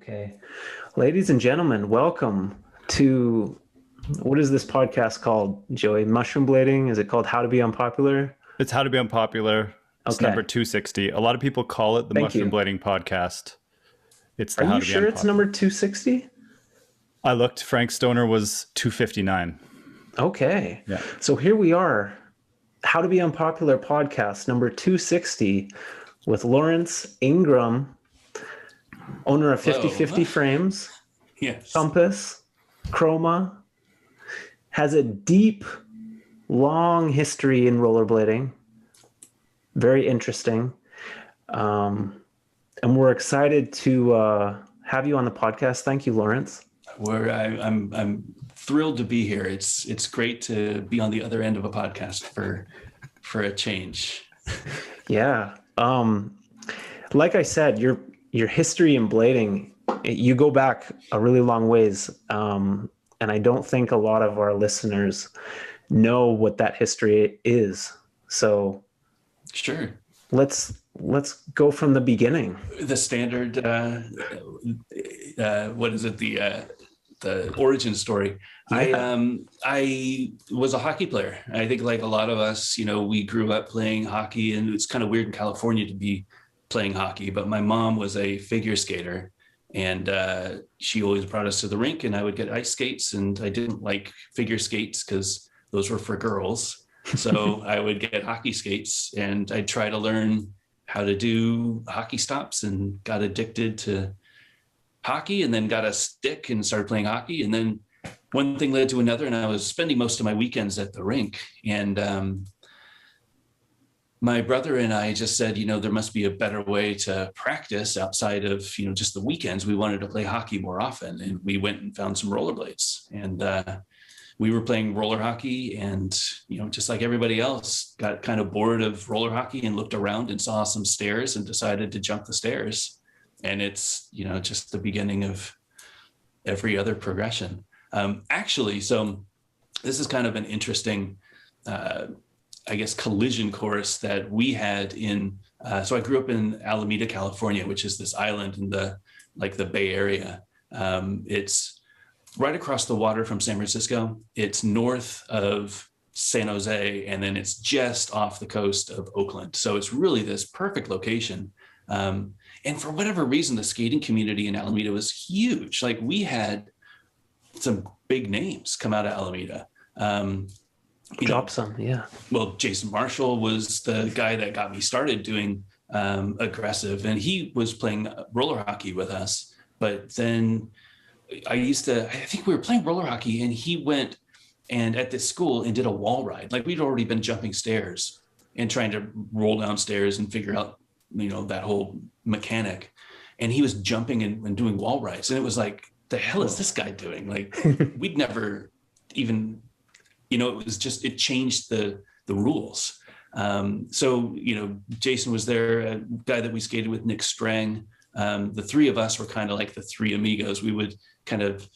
Okay. Ladies and gentlemen, welcome to what is this podcast called, Joey? Mushroom blading? Is it called How to Be Unpopular? It's How to Be Unpopular. It's Okay. number 260. A lot of people call it the Thank Mushroom you. Blading Podcast. It's Are the How you to Be sure it's number Unpopular. 260? I looked, Frank Stoner was 259. Okay. Yeah. So here we are. How to Be Unpopular podcast number 260 with Lawrence Ingraham, owner of Hello. 50/50 Frames, Yes. Compass, Chroma, has a deep, long history in rollerblading. Very interesting. And we're excited to have you on the podcast. Thank you, Lawrence. I'm thrilled to be here. It's great to be on the other end of a podcast for a change. Yeah. Like I said, your history in blading, you go back a really long ways. And I don't think a lot of our listeners know what that history is. So Sure. let's go from the beginning. The standard what is it, the origin story. Yeah. I was a hockey player. I think like a lot of us, we grew up playing hockey, and it's kind of weird in California to be playing hockey, but my mom was a figure skater, and she always brought us to the rink, and I would get ice skates, and I didn't like figure skates because those were for girls. So I would get hockey skates, and I'd try to learn how to do hockey stops, and got addicted to hockey, and then got a stick and started playing hockey. And then one thing led to another, and I was spending most of my weekends at the rink. And my brother and I just said, there must be a better way to practice outside of, just the weekends. We wanted to play hockey more often. And we went and found some rollerblades, and we were playing roller hockey, and, just like everybody else, got kind of bored of roller hockey and looked around and saw some stairs and decided to jump the stairs. And it's, just the beginning of every other progression. Actually, so this is kind of an interesting, collision course that we had in, so I grew up in Alameda, California, which is this island in the Bay Area. It's right across the water from San Francisco. It's north of San Jose, and then it's just off the coast of Oakland. So it's really this perfect location. And for whatever reason, the skating community in Alameda was huge. Like, we had some big names come out of Alameda. Drop some, yeah. Well, Jason Marshall was the guy that got me started doing aggressive, and he was playing roller hockey with us. But then I think we were playing roller hockey, and he went and at this school and did a wall ride. Like, we'd already been jumping stairs and trying to roll down stairs and figure out, that whole mechanic. And he was jumping and doing wall rides. And it was like, the hell is this guy doing? Like, we'd never even, it was just, it changed the rules. So, Jason was there, a guy that we skated with, Nick Strang. The three of us were kind of like the three amigos. We would kind of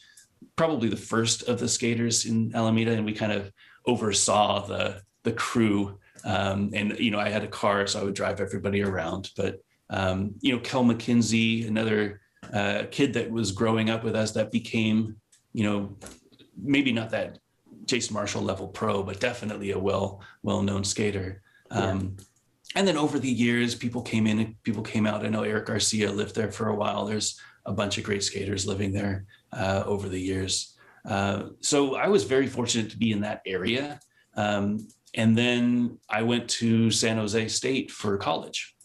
probably the first of the skaters in Alameda, and we kind of oversaw the crew. And I had a car, so I would drive everybody around. But Kel McKenzie, another kid that was growing up with us that became, maybe not that Jason Marshall level pro, but definitely a well-known skater. And then over the years, people came in and people came out. I know Eric Garcia lived there for a while. There's a bunch of great skaters living there over the years. So I was very fortunate to be in that area. And then I went to San Jose State for college.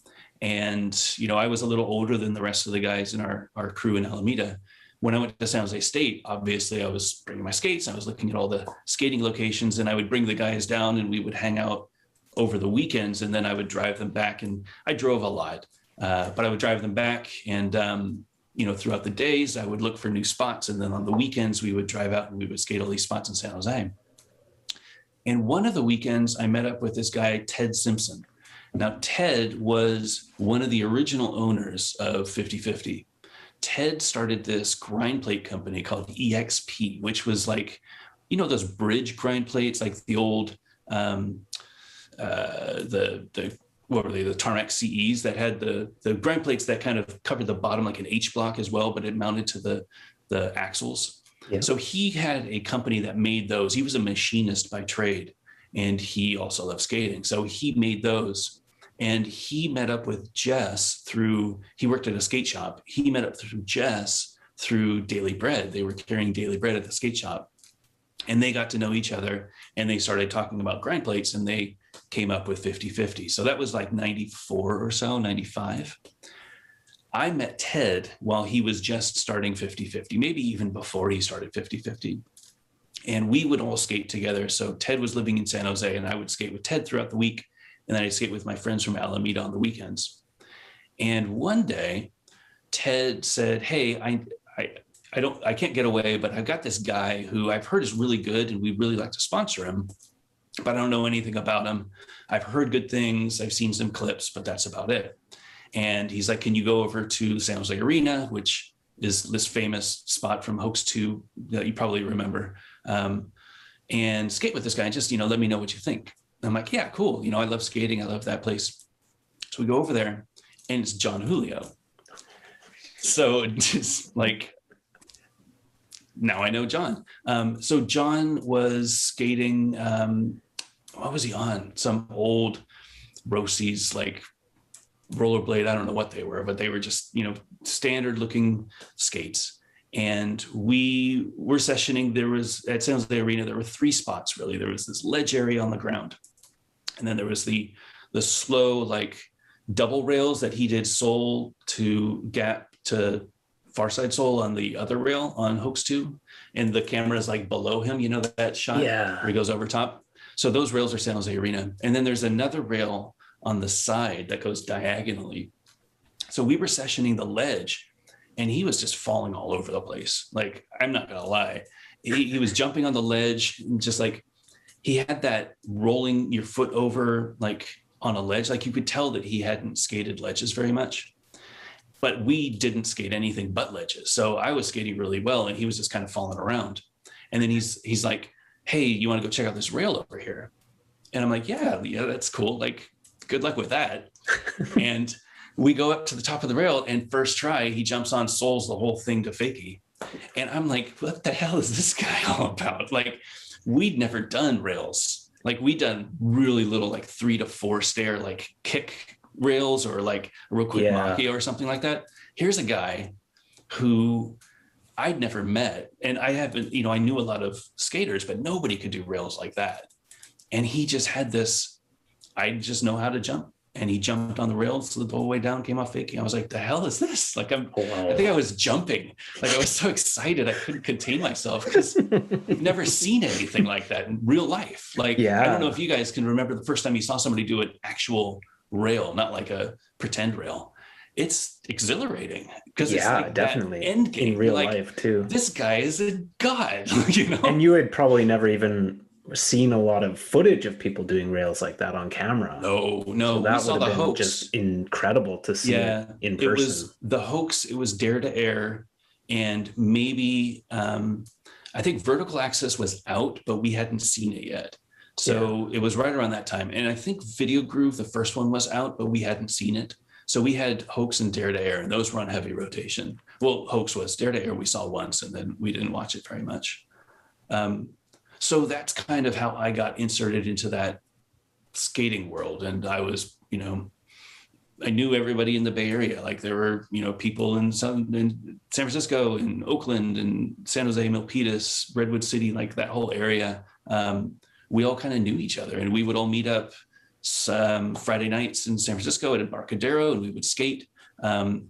And, I was a little older than the rest of the guys in our crew in Alameda. When I went to San Jose State, obviously I was bringing my skates. I was looking at all the skating locations, and I would bring the guys down, and we would hang out over the weekends, and then I would drive them back. And I drove a lot, but I would drive them back, and throughout the days I would look for new spots, and then on the weekends we would drive out and we would skate all these spots in San Jose. And one of the weekends I met up with this guy, Ted Simpson. Now, Ted was one of the original owners of 50/50. Ted started this grind plate company called EXP, which was like, those bridge grind plates, like the old the what were they, the Tarmac CEs that had the grind plates that kind of covered the bottom like an H block as well, but it mounted to the axles. Yeah. So he had a company that made those. He was a machinist by trade, and he also loved skating. So he made those, and he met up with Jess he worked at a skate shop. He met up through Jess through Daily Bread. They were carrying Daily Bread at the skate shop, and they got to know each other, and they started talking about grind plates, and they came up with 50/50. So that was like 94 or so, 95. I met Ted while he was just starting 50/50, maybe even before he started 50/50. And we would all skate together. So Ted was living in San Jose, and I would skate with Ted throughout the week. And then I'd skate with my friends from Alameda on the weekends. And one day, Ted said, "Hey, I can't get away, but I've got this guy who I've heard is really good, and we'd really like to sponsor him, but I don't know anything about him. I've heard good things. I've seen some clips, but that's about it." And he's like, "Can you go over to San Jose Arena," which is this famous spot from Hoax 2 that you probably remember, and skate with this guy and just, let me know what you think. I'm like, "Yeah, cool. I love skating. I love that place." So we go over there, and it's John Julio. So it's like, now I know John. So John was skating, what was he on? Some old Rossi's, like rollerblade. I don't know what they were, but they were just, standard looking skates. And we were sessioning. There was, at San Jose Arena, there were 3 spots really. There was this ledge area on the ground. And then there was the slow, like double rails that he did sole to gap to far side sole on the other rail on Hoax 2. And the camera is like below him, that shot where he goes over top. So those rails are San Jose Arena. And then there's another rail on the side that goes diagonally. So we were sessioning the ledge, and he was just falling all over the place. Like, I'm not going to lie. He was jumping on the ledge, just like he had that rolling your foot over, like on a ledge. Like you could tell that he hadn't skated ledges very much, but we didn't skate anything but ledges. So I was skating really well, and he was just kind of falling around. And then he's like, "Hey, you want to go check out this rail over here?" And I'm like, yeah, that's cool. Like, good luck with that. And we go up to the top of the rail, and first try, he jumps on, soles the whole thing to fakie. And I'm like, what the hell is this guy all about? Like, we'd never done rails. Like, we'd done really little, like 3 to 4 stair, like kick rails, or like a real quick machia or something like that. Here's a guy who I'd never met. And I haven't, I knew a lot of skaters, but nobody could do rails like that. And he just had this, I just know how to jump. And he jumped on the rails, slid the whole way down, came off faking. I was like, the hell is this? Like, I think I was jumping. Like, I was so excited. I couldn't contain myself because I've never seen anything like that in real life. Like, I don't know if you guys can remember the first time you saw somebody do an actual rail, not like a pretend rail. It's exhilarating because it's like definitely that end game. In real life too. This guy is a god, And you had probably never even seen a lot of footage of people doing rails like that on camera. No. So that would have been just incredible to see it in person. It was the Hoax. It was Dare to Air, and maybe I think Vertical Access was out, but we hadn't seen it yet. So it was right around that time. And I think Video Groove, the first one, was out, but we hadn't seen it. So we had Hoax and Dare to Air, and those were on heavy rotation. Well, Hoax was. Dare to Air we saw once, and then we didn't watch it very much. So that's kind of how I got inserted into that skating world. And I was, I knew everybody in the Bay Area. Like, there were, people in San Francisco and Oakland and San Jose, Milpitas, Redwood City, like that whole area. We all kind of knew each other, and we would all meet up Friday nights in San Francisco at Embarcadero, and we would skate. It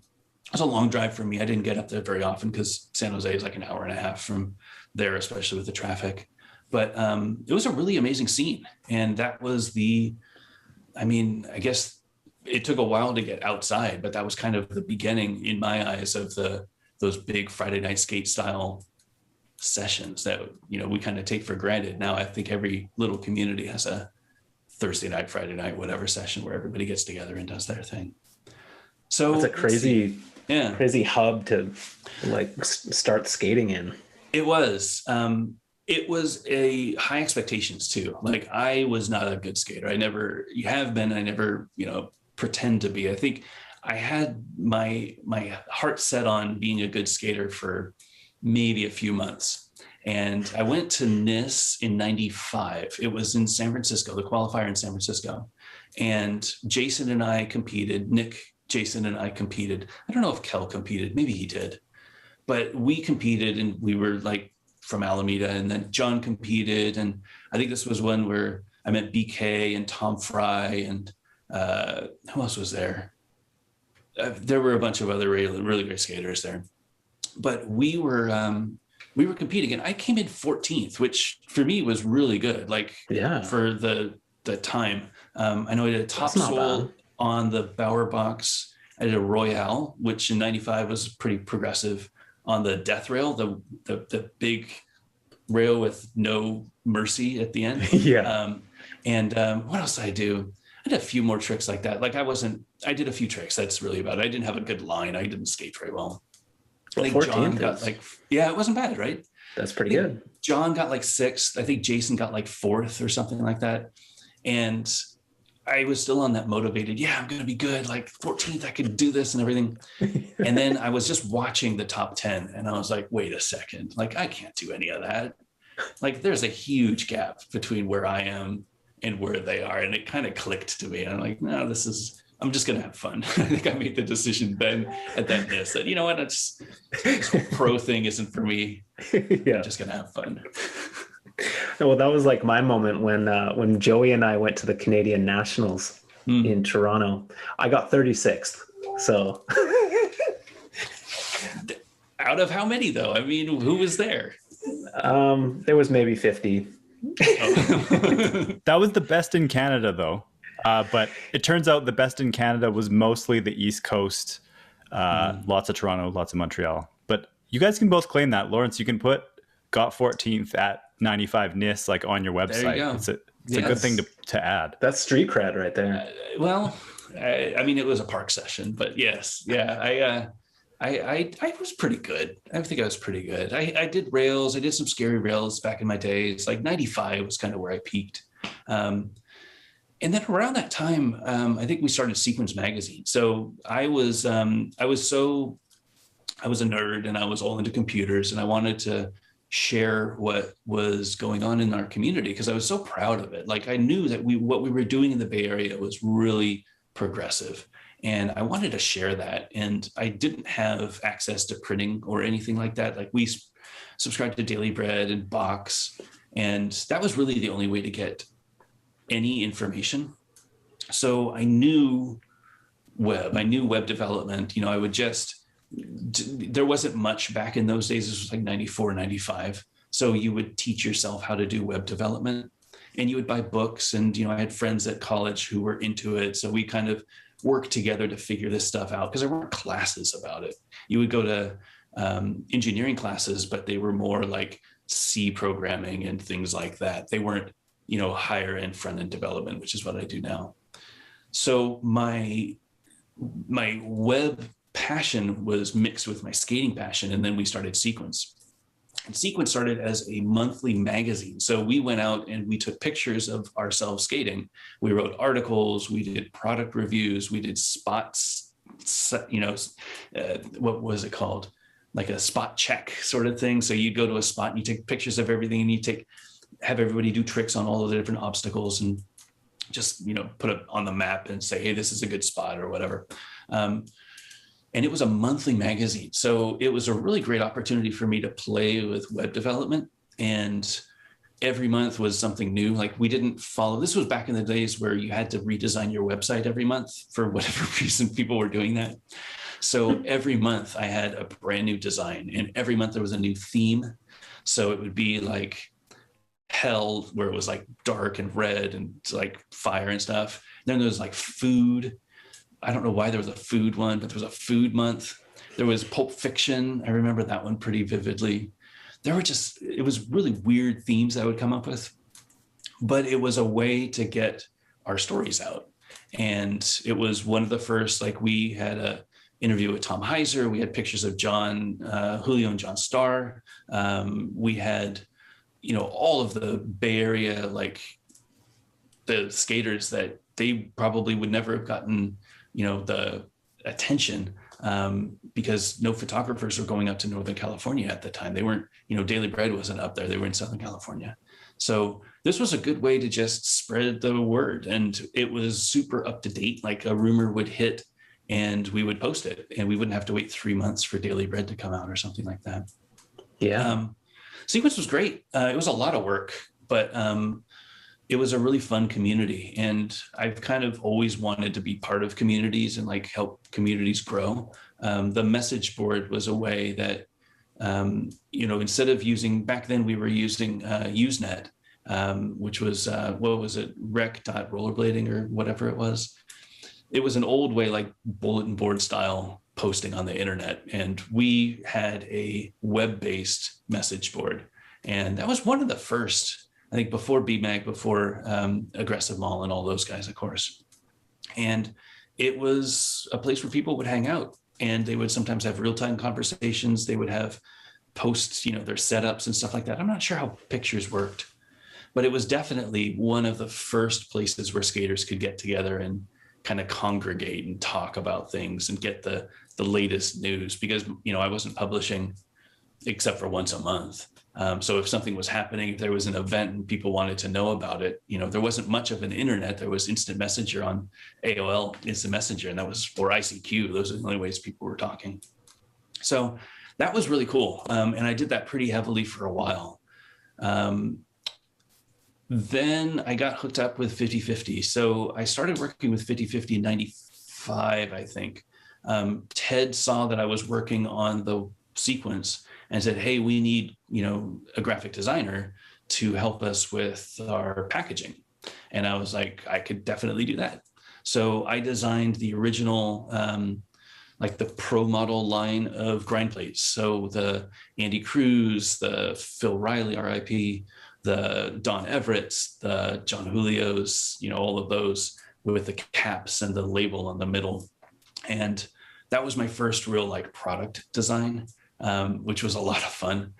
was a long drive for me. I didn't get up there very often because San Jose is like an hour and a half from there, especially with the traffic. But it was a really amazing scene. And that was I guess it took a while to get outside, but that was kind of the beginning in my eyes of those big Friday night skate style sessions that, we kind of take for granted. Now I think every little community has a Thursday night, Friday night, whatever session where everybody gets together and does their thing. So it's a crazy hub to like start skating in. It was. It was a high expectations too. Like I was not a good skater. You have been, I never, pretend to be. I think I had my heart set on being a good skater for maybe a few months. And I went to NIS in 95. It was in San Francisco, the qualifier in San Francisco. And Jason and I competed. Jason and I competed. I don't know if Kel competed. Maybe he did. But we competed and we were like from Alameda, and then John competed. And I think this was one where I met BK and Tom Fry and who else was there? There were a bunch of other really, really great skaters there. But we were competing, and I came in 14th, which for me was really good. Like for the time. I know I did a top soul on the Bauer box. I did a Royale, which in 95 was pretty progressive. On the death rail, the big rail with no mercy at the end. What else did I do? I did a few more tricks like that. Like I did a few tricks. That's really about it. I didn't have a good line. I didn't skate very well. I think John got it wasn't bad, right? That's pretty good. John got like 6th. I think Jason got like 4th or something like that. And I was still on that motivated, I'm going to be good. Like 14th, I could do this and everything. And then I was just watching the top 10 and I was like, wait a second, like I can't do any of that. Like there's a huge gap between where I am and where they are. And it kind of clicked to me. And I'm like, no, I'm just going to have fun. I think I made the decision then at that NIS that, you know what, this pro thing isn't for me. I'm just going to have fun. Well, that was like my moment when Joey and I went to the Canadian Nationals in Toronto. I got 36th. So out of how many though? I mean, who was there? There was maybe 50. That was the best in Canada though. But it turns out the best in Canada was mostly the East Coast. Lots of Toronto, lots of Montreal. But you guys can both claim that. Lawrence, you can got 14th at 95 NIS like on your website. There you go. It's a good thing to add. That's street cred right there. I mean, it was a park session, but yes. Yeah. I was pretty good. I think I was pretty good. I did rails. I did some scary rails back in my days. Like 95 was kind of where I peaked. And then around that time, I think we started Sequence Magazine. So I was a nerd and I was all into computers and I wanted to share what was going on in our community because I was so proud of it. Like I knew that what we were doing in the Bay Area was really progressive and I wanted to share that. And I didn't have access to printing or anything like that. Like we subscribed to Daily Bread and Box, and that was really the only way to get any information. So I knew web development. I would there wasn't much back in those days. This was like 94, 95. So you would teach yourself how to do web development and you would buy books. And, I had friends at college who were into it. So we kind of worked together to figure this stuff out because there weren't classes about it. You would go to engineering classes, but they were more like C programming and things like that. They weren't, higher end front end development, which is what I do now. So my web passion was mixed with my skating passion. And then we started Sequence. And Sequence started as a monthly magazine. So we went out and we took pictures of ourselves skating. We wrote articles, we did product reviews, we did spots, what was it called? Like a spot check sort of thing. So you go to a spot and you take pictures of everything and you have everybody do tricks on all of the different obstacles and just, put it on the map and say, hey, this is a good spot or whatever. And it was a monthly magazine. So it was a really great opportunity for me to play with web development. And every month was something new. Like we didn't follow, this was back in the days where you had to redesign your website every month for whatever reason people were doing that. So every month I had a brand new design and every month there was a new theme. So it would be like hell where it was like dark and red and like fire and stuff. Then there was like food. I don't know why there was a food one, but there was a food month. There was Pulp Fiction. I remember that one pretty vividly. It was really weird themes I would come up with, but it was a way to get our stories out. And it was one of the first, like we had a interview with Tom Heiser. We had pictures of Julio and John Starr. We had, all of the Bay Area, like the skaters that they probably would never have gotten, the attention, because no photographers were going up to Northern California at the time. They weren't, Daily Bread wasn't up there. They were in Southern California. So this was a good way to just spread the word. And it was super up to date. Like a rumor would hit and we would post it, and we wouldn't have to wait 3 months for Daily Bread to come out or something like that. Yeah. Sequence was great. It was a lot of work, but it was a really fun community. And I've kind of always wanted to be part of communities and like help communities grow. The message board was a way that, instead of using, back then we were using Usenet, which was, what was it, rec.rollerblading or whatever it was. It was an old way, like bulletin board style posting on the internet. And we had a web-based message board. And that was one of the first, I think, before BMAG, before Aggressive Mall and all those guys, of course. And it was a place where people would hang out, and they would sometimes have real-time conversations. They would have posts, their setups and stuff like that. I'm not sure how pictures worked, but it was definitely one of the first places where skaters could get together and kind of congregate and talk about things and get the latest news, because, I wasn't publishing except for once a month. So if something was happening, if there was an event and people wanted to know about it, there wasn't much of an internet. There was Instant Messenger on AOL, Instant Messenger, and that was, or ICQ. Those are the only ways people were talking. So that was really cool. And I did that pretty heavily for a while. Then I got hooked up with 50/50. So I started working with 50/50 in 95, I think. Ted saw that I was working on the sequence and said, hey, we need, a graphic designer to help us with our packaging. And I was like, I could definitely do that. So I designed the original, like the pro model line of grind plates. So the Andy Cruz, the Phil Riley, RIP, the Don Everett's, the John Julio's, all of those with the caps and the label on the middle. And that was my first real like product design, which was a lot of fun.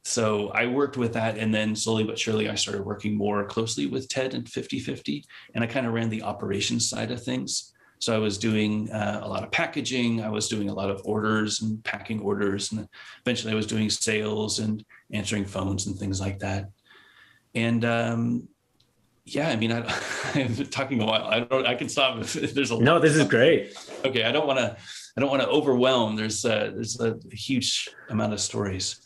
So I worked with that, and then slowly but surely I started working more closely with Ted and 50/50, and I kind of ran the operations side of things. So I was doing a lot of packaging. I was doing a lot of orders and packing orders, and eventually I was doing sales and answering phones and things like that. And yeah, I mean, I'm talking a while. I can stop if there's a lot. No, this is great. Okay, I don't want to overwhelm. There's a huge amount of stories.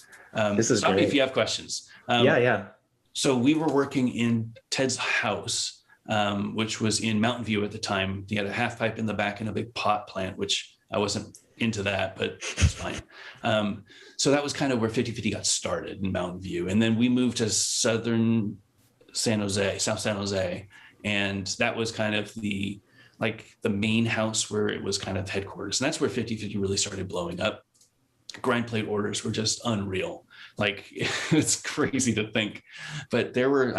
This is stop great. me if you have questions. Yeah. So we were working in Ted's house, which was in Mountain View at the time. He had a half pipe in the back and a big pot plant, which I wasn't into that, but that's fine. So that was kind of where 50/50 got started, in Mountain View. And then we moved to South San Jose. And that was kind of the main house where it was kind of headquarters. And that's where 50/50 really started blowing up. Grind plate orders were just unreal. Like, it's crazy to think, but there were,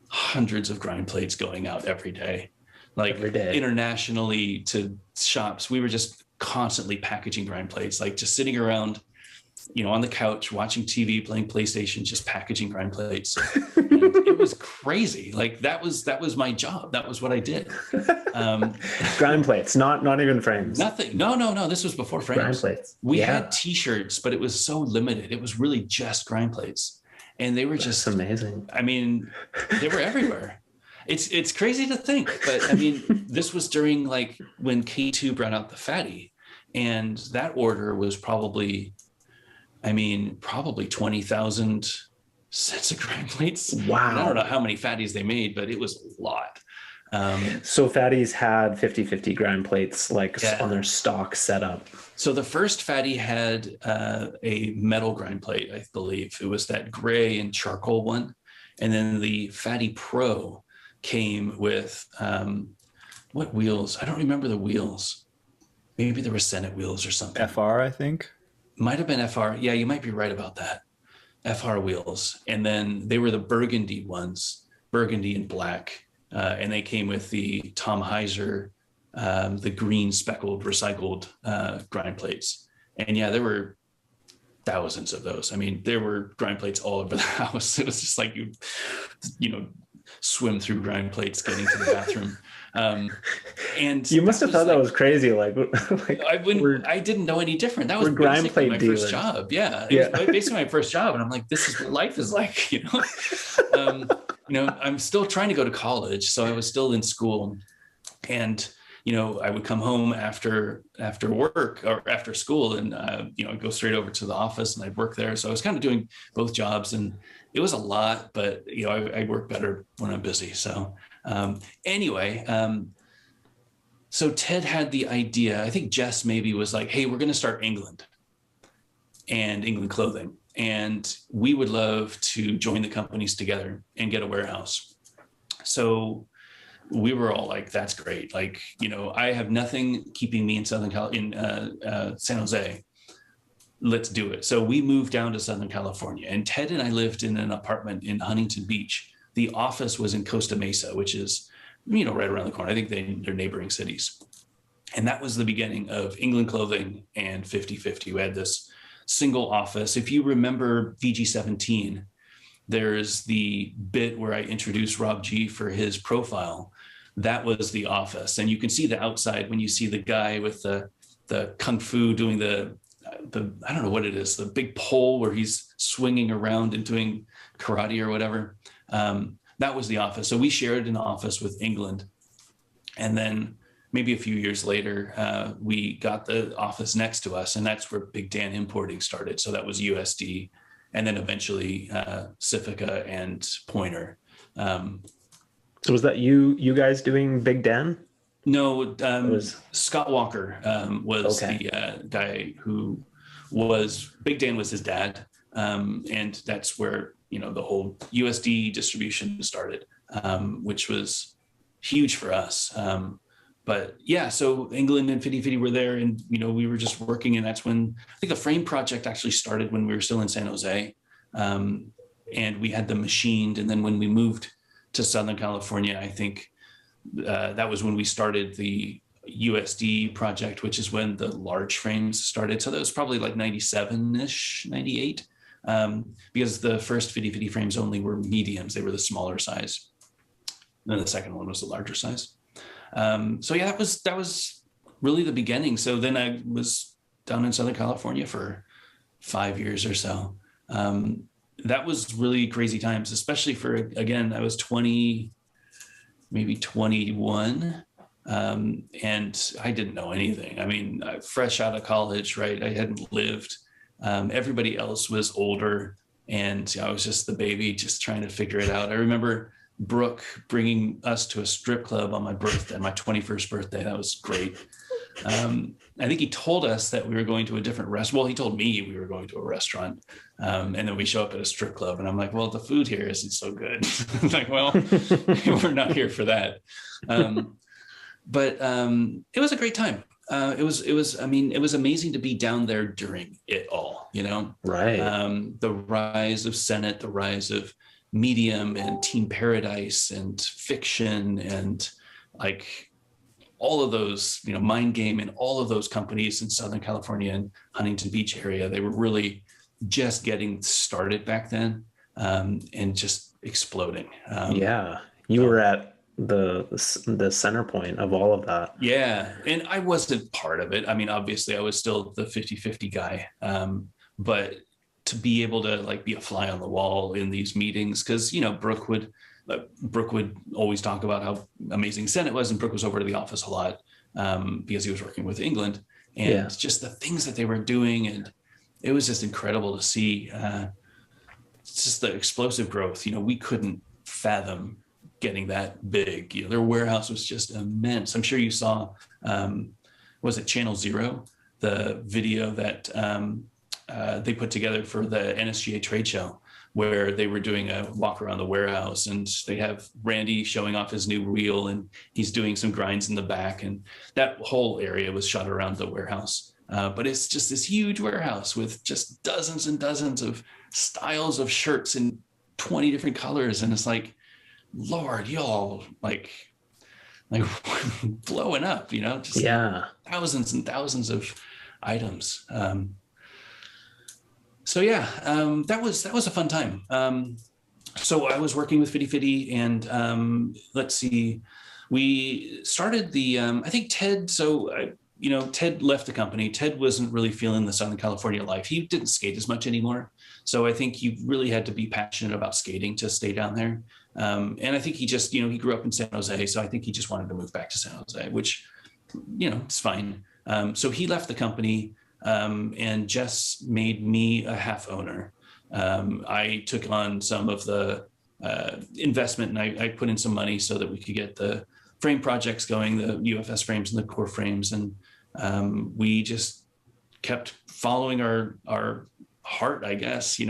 hundreds of grind plates going out every day, internationally to shops. We were just constantly packaging grind plates, like just sitting around, on the couch, watching TV, playing PlayStation, just packaging grind plates. And it was crazy. Like that was my job. That was what I did. Grind plates, not even frames. Nothing. No. This was before frames. Grind plates. We had T-shirts, but it was so limited. It was really just grind plates. And they were just amazing. They were everywhere. It's crazy to think, but this was during like when K2 brought out the Fatty, and that order was probably 20,000 sets of grind plates. Wow. And I don't know how many Fatties they made, but it was a lot. So Fatties had 50/50 grind plates on their stock setup. So the first Fatty had a metal grind plate, I believe. It was that gray and charcoal one. And then the Fatty Pro came with what wheels? I don't remember the wheels. Maybe there were Senate wheels or something. FR, I think. Might have been FR. Yeah, you might be right about that. FR wheels. And then they were the burgundy ones, burgundy and black. And they came with the Tom Heiser, the green speckled recycled grind plates. And yeah, there were thousands of those. I mean, there were grind plates all over the house. It was just like you know, swim through grind plates getting to the bathroom. And you must have thought that was crazy. Like I didn't know any different. That was grind basically plate my dealers. first job. Yeah, Yeah. it was basically my first job, and I'm like, this is what life is like, you know. I'm still trying to go to college, so I was still in school, and I would come home after work or after school, and I'd go straight over to the office and I'd work there. So I was kind of doing both jobs, and it was a lot, but I work better when I'm busy. So anyway. So Ted had the idea, I think Jess maybe was like, hey, we're going to start England Clothing. And we would love to join the companies together and get a warehouse. So we were all like, that's great. Like, I have nothing keeping me in San Jose. Let's do it. So we moved down to Southern California, and Ted and I lived in an apartment in Huntington Beach. The office was in Costa Mesa, which is right around the corner. I think they're neighboring cities. And that was the beginning of England Clothing and 50/50. We had this single office. If you remember VG17, there's the bit where I introduced Rob G for his profile. That was the office. And you can see the outside when you see the guy with the kung fu doing the I don't know what it is, the big pole where he's swinging around and doing karate or whatever. That was the office. So we shared an office with England. And then maybe a few years later, we got the office next to us, and that's where Big Dan Importing started. So that was USD, and then eventually Civica and Pointer. So was that you guys doing Big Dan? No, Scott Walker was the guy who Big Dan was his dad. And that's where, the whole USD distribution started, which was huge for us. But yeah, so England and 50/50 were there, and, we were just working. And that's when I think the frame project actually started when we were still in San Jose. And we had them machined. And then when we moved to Southern California, I think that was when we started the USD project, which is when the large frames started. So that was probably like 97-ish, 98. Because the first 50/50 frames only were mediums. They were the smaller size. And then the second one was the larger size. So yeah, that was really the beginning. So then I was down in Southern California for 5 years or so. That was really crazy times, especially again, I was 20, maybe 21. And I didn't know anything. I mean, fresh out of college, right? I hadn't lived. Everybody else was older, and I was just the baby, just trying to figure it out. I remember Brooke bringing us to a strip club on my 21st birthday. That was great. I think he told us that we were going to a different restaurant. Well, he told me we were going to a restaurant. And then we show up at a strip club, and I'm like, well, the food here isn't so good. I'm like, well, we're not here for that. But it was a great time. It was amazing to be down there during it all, Right. The rise of Senate, the rise of Medium and Team Paradise and Fiction, and like all of those, Mind Game, and all of those companies in Southern California and Huntington Beach area. They were really just getting started back then, and just exploding. You were at the center point of all of that. Yeah. And I wasn't part of it. I mean, obviously I was still the 50/50 guy. But to be able to be a fly on the wall in these meetings, because, Brooke would always talk about how amazing Senate was, and Brooke was over to the office a lot, because he was working with England, and just the things that they were doing. And it was just incredible to see, just the explosive growth. We couldn't fathom getting that big. Their warehouse was just immense. I'm sure you saw, was it Channel Zero, the video that they put together for the NSGA trade show, where they were doing a walk around the warehouse, and they have Randy showing off his new reel, and he's doing some grinds in the back, and that whole area was shot around the warehouse. But it's just this huge warehouse with just dozens and dozens of styles of shirts in 20 different colors. And it's like, Lord, y'all like blowing up, just thousands and thousands of items. So yeah, that was a fun time. So I was working with Fitty Fitty, and let's see, we started the I think Ted. Ted left the company. Ted wasn't really feeling the Southern California life. He didn't skate as much anymore. So I think you really had to be passionate about skating to stay down there. And I think he just, he grew up in San Jose. So I think he just wanted to move back to San Jose, which, it's fine. So he left the company, and Jess made me a half owner. I took on some of the investment, and I put in some money so that we could get the frame projects going, the UFS frames and the core frames. And we just kept following our heart, I guess.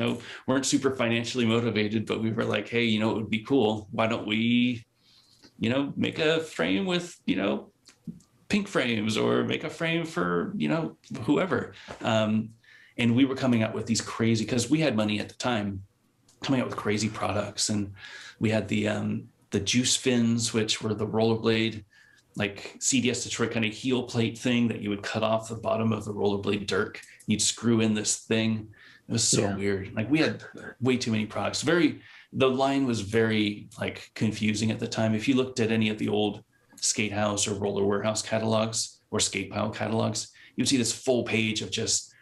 Weren't super financially motivated, but we were like, hey, it would be cool. Why don't we, make a frame with, pink frames, or make a frame for, whoever. And we were coming out with these crazy, because we had money at the time, coming out with crazy products. And we had the juice fins, which were the rollerblade, like CDS Detroit kind of heel plate thing that you would cut off the bottom of the rollerblade dirt. You'd screw in this thing. It was so weird. Like, we had way too many products. The line was very like confusing at the time. If you looked at any of the old Skate House or Roller Warehouse catalogs or Skate Pile catalogs, you'd see this full page of just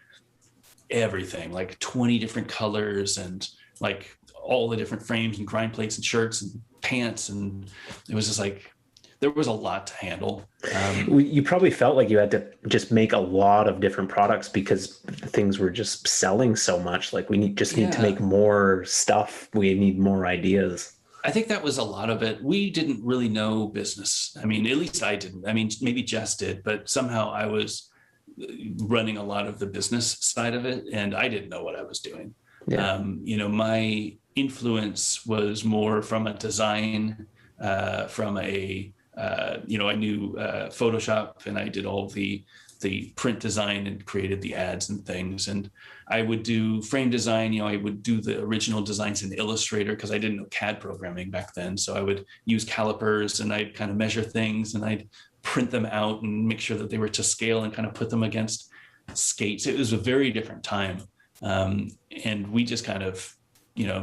everything, like 20 different colors, and like all the different frames and grind plates and shirts and pants. And it was just like, there was a lot to handle. You probably felt like you had to just make a lot of different products because things were just selling so much. Like, we need to make more stuff. We need more ideas. I think that was a lot of it. We didn't really know business. I mean, at least I didn't. I mean, maybe Jess did, but somehow I was running a lot of the business side of it, and I didn't know what I was doing. Yeah. My influence was more from a design, from a I knew Photoshop, and I did all the print design and created the ads and things. And I would do frame design. I would do the original designs in Illustrator, because I didn't know CAD programming back then. So I would use calipers, and I'd kind of measure things, and I'd print them out and make sure that they were to scale and kind of put them against skates. It was a very different time. And we just kind of,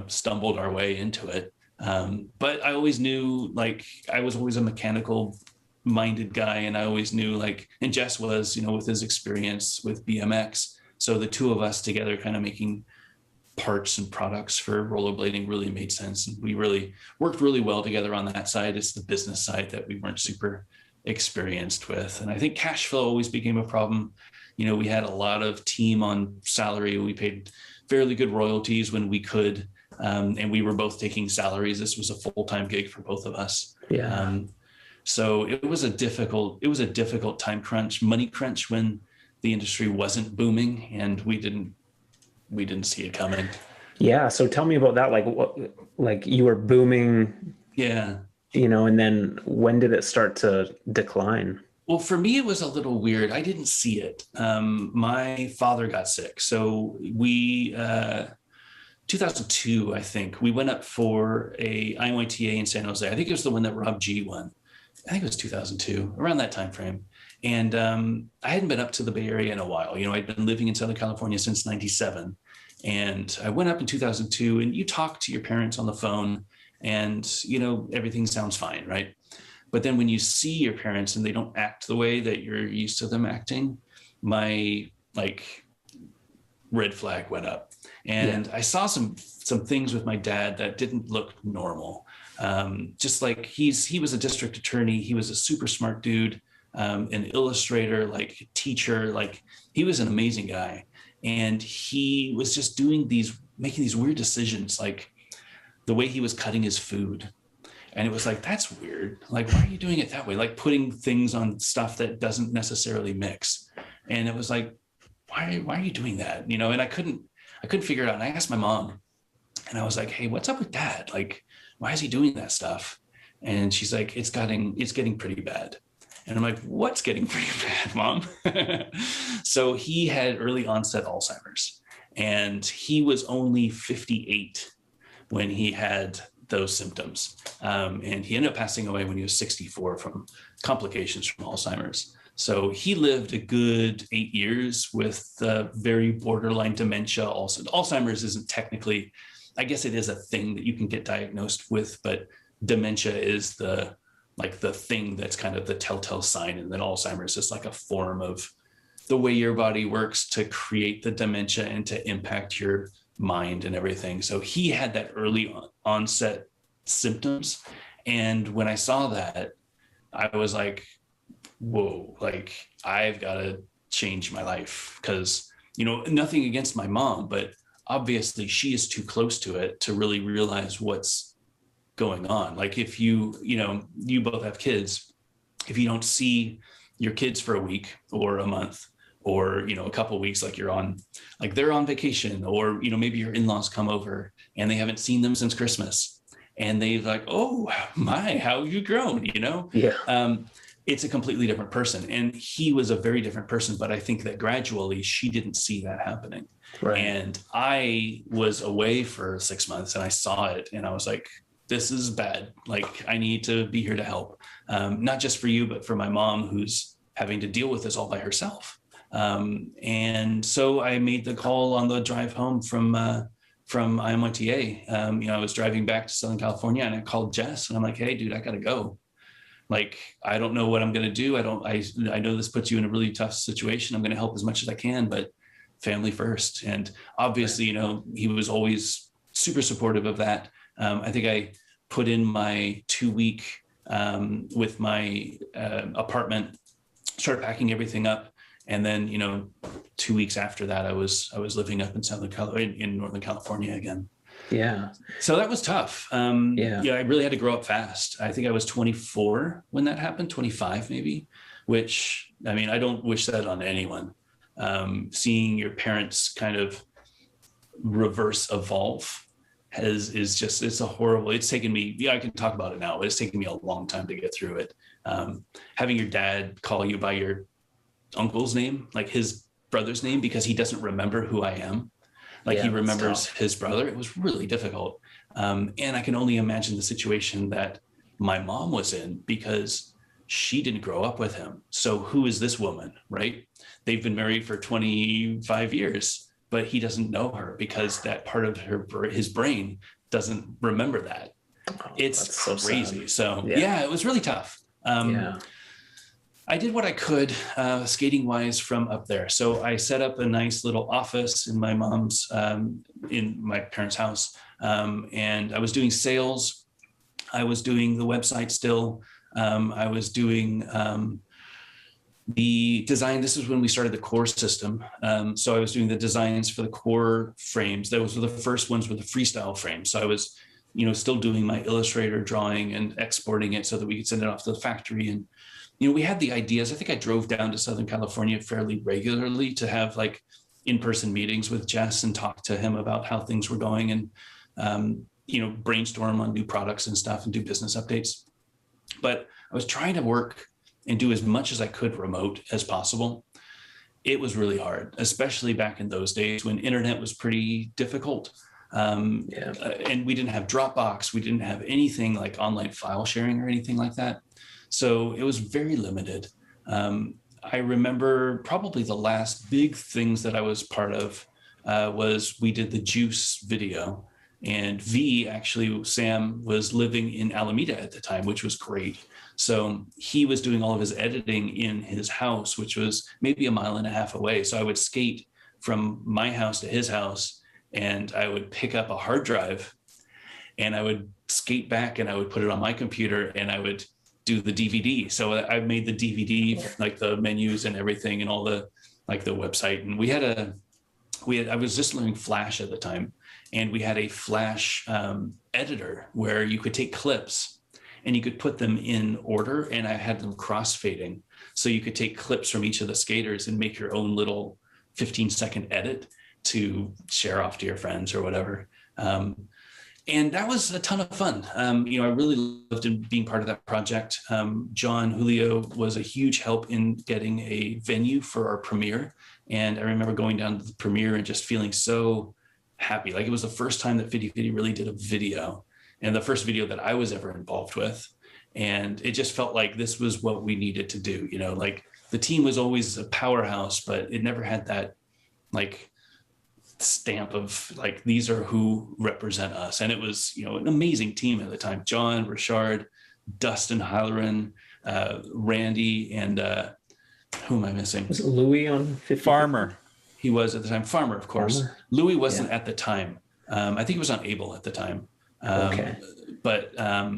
stumbled our way into it. But I always knew, like, I was always a mechanical minded guy, and I always knew, like, and Jess was, with his experience with BMX. So the two of us together kind of making parts and products for rollerblading really made sense. And we really worked really well together on that side. It's the business side that we weren't super experienced with. And I think cash flow always became a problem. We had a lot of team on salary. We paid fairly good royalties when we could. And we were both taking salaries. This was a full-time gig for both of us. Yeah. So it was a difficult time crunch, money crunch, when the industry wasn't booming, and we didn't see it coming. Yeah. So tell me about that. Like you were booming. Yeah. And then when did it start to decline? Well, for me, it was a little weird. I didn't see it. My father got sick. So we, 2002, I think, we went up for a IMYTA in San Jose. I think it was the one that Rob G won. I think it was 2002, around that time frame. And I hadn't been up to the Bay Area in a while. I'd been living in Southern California since 97. And I went up in 2002, and you talk to your parents on the phone, and, everything sounds fine, right? But then when you see your parents and they don't act the way that you're used to them acting, my red flag went up. And I saw some things with my dad that didn't look normal. Just like he was a district attorney. He was a super smart dude, an illustrator, like a teacher, like he was an amazing guy. And he was just making these weird decisions, like the way he was cutting his food. And it was like, that's weird. Like, why are you doing it that way? Like putting things on stuff that doesn't necessarily mix. And it was like, why are you doing that? And I couldn't figure it out. And I asked my mom, and I was like, hey, what's up with Dad? Like, why is he doing that stuff? And she's like, it's getting pretty bad. And I'm like, what's getting pretty bad, Mom? So he had early onset Alzheimer's, and he was only 58 when he had those symptoms. And he ended up passing away when he was 64 from complications from Alzheimer's. So he lived a good 8 years with very borderline dementia. Also, Alzheimer's isn't technically, I guess it is a thing that you can get diagnosed with, but dementia is the thing that's kind of the telltale sign. And then Alzheimer's is like a form of the way your body works to create the dementia and to impact your mind and everything. So he had that early onset symptoms. And when I saw that, I was like, whoa, like I've got to change my life, because, you know, nothing against my mom, but obviously she is too close to it to really realize what's going on. Like if you both have kids, if you don't see your kids for a week or a month or, you know, a couple of weeks, like they're on vacation, or, you know, maybe your in-laws come over and they haven't seen them since Christmas and they're like, oh my, how have you grown, you know? Yeah. It's a completely different person. And he was a very different person, but I think that gradually she didn't see that happening. Right. And I was away for 6 months and I saw it and I was like, this is bad. Like I need to be here to help. Not just for you, but for my mom, who's having to deal with this all by herself. And so I made the call on the drive home from IMYTA. You know, I was driving back to Southern California and I called Jess and I'm like, hey dude, I got to go. Like, I don't know what I'm going to do. I know this puts you in a really tough situation. I'm going to help as much as I can, but family first. And obviously, you know, he was always super supportive of that. I think I put in my 2-week with my apartment, started packing everything up. And then, you know, 2 weeks after that, I was living up in Northern California again. Yeah. So that was tough. Yeah, I really had to grow up fast. I think I was 24 when that happened, 25 maybe, which, I mean, I don't wish that on anyone. Seeing your parents kind of reverse evolve it's a horrible, it's taken me, I can talk about it now, but it's taken me a long time to get through it. Having your dad call you by your uncle's name, like his brother's name, because he doesn't remember who I am. Like he remembers his brother. It was really difficult. And I can only imagine the situation that my mom was in, because she didn't grow up with him. So who is this woman, right? They've been married for 25 years, but he doesn't know her because that part of his brain doesn't remember that. It's so crazy. So yeah, it was really tough. I did what I could skating wise from up there. So I set up a nice little office in my in my parents' house. And I was doing sales. I was doing the website still. I was doing the design. This is when we started the core system. So I was doing the designs for the core frames. Those were the first ones with the freestyle frame. So I was, you know, still doing my Illustrator drawing and exporting it so that we could send it off to the factory. And you know, we had the ideas. I think I drove down to Southern California fairly regularly to have like in-person meetings with Jess and talk to him about how things were going and, you know, brainstorm on new products and stuff and do business updates. But I was trying to work and do as much as I could remote as possible. It was really hard, especially back in those days when internet was pretty difficult. And we didn't have Dropbox. We didn't have anything like online file sharing or anything like that. So it was very limited. I remember probably the last big things that I was part of was we did the Juice video. And Sam was living in Alameda at the time, which was great. So he was doing all of his editing in his house, which was maybe a mile and a half away. So I would skate from my house to his house and I would pick up a hard drive and I would skate back and I would put it on my computer and I would do the DVD. So I made the DVD, like the menus and everything and all the, like the website. And I was just learning Flash at the time. And we had a Flash editor where you could take clips and you could put them in order. And I had them crossfading. So you could take clips from each of the skaters and make your own little 15-second edit to share off to your friends or whatever. And that was a ton of fun. You know, I really loved being part of that project. John Julio was a huge help in getting a venue for our premiere. And I remember going down to the premiere and just feeling so happy. Like it was the first time that Fitty Fitty really did a video and the first video that I was ever involved with. And it just felt like this was what we needed to do. You know, like the team was always a powerhouse, but it never had that like stamp of like, these are who represent us. And it was, you know, an amazing team at the time. John, Richard, Dustin Halloran, Randy, and who am I missing? Was it Louis on 50? Farmer. He was at the time. Farmer, of course. Farmer? Louis wasn't at the time. I think he was on Able at the time. Okay. But I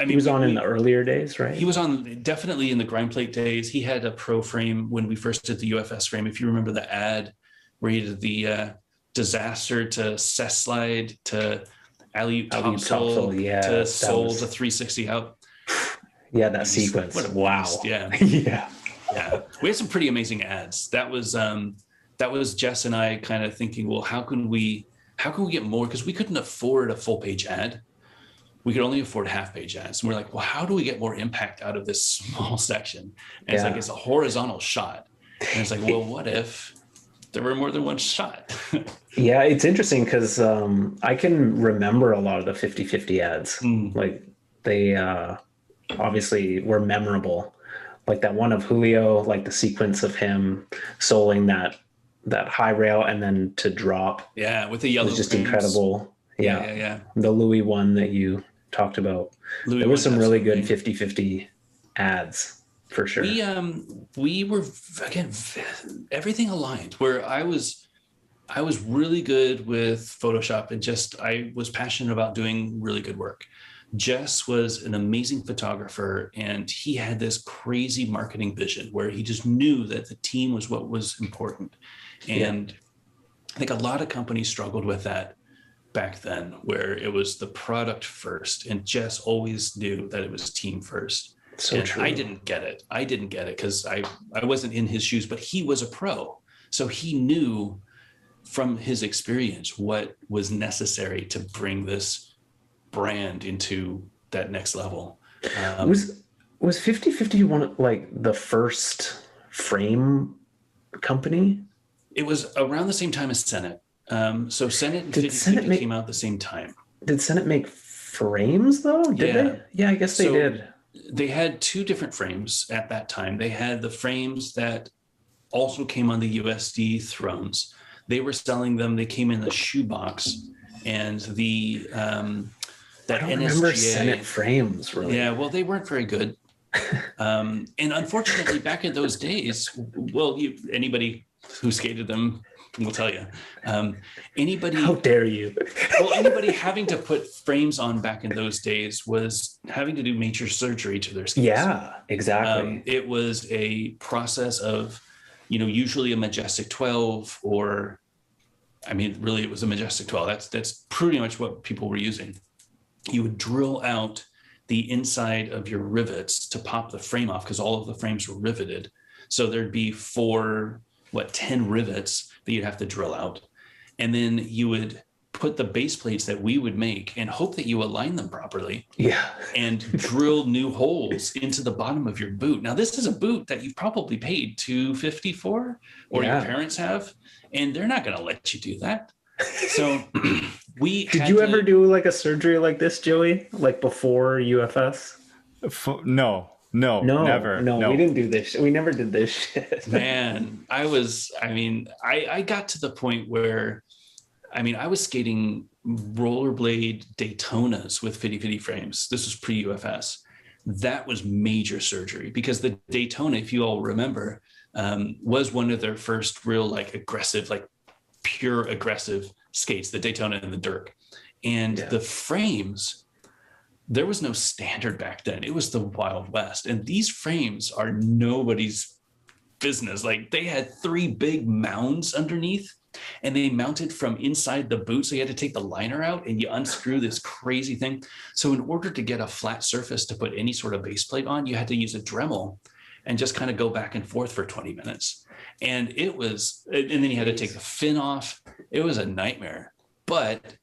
mean, He was on in the earlier days, right? he was on definitely in the grind plate days. He had a pro frame when we first did the UFS frame. If you remember the ad where he did the disaster to cess slide to alley topsoul to soul to 360 out. Yeah, that sequence. What a wow. beast. Yeah. Yeah. Yeah. We had some pretty amazing ads. That was Jess and I kind of thinking, well, how can we get more? Because we couldn't afford a full page ad. We could only afford half page ads. And we're like, well, how do we get more impact out of this small section? And it's like, it's a horizontal shot. And it's like, well, what if there were more than one shot? Yeah, it's interesting because I can remember a lot of the 50-50 ads. Like they obviously were memorable. Like that one of Julio, like the sequence of him soling that high rail and then to drop. Yeah, with the yellow. It was just frames. Incredible. Yeah. Yeah. The Louis one that you talked about. Louis there were some really good absolutely. 50-50 ads for sure. We were, again, everything aligned, where I was really good with Photoshop and just I was passionate about doing really good work. Jess was an amazing photographer, and he had this crazy marketing vision where he just knew that the team was what was important. And I think a lot of companies struggled with that back then, where it was the product first, and Jess always knew that it was team first. So and true. I didn't get it because I wasn't in his shoes, but he was a pro. So he knew from his experience what was necessary to bring this brand into that next level. Was 50-50 one like the first frame company? It was around the same time as Senate. So Senate and Did 50-50 came out at the same time. Did Senate make frames though? Did they? Yeah, I guess they did. They had two different frames at that time. They had the frames that also came on the USD thrones. They were selling them. They came in a shoebox, and the that I don't NSGA, remember Senate frames really. Yeah, well, they weren't very good. And unfortunately, back in those days, well, anybody who skated them will tell you. Anybody, how dare you? Well, anybody having to put frames on back in those days was having to do major surgery to their skates. Yeah, exactly. It was a process of, usually a Majestic 12, or, I mean, really, it was a Majestic 12. That's pretty much what people were using. You would drill out the inside of your rivets to pop the frame off, because all of the frames were riveted. So there'd be 10 rivets that you'd have to drill out. And then you would put the base plates that we would make and hope that you align them properly. Yeah. And drill new holes into the bottom of your boot. Now, this is a boot that you've probably paid $250 for, or your parents have, and they're not going to let you do that. So did you ever do like a surgery like this, Joey? Like before UFS? No, never. No, we didn't do this. We never did this shit. Man, I got to the point where, I was skating rollerblade Daytonas with 50-50 frames. This was pre-UFS. That was major surgery, because the Daytona, if you all remember, was one of their first real aggressive, pure aggressive skates, the Daytona and the Dirk. And the frames, there was no standard back then. It was the Wild West. And these frames are nobody's business. They had 3 big mounds underneath, and they mounted from inside the boot. So you had to take the liner out and you unscrew this crazy thing. So in order to get a flat surface to put any sort of base plate on, you had to use a Dremel and just kind of go back and forth for 20 minutes. And then you had to take the fin off. It was a nightmare, but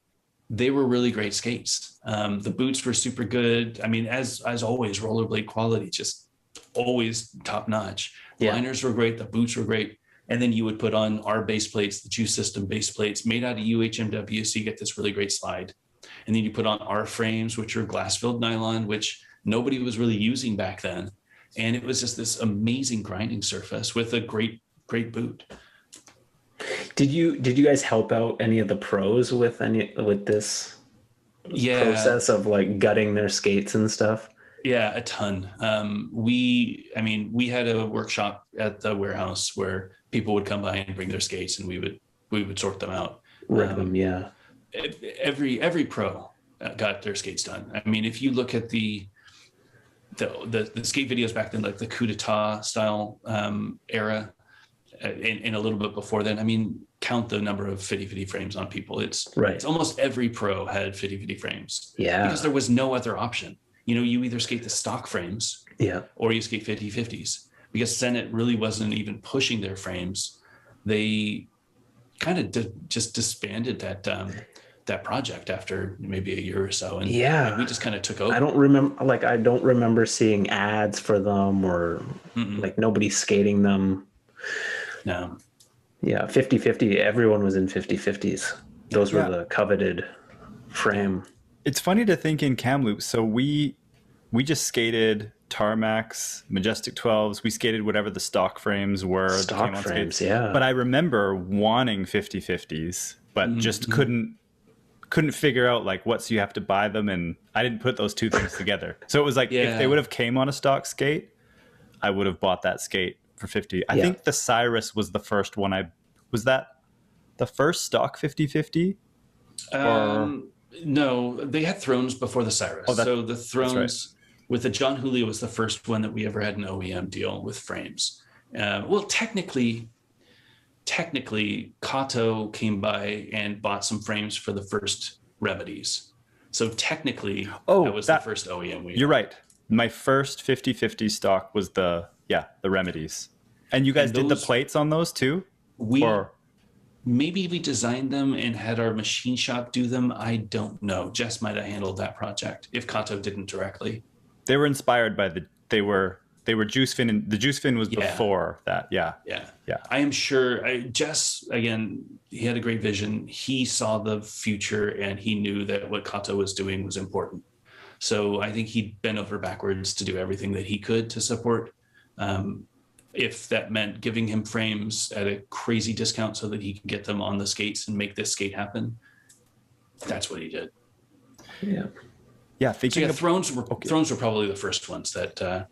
they were really great skates. The boots were super good. As always, rollerblade quality, just always top notch. Liners were great. The boots were great. And then you would put on our base plates, the Juice System base plates made out of UHMW. So you get this really great slide. And then you put on our frames, which are glass-filled nylon, which nobody was really using back then. And it was just this amazing grinding surface with a great boot. Did you guys help out any of the pros with this process of like gutting their skates and stuff? Yeah, a ton. We had a workshop at the warehouse where people would come by and bring their skates, and we would sort them out. Rip them, yeah. Every pro got their skates done. I mean, if you look at the skate videos back then, like the coup d'etat style era, and a little bit before then, I mean, count the number of fitty frames on people. It's almost every pro had fitty frames. Yeah. Because there was no other option. You know, you either skate the stock frames, or you skate 50/50s, because then it really wasn't even pushing their frames. They kind of just disbanded that project after maybe a year or so, and we just kind of took over. I don't remember seeing ads for them or like nobody skating them. No. Yeah, 50/50. Everyone was in 50/50s. Those were the coveted frame. It's funny to think in Kamloops. So we just skated Tarmacs, Majestic 12s. We skated whatever the stock frames were. Stock frames, yeah. But I remember wanting 50/50s, but just couldn't figure out like what. So you have to buy them, and I didn't put those two things together. So it was like if they would have came on a stock skate, I would have bought that skate for 50. I think the Cyrus was the first one. Was that the first stock 50/50? No, they had Thrones before the Cyrus. So the Thrones with the John Julio was the first one that we ever had an OEM deal with frames. Well, technically, Kato came by and bought some frames for the first Remedies. So technically, that was the first OEM we. You're right. My first 50/50 stock was the Remedies. And you guys did the plates on those too? Maybe we designed them and had our machine shop do them. I don't know. Jess might have handled that project if Kato didn't directly. They were inspired by they were juice fin, and the juice fin was before that. Yeah. I am sure. Jess, again, he had a great vision. He saw the future, and he knew that what Kato was doing was important. So I think he bent over backwards to do everything that he could to support. If that meant giving him frames at a crazy discount so that he can get them on the skates and make this skate happen, that's what he did. Yeah. Yeah. Thrones were probably the first ones that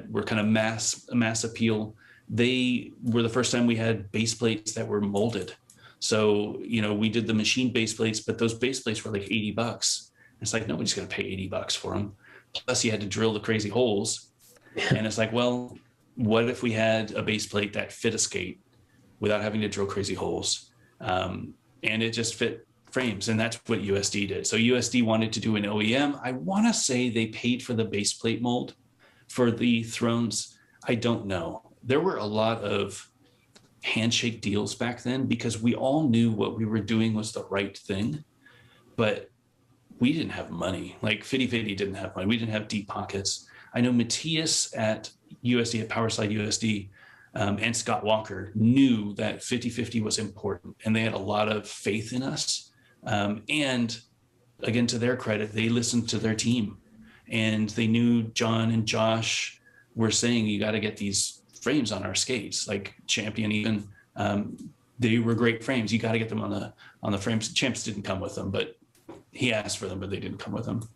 were kind of mass appeal. They were the first time we had base plates that were molded. So, we did the machine base plates, but those base plates were like $80. It's like, nobody's going to pay $80 for them. Plus you had to drill the crazy holes. And it's like, well, what if we had a base plate that fit a skate without having to drill crazy holes? And it just fit frames. And that's what USD did. So USD wanted to do an OEM. I want to say they paid for the base plate mold for the Thrones. I don't know. There were a lot of handshake deals back then because we all knew what we were doing was the right thing, but we didn't have money. Like Fitty didn't have money. We didn't have deep pockets. I know Matthias at USD, at Powerslide USD, and Scott Walker knew that 50/50 was important, and they had a lot of faith in us. And again, to their credit, they listened to their team, and they knew John and Josh were saying, you got to get these frames on our skates, like Champion even. They were great frames. You got to get them on the frames. Champs didn't come with them, but he asked for them, but they didn't come with them.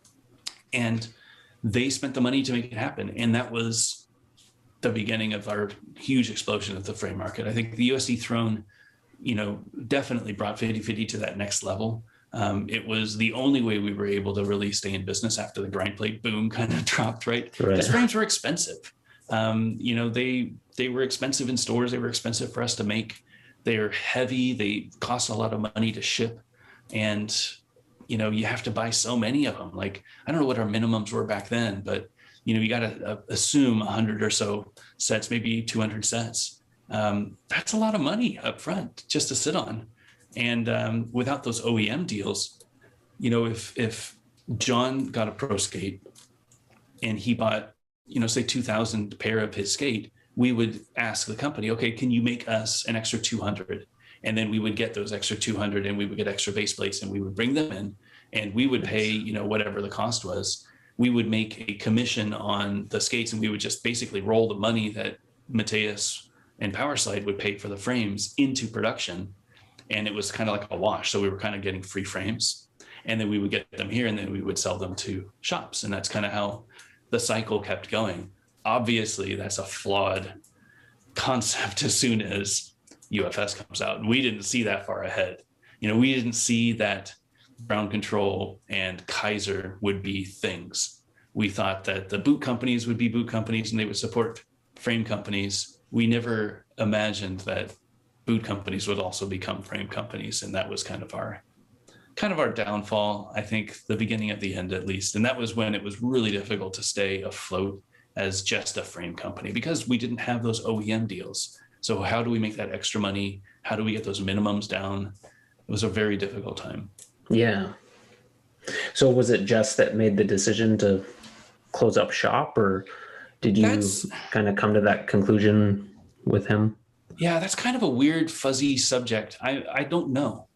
And they spent the money to make it happen. And that was the beginning of our huge explosion of the frame market. I think the USD Throne, definitely brought 50/50 to that next level. It was the only way we were able to really stay in business after the grind plate boom kind of dropped, right? Because frames were expensive. They were expensive in stores. They were expensive for us to make. They are heavy. They cost a lot of money to ship. And you have to buy so many of them. Like, I don't know what our minimums were back then, but you got to assume 100 or so sets, maybe 200 sets. That's a lot of money up front just to sit on. And without those OEM deals, if John got a pro skate and he bought, say 2,000 pair of his skate, we would ask the company, okay, can you make us an extra 200? And then we would get those extra 200 and we would get extra base plates and we would bring them in and we would pay, whatever the cost was. we would make a commission on the skates, and we would just basically roll the money that Mateus and Powerslide would pay for the frames into production. And it was kind of like a wash. So we were kind of getting free frames, and then we would get them here, and then we would sell them to shops. And that's kind of how the cycle kept going. Obviously, that's a flawed concept as soon as UFS comes out. We didn't see that far ahead. We didn't see that Ground Control and Kaiser would be things. We thought that the boot companies would be boot companies and they would support frame companies. We never imagined that boot companies would also become frame companies. And that was kind of our downfall, I think, the beginning of the end, at least. And that was when it was really difficult to stay afloat as just a frame company, because we didn't have those OEM deals. So how do we make that extra money? How do we get those minimums down? It was a very difficult time. Yeah. So was it Jess that made the decision to close up shop, or did you kind of come to that conclusion with him? Yeah, that's kind of a weird, fuzzy subject. I don't know.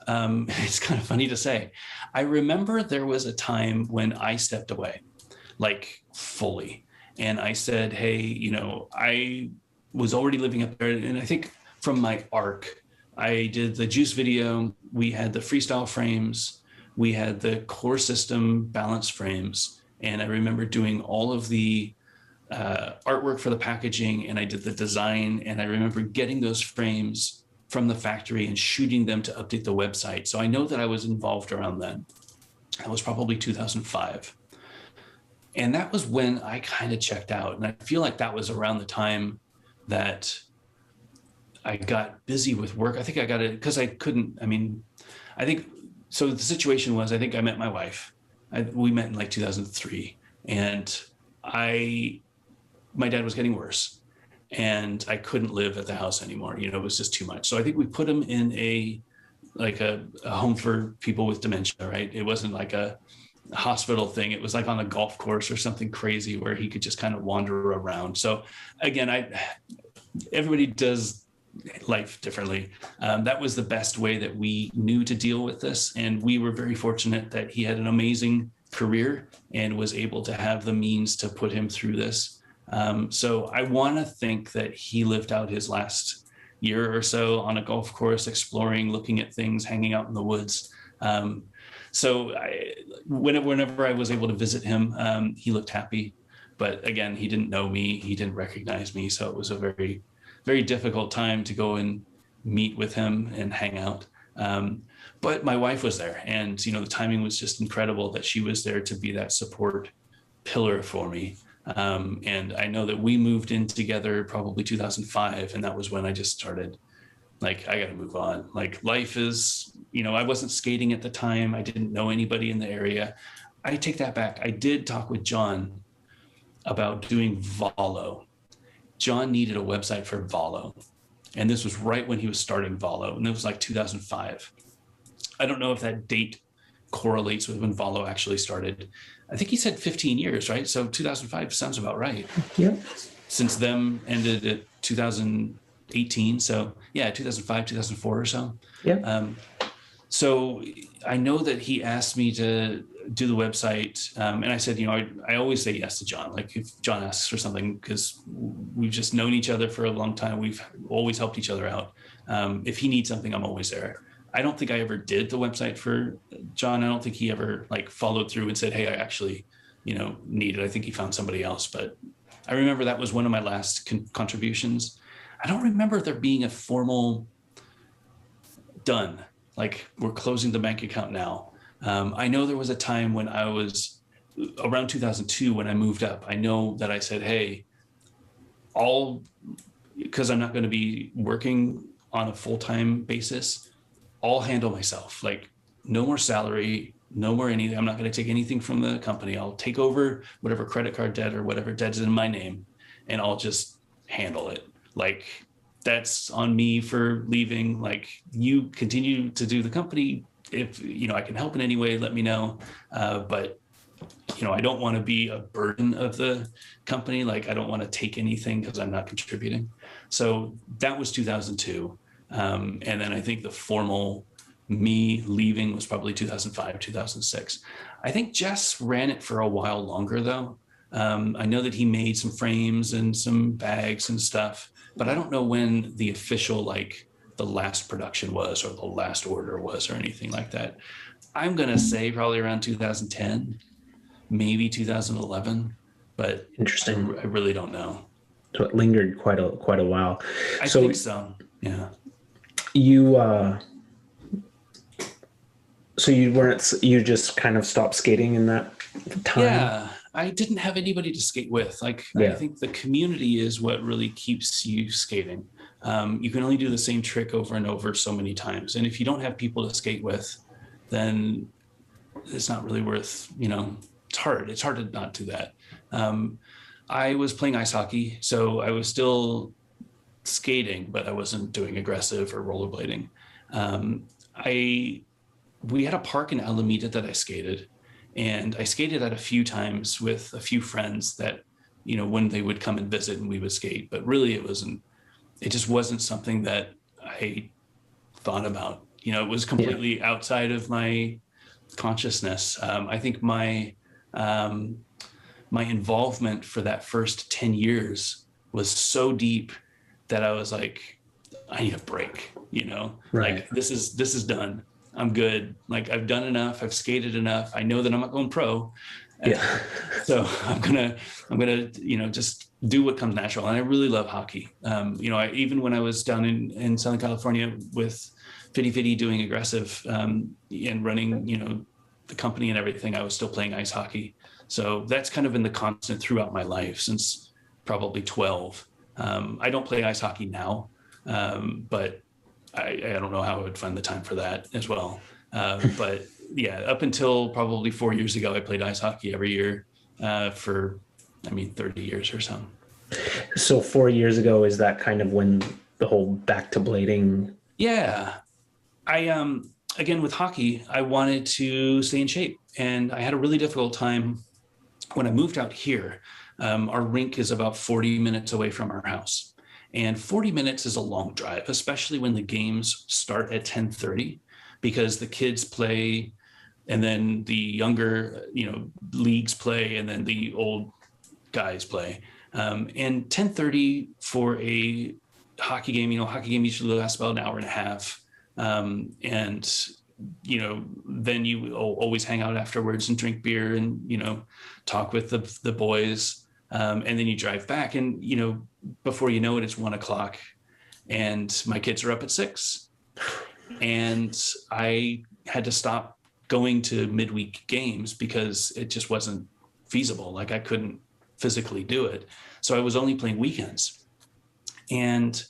It's kind of funny to say. I remember there was a time when I stepped away, like fully. And I said, hey, I was already living up there. And I think from my arc, I did the Juice video. We had the freestyle frames. We had the core system balance frames. And I remember doing all of the artwork for the packaging, and I did the design. And I remember getting those frames from the factory and shooting them to update the website. So I know that I was involved around then. That was probably 2005. And that was when I kind of checked out. And I feel like that was around the time that I got busy with work. I think I got it because I couldn't, I think, so the situation was, I think I met my wife. We met in like 2003, and my dad was getting worse, and I couldn't live at the house anymore. It was just too much. So I think we put him in a home for people with dementia, right? It wasn't like a hospital thing. It was like on a golf course or something crazy where he could just kind of wander around. So again, everybody does life differently. That was the best way that we knew to deal with this. And we were very fortunate that he had an amazing career and was able to have the means to put him through this. So I want to think that he lived out his last year or so on a golf course, exploring, looking at things, hanging out in the woods. So whenever I was able to visit him, he looked happy. But again, he didn't know me. He didn't recognize me. So it was a very, very difficult time to go and meet with him and hang out. But my wife was there, and the timing was just incredible that she was there to be that support pillar for me. And I know that we moved in together probably 2005, and that was when I just started, like, I got to move on. Like, life is, I wasn't skating at the time. I didn't know anybody in the area. I take that back. I did talk with John about doing Volo. John needed a website for Volo. And this was right when he was starting Volo. And it was like 2005. I don't know if that date correlates with when Volo actually started. I think he said 15 years, right? So 2005 sounds about right. Yep. Since them ended at 2018. So yeah, 2005, 2004 or so. Yeah. So I know that he asked me to do the website. And I said, I always say yes to John. Like, if John asks for something, because we've just known each other for a long time. We've always helped each other out. If he needs something, I'm always there. I don't think I ever did the website for John. I don't think he ever followed through and said, hey, I actually, need it. I think he found somebody else. But I remember that was one of my last contributions. I don't remember there being a formal done, like, we're closing the bank account now. I know there was a time when I was around 2002 when I moved up. I know that I said, hey, because I'm not going to be working on a full-time basis, I'll handle myself. Like, no more salary, no more anything. I'm not going to take anything from the company. I'll take over whatever credit card debt or whatever debt is in my name, and I'll just handle it. Like, that's on me for leaving. Like, you continue to do the company. If, I can help in any way, let me know. But, I don't want to be a burden of the company. Like, I don't want to take anything because I'm not contributing. So that was 2002. And then I think the formal me leaving was probably 2005, 2006. I think Jess ran it for a while longer though. I know that he made some frames and some bags and stuff, but I don't know when the official, like the last production was or the last order was or anything like that. I'm going to say probably around 2010, maybe 2011, but Interesting. I really don't know. So it lingered quite a while. I So think so. Yeah. you so you just kind of stopped skating in that time? Yeah. I didn't have anybody to skate with. Like, I think the community is what really keeps you skating. You can only do the same trick over and over so many times. And if you don't have people to skate with, then it's not really worth, it's hard. It's hard to not do that. I was playing ice hockey, so I was still skating, but I wasn't doing aggressive or rollerblading. We had a park in Alameda that I skated, and I skated at a few times with a few friends that, when they would come and visit and we would skate, but really it just wasn't something that I thought about. It was completely outside of my consciousness. I think my involvement for that first 10 years was so deep that I was like, I need a break, Right. like this is done. I'm good. Like I've done enough. I've skated enough. I know that I'm not going pro. Yeah. So I'm gonna, just do what comes natural. And I really love hockey. Even when I was down in Southern California with Fitty Fitty doing aggressive and running, the company and everything, I was still playing ice hockey. So that's kind of been the constant throughout my life since probably 12. I don't play ice hockey now, but I don't know how I would find the time for that as well. But yeah, up until probably 4 years ago, I played ice hockey every year for 30 years or so. So 4 years ago, is that kind of when the whole back to blading? Yeah. I, again, with hockey, I wanted to stay in shape, and I had a really difficult time when I moved out here. Our rink is about 40 minutes away from our house. And 40 minutes is a long drive, especially when the games start at 10:30, because the kids play and then the younger, leagues play and then the old guys play. And 10:30 for a hockey game, hockey game usually lasts about an hour and a half. And then you always hang out afterwards and drink beer and, talk with the boys. And then you drive back and, before you know it, it's 1:00 and my kids are up at 6. And I had to stop going to midweek games because it just wasn't feasible. Like I couldn't physically do it. So I was only playing weekends. And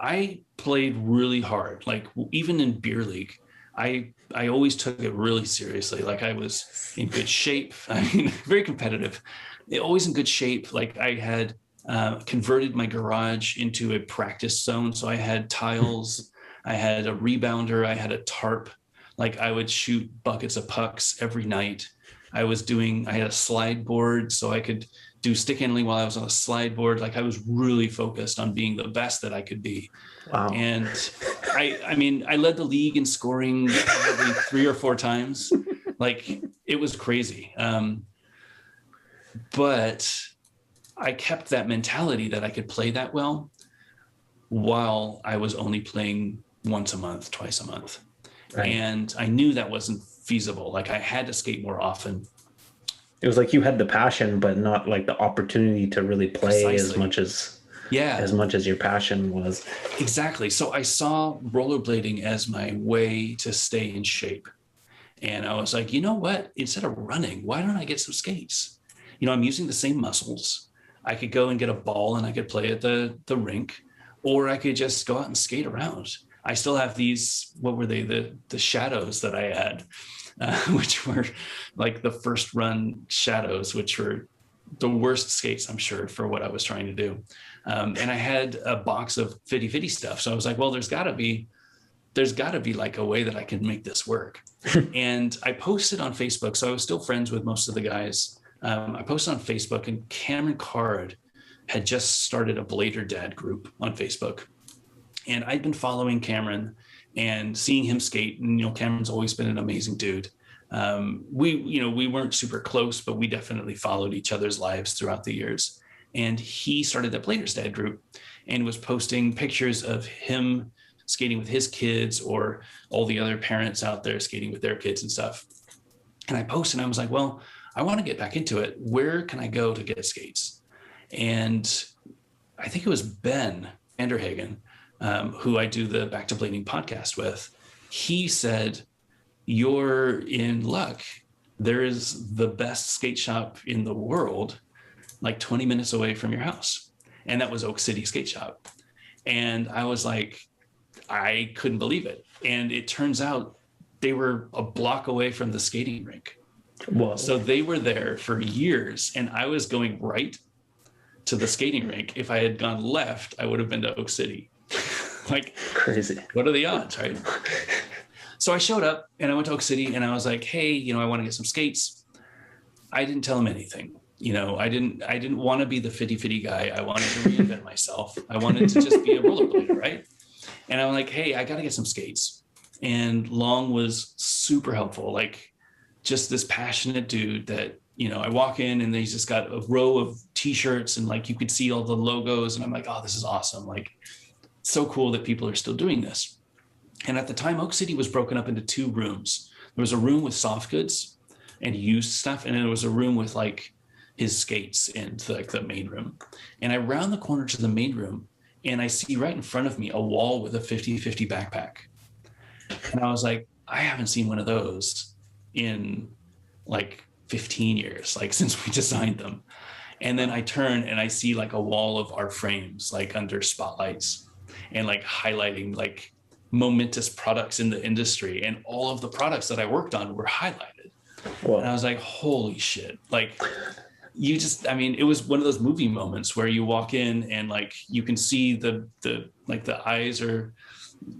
I played really hard. Like even in beer league, I always took it really seriously. Like I was in good shape. Very competitive. Always in good shape. Like I had converted my garage into a practice zone. So I had tiles, I had a rebounder, I had a tarp. Like I would shoot buckets of pucks every night. I had a slide board so I could do stick handling while I was on a slide board. Like I was really focused on being the best that I could be. Wow. And I led the league in scoring probably 3 or 4 times. Like it was crazy. But I kept that mentality that I could play that well while I was only playing once a month, twice a month. Right. And I knew that wasn't feasible. Like I had to skate more often. It was like you had the passion, but not like the opportunity to really play Precisely. as much as your passion was. Exactly. So I saw rollerblading as my way to stay in shape. And I was like, you know what? Instead of running, why don't I get some skates? I'm using the same muscles. I could go and get a ball and I could play at the rink, or I could just go out and skate around. I still have these, what were they? The shadows that I had, which were like the first run shadows, which were the worst skates, I'm sure, for what I was trying to do. And I had a box of Fitty Fitty stuff. So I was like, well, there's gotta be like a way that I can make this work. And I posted on Facebook. So I was still friends with most of the guys. I posted on Facebook, and Cameron Card had just started a Blader Dad group on Facebook. And I'd been following Cameron, and seeing him skate. And, Cameron's always been an amazing dude. We weren't super close, but we definitely followed each other's lives throughout the years. And he started the Bladers Dad group and was posting pictures of him skating with his kids, or all the other parents out there skating with their kids and stuff. And I posted, and I was like, well, I want to get back into it. Where can I go to get skates? And I think it was Ben Vanderhagen, who I do the Back to Blading podcast with. He said, you're in luck. There is the best skate shop in the world, like 20 minutes away from your house. And that was Oak City Skate Shop. And I was like, I couldn't believe it. And it turns out they were a block away from the skating rink. Whoa. So they were there for years, and I was going right to the skating rink. If I had gone left, I would have been to Oak City. Like, crazy. What are the odds, right? So I showed up and I went to Oak City and I was like, hey, I want to get some skates. I didn't tell him anything. I didn't want to be the fitty guy. I wanted to reinvent myself. I wanted to just be a rollerblader, right? And I'm like, hey, I got to get some skates. And Long was super helpful. Like, just this passionate dude that, I walk in and he's just got a row of t-shirts and like you could see all the logos. And I'm like, oh, this is awesome. Like, so cool that people are still doing this. And at the time, Oak City was broken up into 2 rooms. There was a room with soft goods and used stuff. And then there was a room with like his skates in the main room. And I round the corner to the main room and I see right in front of me a wall with a 50-50 backpack. And I was like, I haven't seen one of those in like 15 years, like since we designed them. And then I turn and I see like a wall of our frames, like under spotlights and like highlighting like momentous products in the industry. And all of the products that I worked on were highlighted. Whoa. And I was like, holy shit. Like, it was one of those movie moments where you walk in and like, you can see the eyes are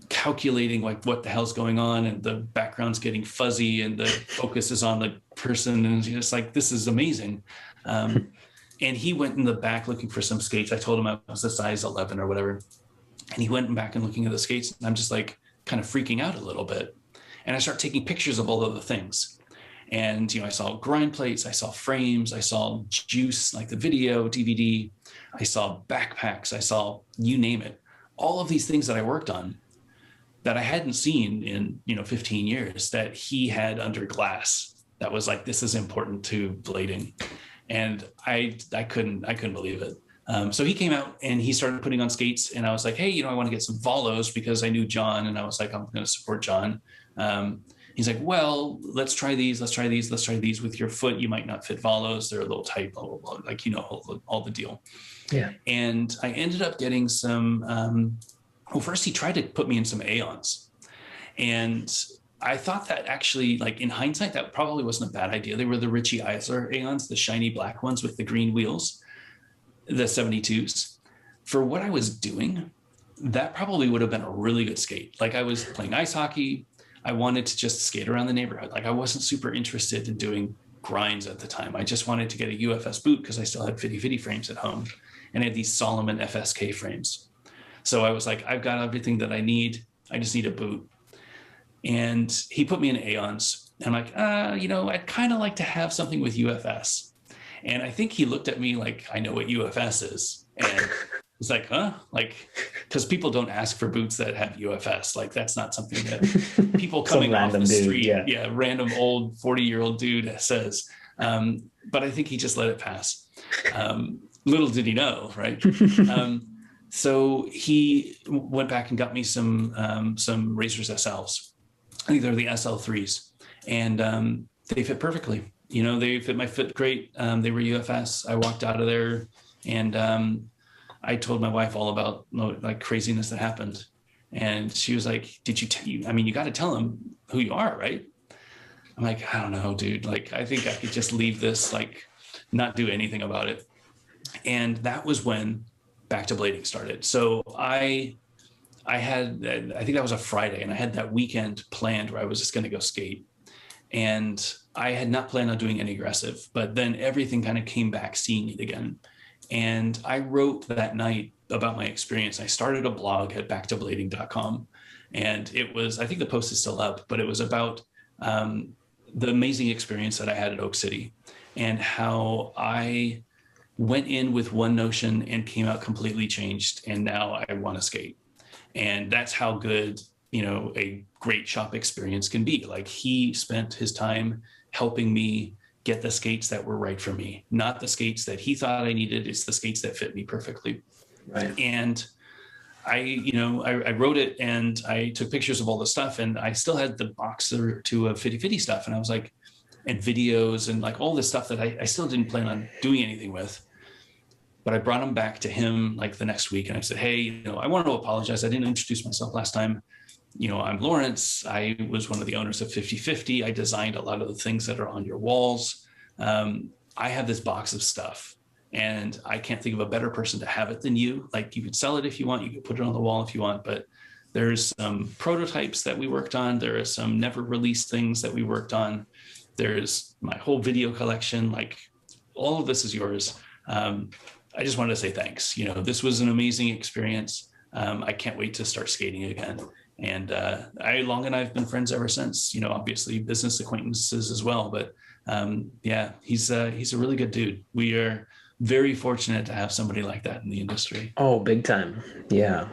calculating like what the hell's going on, and the background's getting fuzzy and the focus is on the person. And you're just like, this is amazing. And he went in the back looking for some skates. I told him I was a size 11 or whatever. And he went back and looking at the skates, and I'm just like kind of freaking out a little bit. And I start taking pictures of all of the things. And, I saw grind plates, I saw frames, I saw juice, like the video, DVD, I saw backpacks, I saw you name it. All of these things that I worked on that I hadn't seen in, 15 years that he had under glass. That was like, this is important to blading. And I couldn't believe it. So he came out and he started putting on skates, and I was like, hey, I want to get some Volos because I knew John, and I was like, I'm going to support John. He's like, well, let's try these with your foot. You might not fit Volos. They're a little tight, blah, blah, blah. Like, all the deal. Yeah. And I ended up getting some, first he tried to put me in some Aeons, and I thought that actually, like in hindsight, that probably wasn't a bad idea. They were the Richie Eisler Aeons, the shiny black ones with the green wheels, the 72s. For what I was doing, that probably would have been a really good skate. Like, I was playing ice hockey. I wanted to just skate around the neighborhood. Like, I wasn't super interested in doing grinds at the time. I just wanted to get a UFS boot because I still had fitty frames at home, and I had these Solomon FSK frames. So I was like, I've got everything that I need. I just need a boot. And he put me in Aeons. And I'm like, I'd kind of like to have something with UFS. And I think he looked at me like, I know what UFS is. And he's like, huh? Like, because people don't ask for boots that have UFS. Like, that's not something that people coming off the street, random old 40-year-old dude says. But I think he just let it pass. Little did he know, right? So he went back and got me some Razors SLs. I think they're the SL3s, and they fit perfectly. They fit my foot great. They were UFS. I walked out of there, and I told my wife all about like craziness that happened, and she was like, "Did you tell you? I mean, you got to tell him who you are, right?" I'm like, "I don't know, dude. Like, I think I could just leave this, like, not do anything about it." And that was when Back to Blading started. So I think that was a Friday, and I had that weekend planned where I was just going to go skate. And I had not planned on doing any aggressive, but then everything kind of came back, seeing it again. And I wrote that night about my experience. I started a blog at backtoblading.com, And it was, I think the post is still up, but it was about the amazing experience that I had at Oak City and how I went in with one notion and came out completely changed. And now I want to skate. And that's how good, a great shop experience can be. Like, he spent his time helping me get the skates that were right for me, not the skates that he thought I needed. It's the skates that fit me perfectly. Right. And I wrote it and I took pictures of all the stuff, and I still had the box or two of Fitty Fitty stuff. And I was like, and videos and like all this stuff that I still didn't plan on doing anything with. But I brought them back to him like the next week. And I said, hey, I want to apologize. I didn't introduce myself last time. I'm Lawrence. I was one of the owners of 50/50. I designed a lot of the things that are on your walls. I have this box of stuff, and I can't think of a better person to have it than you. Like, you could sell it if you want. You could put it on the wall if you want. But there's some prototypes that we worked on. There are some never released things that we worked on. There's my whole video collection. Like, all of this is yours. I just wanted to say thanks. This was an amazing experience. I can't wait to start skating again. And Long and I have been friends ever since. Obviously business acquaintances as well. But he's a really good dude. We are very fortunate to have somebody like that in the industry. Oh, big time. Yeah.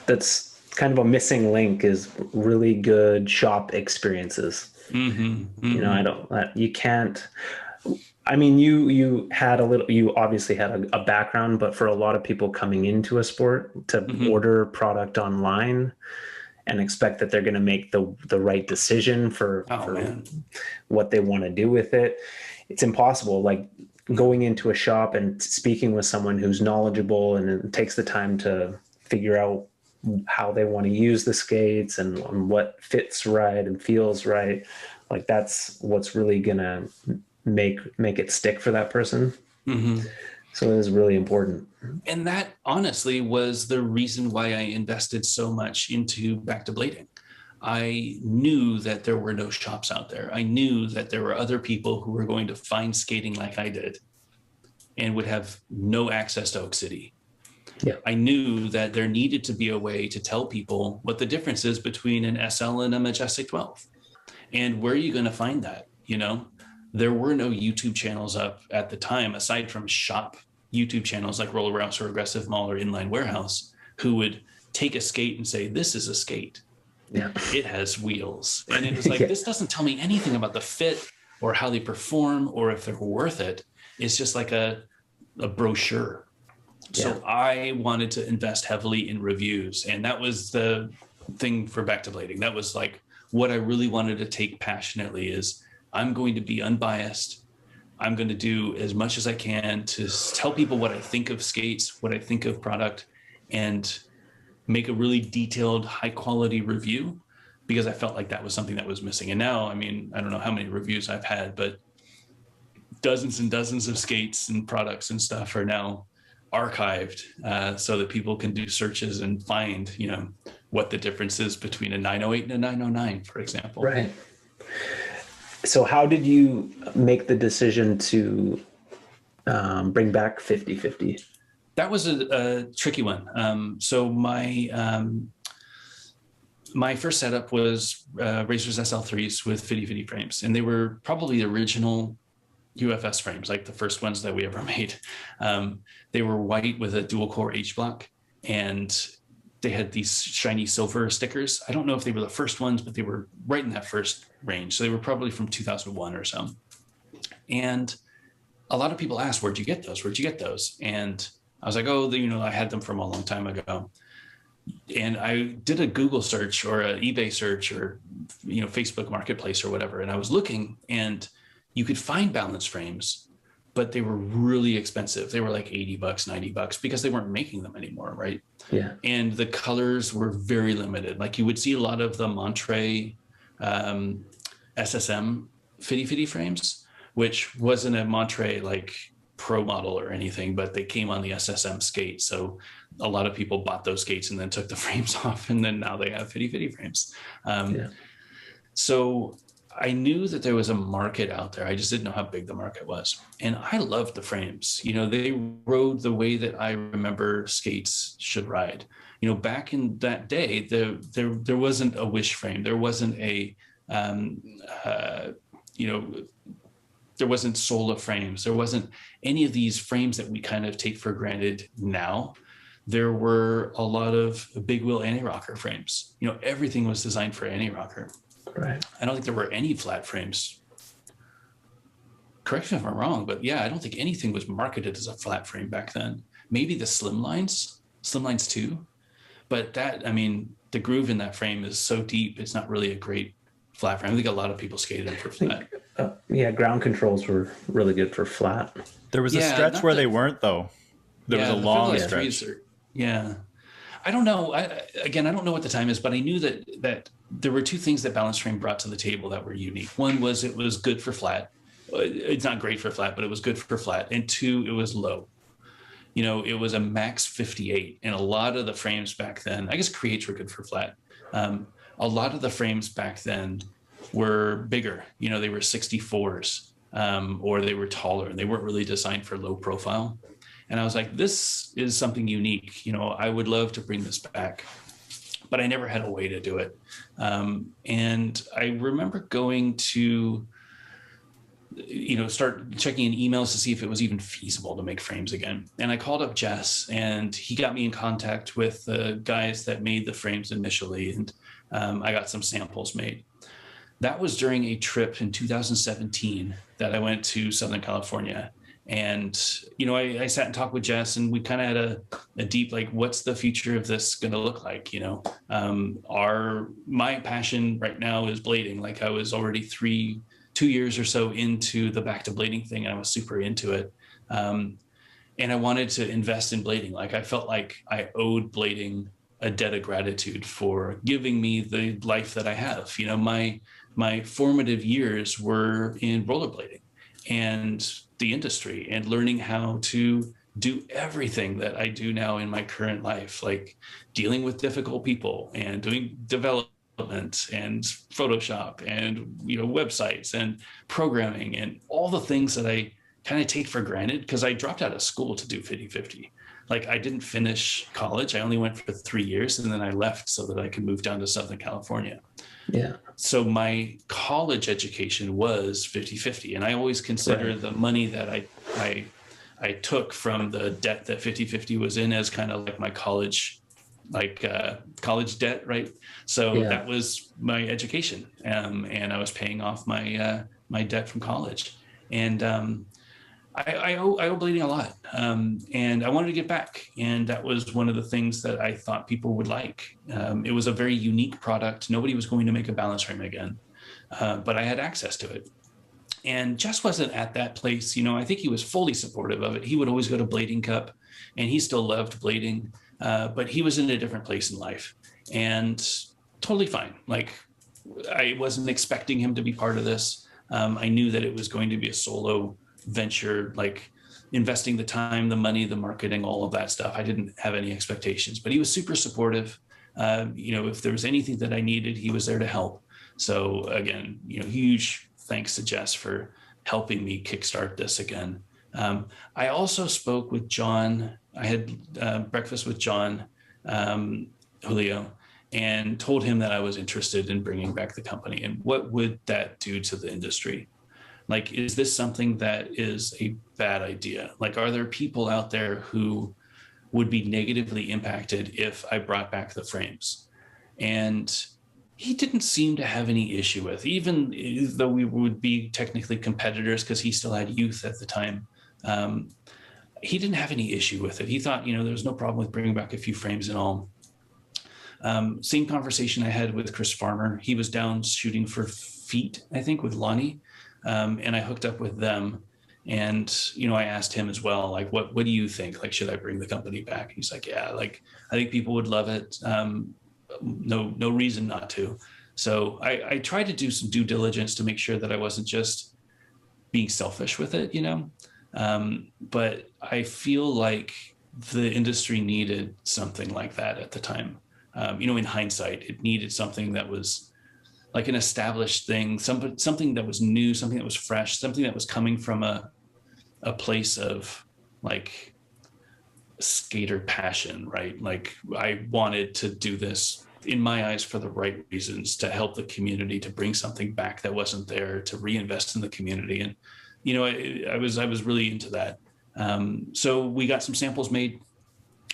That's kind of a missing link, is really good shop experiences. Mm-hmm, mm-hmm. You can't, I mean, you obviously had a background, but for a lot of people coming into a sport to order product online and expect that they're going to make the right decision for what they want to do with it, it's impossible. Like, going into a shop and speaking with someone who's knowledgeable and it takes the time to figure out how they want to use the skates and what fits right and feels right. Like, that's what's really going to make it stick for that person. Mm-hmm. So it is really important. And that honestly was the reason why I invested so much into Back to Blading. I knew that there were no shops out there. I knew that there were other people who were going to find skating like I did and would have no access to Oak City. Yeah. I knew that there needed to be a way to tell people what the difference is between an SL and a Majestic 12. And where are you going to find that? There were no YouTube channels up at the time, aside from shop YouTube channels like Roller Rouse or Aggressive Mall or Inline Warehouse, who would take a skate and say, this is a skate. Yeah. It has wheels. And it was like, this doesn't tell me anything about the fit or how they perform or if they're worth it. It's just like a brochure. Yeah. So I wanted to invest heavily in reviews. And that was the thing for Back to Blading. That was like what I really wanted to take passionately is, I'm going to be unbiased. I'm going to do as much as I can to tell people what I think of skates, what I think of product, and make a really detailed, high quality review, because I felt like that was something that was missing. And now, I mean, I don't know how many reviews I've had, but dozens and dozens of skates and products and stuff are now archived so that people can do searches and find, what the difference is between a 908 and a 909, for example. Right. So how did you make the decision to bring back 50/50? That was a tricky one. So my first setup was Razors SL3s with Fitty Fitty frames, and they were probably the original UFS frames, like the first ones that we ever made. They were white with a dual core H block, and they had these shiny silver stickers. I don't know if they were the first ones, but they were right in that first range. So they were probably from 2001 or so. And a lot of people asked, where'd you get those? Where'd you get those? And I was like, I had them from a long time ago. And I did a Google search or an eBay search or, Facebook Marketplace or whatever. And I was looking, and you could find balance frames, but they were really expensive. They were like $80, $90 because they weren't making them anymore, right? Yeah. And the colors were very limited. Like, you would see a lot of the Monterey SSM Fitty Fitty frames, which wasn't a Monterey like pro model or anything, but they came on the SSM skate. So a lot of people bought those skates and then took the frames off, and then now they have Fitty Fitty frames. So I knew that there was a market out there. I just didn't know how big the market was. And I loved the frames. They rode the way that I remember skates should ride. Back in that day, there wasn't a Wish frame. There wasn't a, there wasn't Sola frames. There wasn't any of these frames that we kind of take for granted now. There were a lot of big wheel anti-rocker frames. Everything was designed for anti-rocker. Right. I don't think there were any flat frames. Correct me if I'm wrong, but yeah, I don't think anything was marketed as a flat frame back then. Maybe the Slimlines 2. But the groove in that frame is so deep, it's not really a great flat frame. I think a lot of people skated them for flat. Ground controls were really good for flat. There was a stretch where they weren't, though. There was a long stretch. I don't know. I don't know what the time is, but I knew that there were two things that Balance Frame brought to the table that were unique. One was it was good for flat. It's not great for flat, but it was good for flat. And two, it was low. It was a max 58. And a lot of the frames back then, I guess Creates were good for flat. A lot of the frames back then were bigger. They were 64s or they were taller, and they weren't really designed for low profile. And I was like, this is something unique. I would love to bring this back, but I never had a way to do it. And I remember going to, start checking in emails to see if it was even feasible to make frames again. And I called up Jess, and he got me in contact with the guys that made the frames initially. And I got some samples made. That was during a trip in 2017 that I went to Southern California. And, I sat and talked with Jess, and we kind of had a deep, what's the future of this going to look like? My passion right now is blading. I was already 2 years or so into the back to blading thing, and I was super into it. And I wanted to invest in blading. I felt like I owed blading a debt of gratitude for giving me the life that I have. My formative years were in rollerblading and the industry, and learning how to do everything that I do now in my current life, like dealing with difficult people and doing development and Photoshop and websites and programming and all the things that I kind of take for granted, because I dropped out of school to do 50-50. I didn't finish college. I only went for 3 years, and then I left so that I could move down to Southern California. Yeah. So my college education was 50-50. And I always consider the money that I took from the debt that 50-50 was in as kind of like my college, college debt, right? So that was my education. And I was paying off my my debt from college. And I owe blading a lot. And I wanted to get back. And that was one of the things that I thought people would like. It was a very unique product. Nobody was going to make a balance frame again, but I had access to it. And Jess wasn't at that place. I think he was fully supportive of it. He would always go to Blading Cup, and he still loved blading, but he was in a different place in life, and totally fine. I wasn't expecting him to be part of this. I knew that it was going to be a solo venture, investing the time, the money, the marketing, all of that stuff. I didn't have any expectations, but he was super supportive. If there was anything that I needed, he was there to help. So again, huge thanks to Jess for helping me kickstart this again. I also spoke with John. I had breakfast with John Julio, and told him that I was interested in bringing back the company, and what would that do to the industry? Is this something that is a bad idea? Are there people out there who would be negatively impacted if I brought back the frames? And he didn't seem to have any issue with, even though we would be technically competitors because he still had youth at the time. He didn't have any issue with it. He thought, there was no problem with bringing back a few frames and all. Same conversation I had with Chris Farmer. He was down shooting for Feet, I think, with Lonnie. And I hooked up with them, and, I asked him as well, what do you think? Should I bring the company back? He's like, yeah, I think people would love it. No reason not to. So I tried to do some due diligence to make sure that I wasn't just being selfish with it, but I feel like the industry needed something like that at the time. In hindsight, it needed something that was like an established thing, something that was new, something that was fresh, something that was coming from a place of like skater passion, right? Like I wanted to do this in my eyes for the right reasons, to help the community, to bring something back that wasn't there, to reinvest in the community. And, you know, I was really into that. So we got some samples made.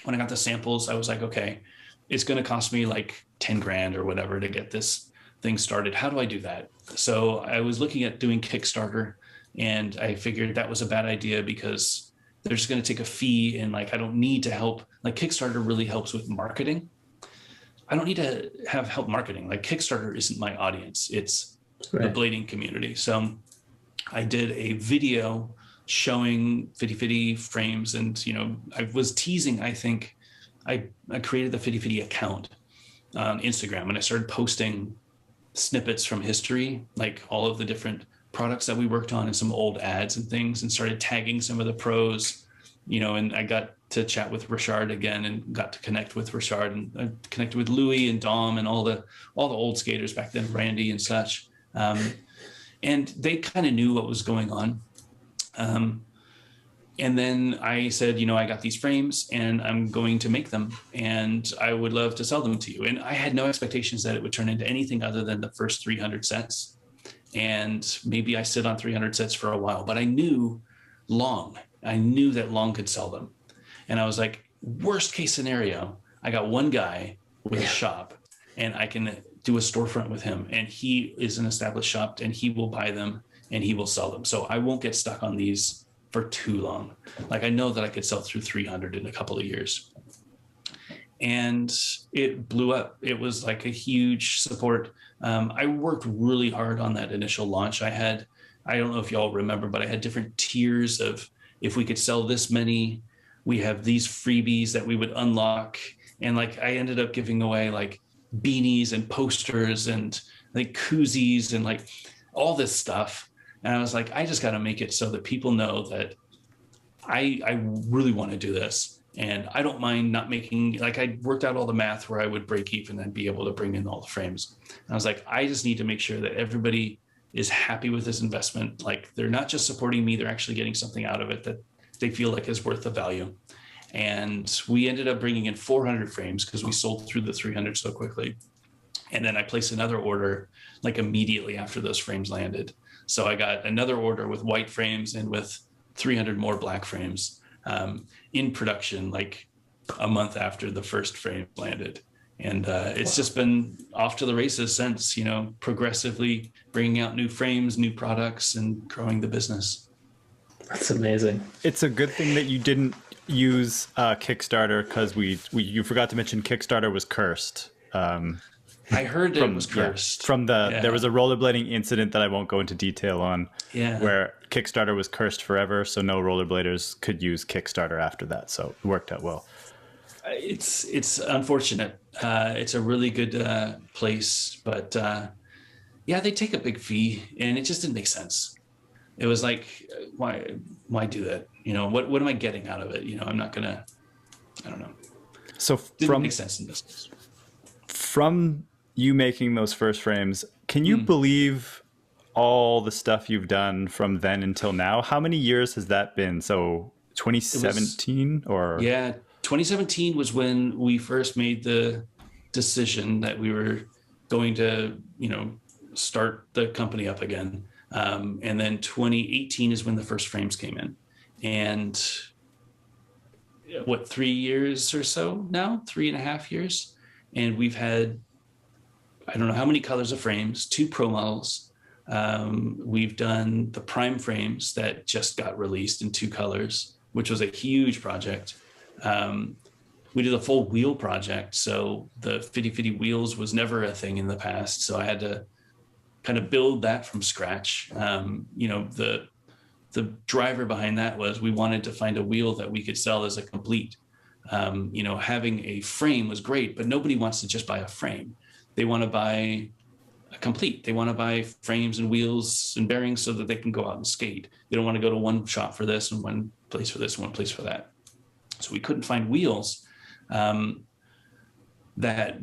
When I got the samples, I was like, okay, it's going to cost me like 10 grand or whatever to get this thing started. How do I do that? So I was looking at doing Kickstarter, and I figured that was a bad idea because they're just going to take a fee, and like I don't need to help. Like Kickstarter really helps with marketing. I don't need to have help marketing. Like Kickstarter isn't my audience. It's the blading community. So I did a video showing Fitty Fitty frames, and you know, I was teasing, I think I created the Fitty Fitty account on Instagram, and I started posting snippets from history, like all of the different products that we worked on and some old ads and things, and started tagging some of the pros, you know, and I got to chat with Richard again and got to connect with Richard, and I connected with Louis and Dom and all the old skaters back then, Randy and such. And they kind of knew what was going on. And then I said, you know, I got these frames and I'm going to make them, and I would love to sell them to you. And I had no expectations that it would turn into anything other than the first 300 sets. And maybe I sit on 300 sets for a while, but I knew that Long could sell them. And I was like, worst case scenario, I got one guy with a shop and I can do a storefront with him, and he is an established shop and he will buy them and he will sell them. So I won't get stuck on these for too long. Like I know that I could sell through 300 in a couple of years. And it blew up. It was like a huge support. I worked really hard on that initial launch. I don't know if y'all remember, but I had different tiers of, if we could sell this many, we have these freebies that we would unlock. And like, I ended up giving away like beanies and posters and like koozies and like all this stuff. And I was like, I just got to make it so that people know that I really want to do this. And I don't mind not making, like I worked out all the math where I would break even and be able to bring in all the frames. And I was like, I just need to make sure that everybody is happy with this investment. Like they're not just supporting me, they're actually getting something out of it that they feel like is worth the value. And we ended up bringing in 400 frames because we sold through the 300 so quickly. And then I placed another order like immediately after those frames landed. So I got another order with white frames and with 300 more black frames in production, like a month after the first frame landed. And it's just been off to the races since, you know, progressively bringing out new frames, new products, and growing the business. That's amazing. It's a good thing that you didn't use Kickstarter, because you forgot to mention Kickstarter was cursed. I heard it was cursed. There was a rollerblading incident that I won't go into detail on, where Kickstarter was cursed forever, so no rollerbladers could use Kickstarter after that. So it worked out well. It's unfortunate. It's a really good place, but they take a big fee, and it just didn't make sense. It was like, why do that? You know, what am I getting out of it? You know, I'm not gonna. I don't know. So didn't make sense in business. From you making those first frames, can you believe all the stuff you've done from then until now? How many years has that been? So 2017 or? Yeah, 2017 was when we first made the decision that we were going to, you know, start the company up again. And then 2018 is when the first frames came in. And 3 years or so now, 3.5 years. And we've had, I don't know how many colors of frames, 2 pro models. We've done the prime frames that just got released in 2 colors, which was a huge project. We did a full wheel project. So the Fitty Fitty wheels was never a thing in the past. So I had to kind of build that from scratch. You know, the driver behind that was we wanted to find a wheel that we could sell as a complete. You know, having a frame was great, but nobody wants to just buy a frame. They want to buy a complete. They want to buy frames and wheels and bearings so that they can go out and skate. They don't want to go to one shop for this and one place for this and one place for that. So we couldn't find wheels that,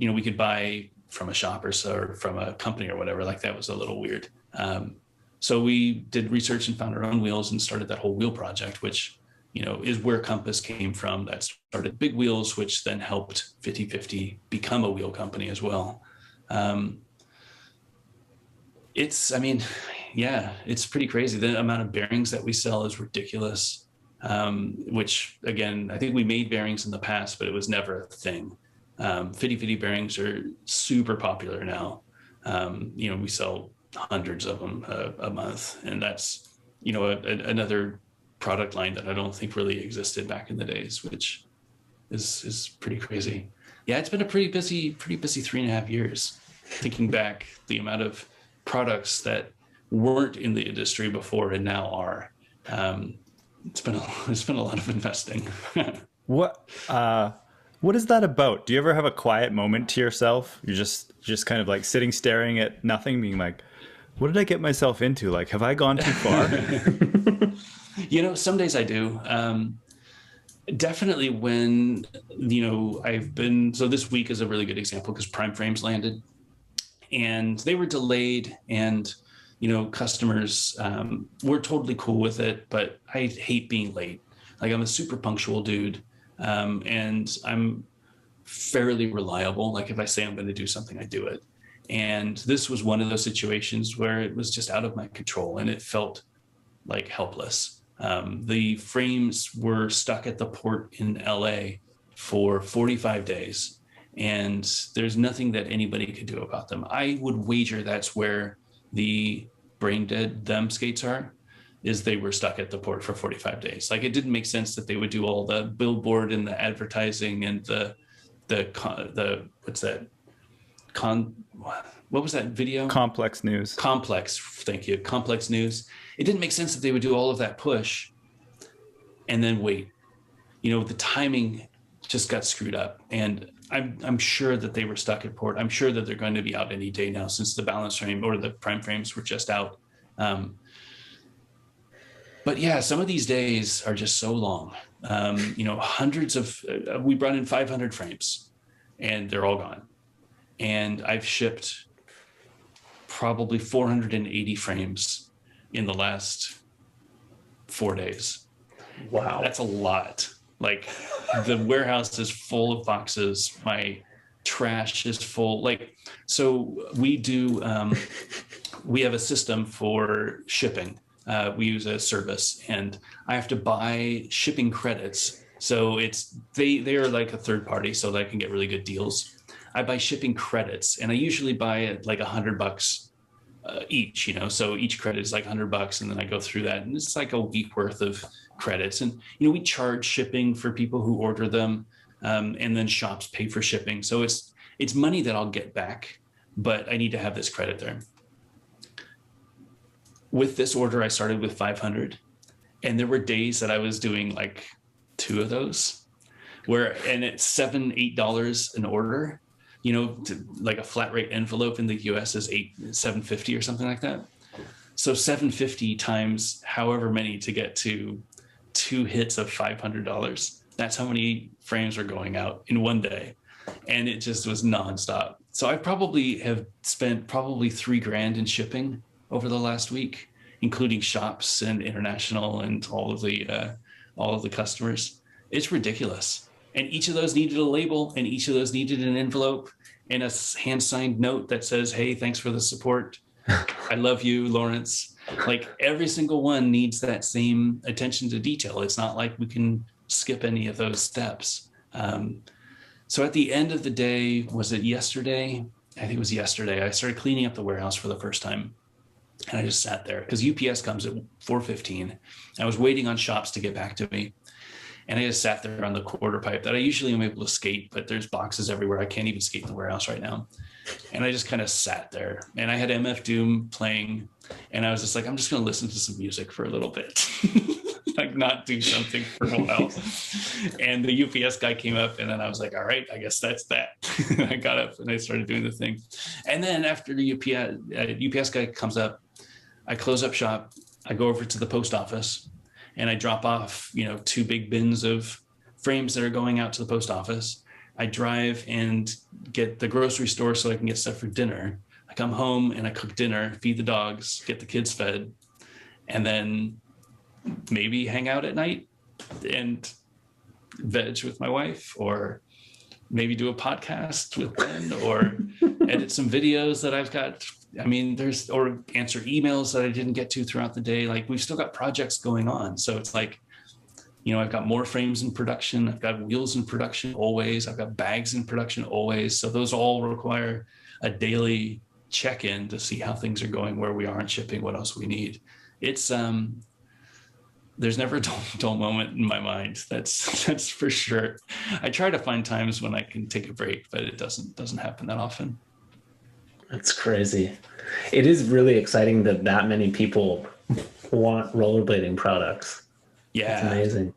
you know, we could buy from a shop or so, or from a company or whatever. Like that was a little weird. So we did research and found our own wheels and started that whole wheel project, which, you know, is where Compass came from. That started Big Wheels, which then helped 50/50 become a wheel company as well. It's, I mean, yeah, it's pretty crazy. The amount of bearings that we sell is ridiculous. Which again, I think we made bearings in the past, but it was never a thing. 50/50 bearings are super popular now. You know, we sell hundreds of them a month, and that's, you know, another product line that I don't think really existed back in the days, which is pretty crazy. Yeah, it's been a pretty busy 3.5 years. Thinking back, the amount of products that weren't in the industry before and now are. It's been a lot of investing. What is that about? Do you ever have a quiet moment to yourself? You're just kind of like sitting staring at nothing, being like, what did I get myself into? Like, have I gone too far? You know, some days I do. Definitely when, you know, so this week is a really good example because Prime Frames landed and they were delayed, and, you know, customers were totally cool with it, but I hate being late. Like, I'm a super punctual dude, and I'm fairly reliable. Like, if I say I'm going to do something, I do it. And this was one of those situations where it was just out of my control and it felt like helpless. The frames were stuck at the port in LA for 45 days, and there's nothing that anybody could do about them. I would wager that's where the brain dead them skates are, is they were stuck at the port for 45 days. Like, it didn't make sense that they would do all the billboard and the advertising and the what's that? What was that video? Complex news. Complex, thank you. Complex news. It didn't make sense that they would do all of that push and then wait. You know, the timing just got screwed up, and I'm sure that they were stuck at port. I'm sure that they're going to be out any day now, since the balance frame or the prime frames were just out. But yeah, some of these days are just so long. You know, we brought in 500 frames and they're all gone. And I've shipped probably 480 frames in the last 4 days. Wow. That's a lot. Like, the warehouse is full of boxes. My trash is full. Like, so we have a system for shipping. We use a service, and I have to buy shipping credits. So they are like a third party, so that I can get really good deals. I buy shipping credits, and I usually buy it like $100 each, you know, so each credit is like $100, and then I go through that, and it's like a week worth of credits. And, you know, we charge shipping for people who order them, and then shops pay for shipping. So it's money that I'll get back, but I need to have this credit there. With this order, I started with 500, and there were days that I was doing like 2 of those, and it's $7-8 an order. You know, like a flat rate envelope in the US is $7.50 or something like that. So $7.50 times however many to get to 2 hits of $500. That's how many frames are going out in one day. And it just was nonstop. So I probably have spent $3,000 in shipping over the last week, including shops and international and all of the customers. It's ridiculous. And each of those needed a label, and each of those needed an envelope and a hand-signed note that says, "Hey, thanks for the support. I love you, Lawrence." Like, every single one needs that same attention to detail. It's not like we can skip any of those steps. So at the end of the day, was it yesterday? I think it was yesterday. I started cleaning up the warehouse for the first time. And I just sat there because UPS comes at 4:15. I was waiting on shops to get back to me. And I just sat there on the quarter pipe that I usually am able to skate, but there's boxes everywhere. I can't even skate in the warehouse right now. And I just kind of sat there, and I had MF Doom playing, and I was just like, I'm just going to listen to some music for a little bit, like not do something for a while. And the UPS guy came up, and then I was like, all right, I guess that's that. I got up and I started doing the thing. And then after the UPS guy comes up, I close up shop. I go over to the post office, and I drop off, 2 big bins of frames that are going out to the post office. I drive and get the grocery store so I can get stuff for dinner. I come home and I cook dinner, feed the dogs, get the kids fed, and then maybe hang out at night and veg with my wife, or maybe do a podcast with Ben, or edit some videos that I've got. I mean, or answer emails that I didn't get to throughout the day. Like, we've still got projects going on. So it's like, you know, I've got more frames in production. I've got wheels in production always. I've got bags in production always. So those all require a daily check-in to see how things are going, where we are in shipping, what else we need. It's, there's never a dull moment in my mind. That's for sure. I try to find times when I can take a break, but it doesn't happen that often. That's crazy. It is really exciting that many people want rollerblading products. Yeah. It's amazing.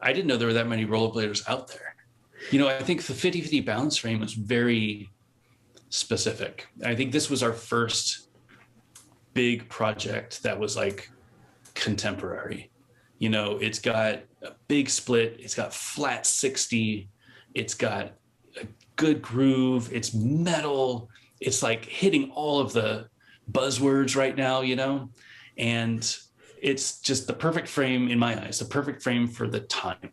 I didn't know there were that many rollerbladers out there. You know, I think the 50/50 balance frame was very specific. I think this was our first big project that was like contemporary. You know, it's got a big split, it's got flat 60, it's got a good groove, it's metal, it's like hitting all of the buzzwords right now, you know, and it's just the perfect frame in my eyes, the perfect frame for the time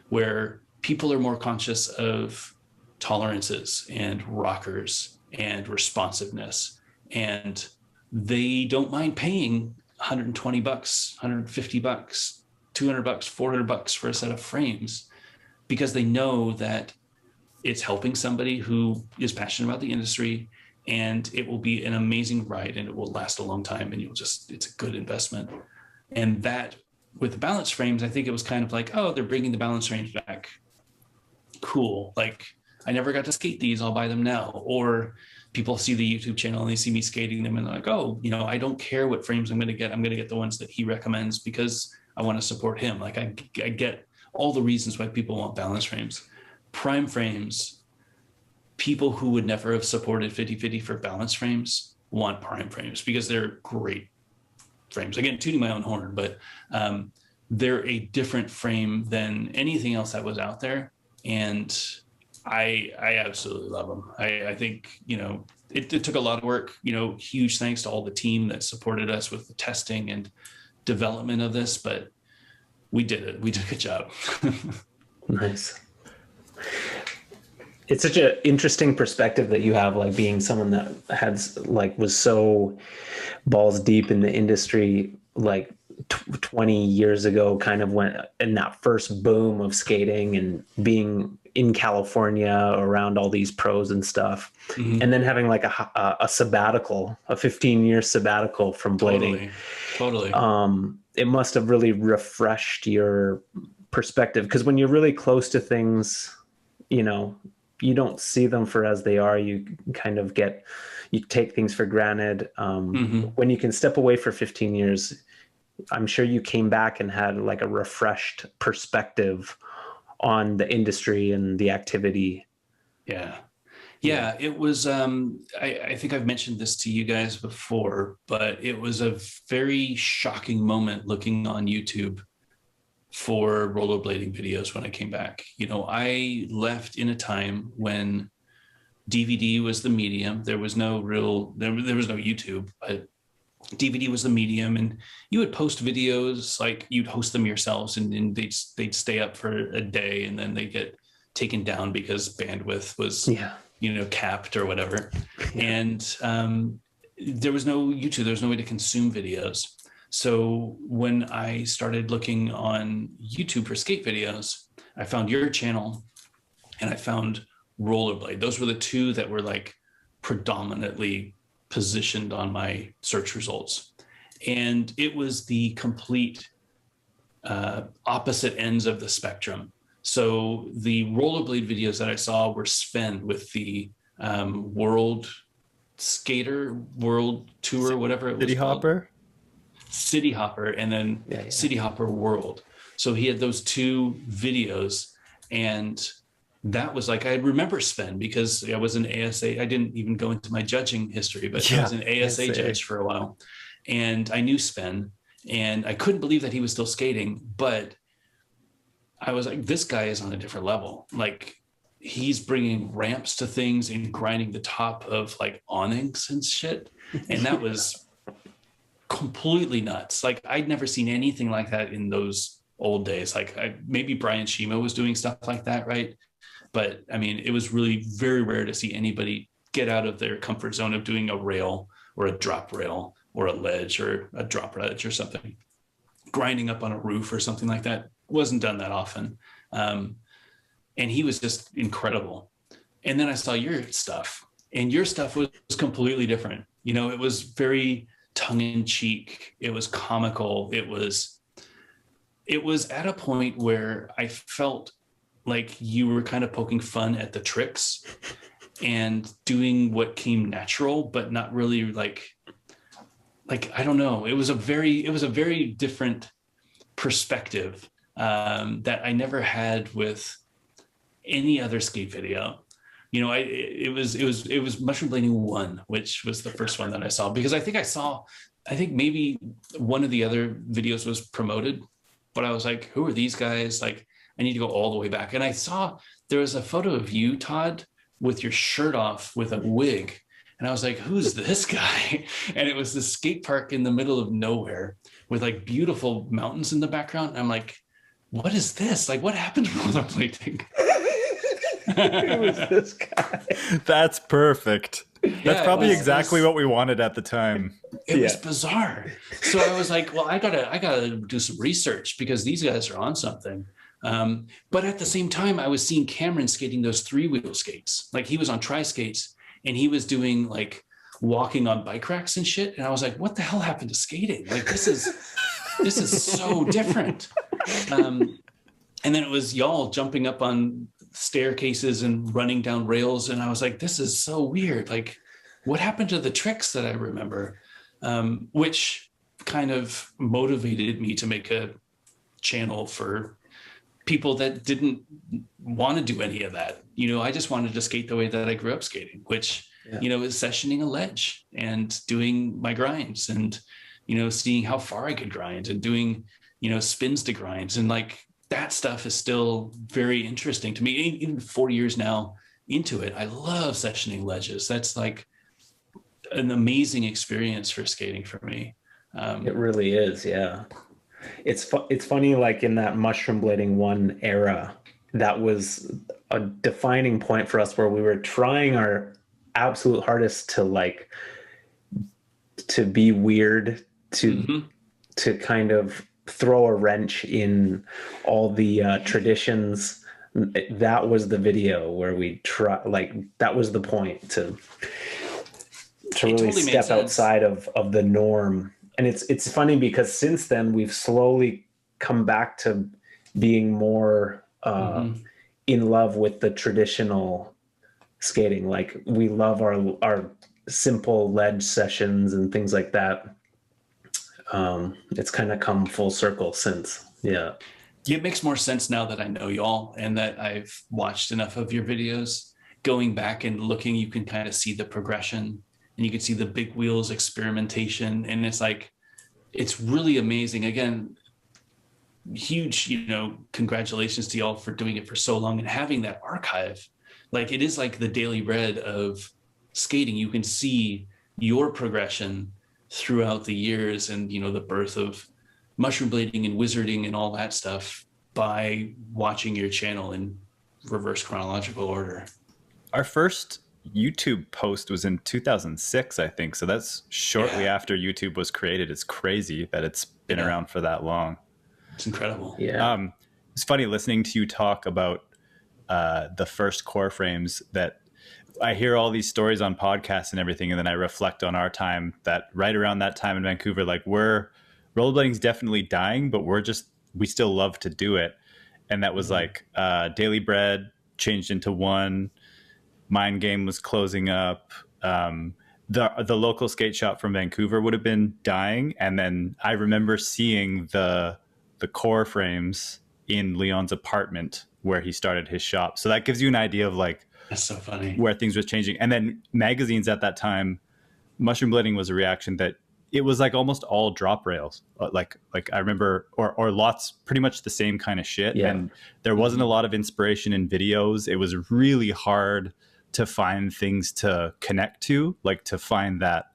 where people are more conscious of tolerances and rockers and responsiveness, and they don't mind paying $120, $150, $200, $400 for a set of frames, because they know that it's helping somebody who is passionate about the industry, and it will be an amazing ride, and it will last a long time, and it's a good investment. And that, with the balance frames, I think it was kind of like, oh, they're bringing the balance frames back. Cool. Like, I never got to skate these, I'll buy them now. Or people see the YouTube channel and they see me skating them and they're like, oh, you know, I don't care what frames I'm going to get. I'm going to get the ones that he recommends because I want to support him. Like, I get all the reasons why people want balance frames. Prime frames, people who would never have supported 50/50 for balance frames want prime frames because they're great frames. Again, tooting my own horn, but they're a different frame than anything else that was out there. And I absolutely love them. I think, you know, it took a lot of work, you know, huge thanks to all the team that supported us with the testing and development of this, but we did it. We did a good job. Nice. It's such an interesting perspective that you have, like being someone that was so balls deep in the industry, like 20 years ago, kind of went in that first boom of skating and being in California around all these pros and stuff. Mm-hmm. And then having like a sabbatical, a 15-year sabbatical from blading. Totally. It must have really refreshed your perspective, because when you're really close to things, you know, you don't see them for as they are. You kind of you take things for granted. When you can step away for 15 years, I'm sure you came back and had like a refreshed perspective on the industry and the activity. Yeah, it was, I think I've mentioned this to you guys before, but it was a very shocking moment looking on YouTube for rollerblading videos when I came back. You know, I left in a time when DVD was the medium. There was no YouTube, but DVD was the medium, and you would post videos, like you'd host them yourselves, and they'd stay up for a day, and then they get taken down because bandwidth was, you know, capped or whatever. Yeah. And there was no YouTube. There was no way to consume videos. So when I started looking on YouTube for skate videos, I found your channel and I found Rollerblade. Those were the two that were like predominantly positioned on my search results. And it was the complete opposite ends of the spectrum. So the rollerblade videos that I saw were Sven with the World Tour, whatever it was. City Hopper, and then City Hopper World. So he had those two videos, and that was like, I remember Sven because I was an ASA. I didn't even go into my judging history, but I was an ASA judge for a while, and I knew Sven, and I couldn't believe that he was still skating, but I was like, this guy is on a different level. Like, he's bringing ramps to things and grinding the top of like awnings and shit. And that was completely nuts. Like I'd never seen anything like that in those old days. Like maybe Brian Shima was doing stuff like that, right? But I mean, it was really very rare to see anybody get out of their comfort zone of doing a rail or a drop rail or a ledge or a drop ledge or something. Grinding up on a roof or something like that wasn't done that often. And he was just incredible. And then I saw your stuff, and your stuff was completely different. You know, it was very tongue-in-cheek. It was comical. It was at a point where I felt like you were kind of poking fun at the tricks and doing what came natural, but not really like I don't know. It was a very different perspective that I never had with any other skate video. You know, it was Mushroom Blading 1, which was the first one that I saw, because I think maybe one of the other videos was promoted, but I was like, who are these guys? Like, I need to go all the way back. And I saw there was a photo of you, Todd, with your shirt off with a wig. And I was like, who's this guy? And it was the skate park in the middle of nowhere with like beautiful mountains in the background. And I'm like, what is this? Like, what happened to rollerblading? Who was this guy? That's perfect. That's probably exactly what what we wanted at the time. it was bizarre. So I was like, well, I gotta do some research because these guys are on something. But at the same time, I was seeing Cameron skating those 3-wheel skates. Like he was on tri-skates and he was doing like walking on bike racks and shit. And I was like, what the hell happened to skating? Like this is so different. And then it was y'all jumping up on staircases and running down rails. And I was like, this is so weird. Like, what happened to the tricks that I remember? Which kind of motivated me to make a channel for people that didn't want to do any of that. You know, I just wanted to skate the way that I grew up skating, which, you know, is sessioning a ledge and doing my grinds and, you know, seeing how far I could grind and doing, you know, spins to grinds. And like, that stuff is still very interesting to me. Even 4 years now into it, I love sessioning ledges. That's like an amazing experience for skating for me. It really is, yeah. It's funny, like in that Mushroom Blading 1 era, that was a defining point for us where we were trying our absolute hardest to be weird, to kind of throw a wrench in all the traditions. That was the video where we that was the point to really totally step outside of the norm. And it's funny because since then we've slowly come back to being more in love with the traditional skating. Like we love our simple ledge sessions and things like that. It's kind of come full circle since. Yeah. It makes more sense now that I know y'all and that I've watched enough of your videos. Going back and looking, you can kind of see the progression and you can see the big wheels experimentation. And it's like, it's really amazing. Again, huge, you know, congratulations to y'all for doing it for so long and having that archive. Like it is like the daily bread of skating. You can see your progression throughout the years and, you know, the birth of mushroom blading and wizarding and all that stuff by watching your channel in reverse chronological order. Our first YouTube post was in 2006, I think. So that's shortly after YouTube was created. It's crazy that it's been around for that long. It's incredible. Yeah. It's funny listening to you talk about the first core frames. That I hear all these stories on podcasts and everything, and then I reflect on our time, that right around that time in Vancouver, like rollerblading's definitely dying, but we still love to do it. And that was like Daily Bread changed into one, Mind Game was closing up. The local skate shop from Vancouver would have been dying. And then I remember seeing the core frames in Leon's apartment where he started his shop. So that gives you an idea of like, that's so funny, where things were changing. And then magazines at that time, Mushroom Blading was a reaction that it was like almost all drop rails. Like I remember, or lots, pretty much the same kind of shit. Yeah. And there wasn't a lot of inspiration in videos. It was really hard to find things to connect to, like to find that,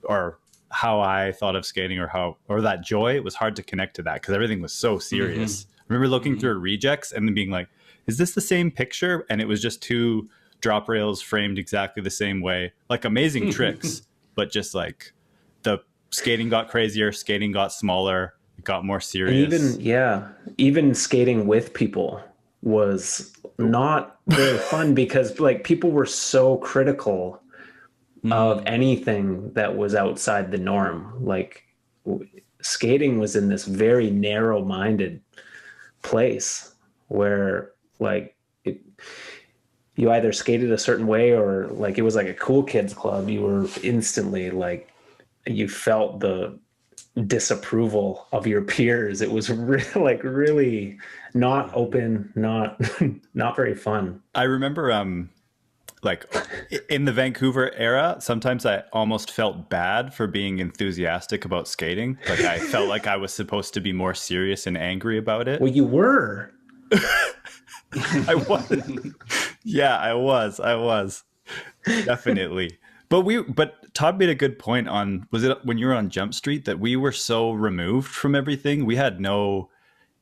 or how I thought of skating, or that joy. It was hard to connect to that because everything was so serious. I remember looking through rejects and then being like, is this the same picture? And it was just two drop rails framed exactly the same way, like amazing tricks, but just like the skating got crazier, skating got smaller, it got more serious. And even skating with people was not very fun because like people were so critical of anything that was outside the norm. Like skating was in this very narrow-minded place where like you either skated a certain way or like it was like a cool kids club. You were instantly like, you felt the disapproval of your peers. It was really not open, not very fun. I remember like in the Vancouver era, sometimes I almost felt bad for being enthusiastic about skating. Like I felt like I was supposed to be more serious and angry about it. Well, you were. I was. Yeah, I was. Definitely. But Todd made a good point on, was it when you were on Jump Street, that we were so removed from everything? We had no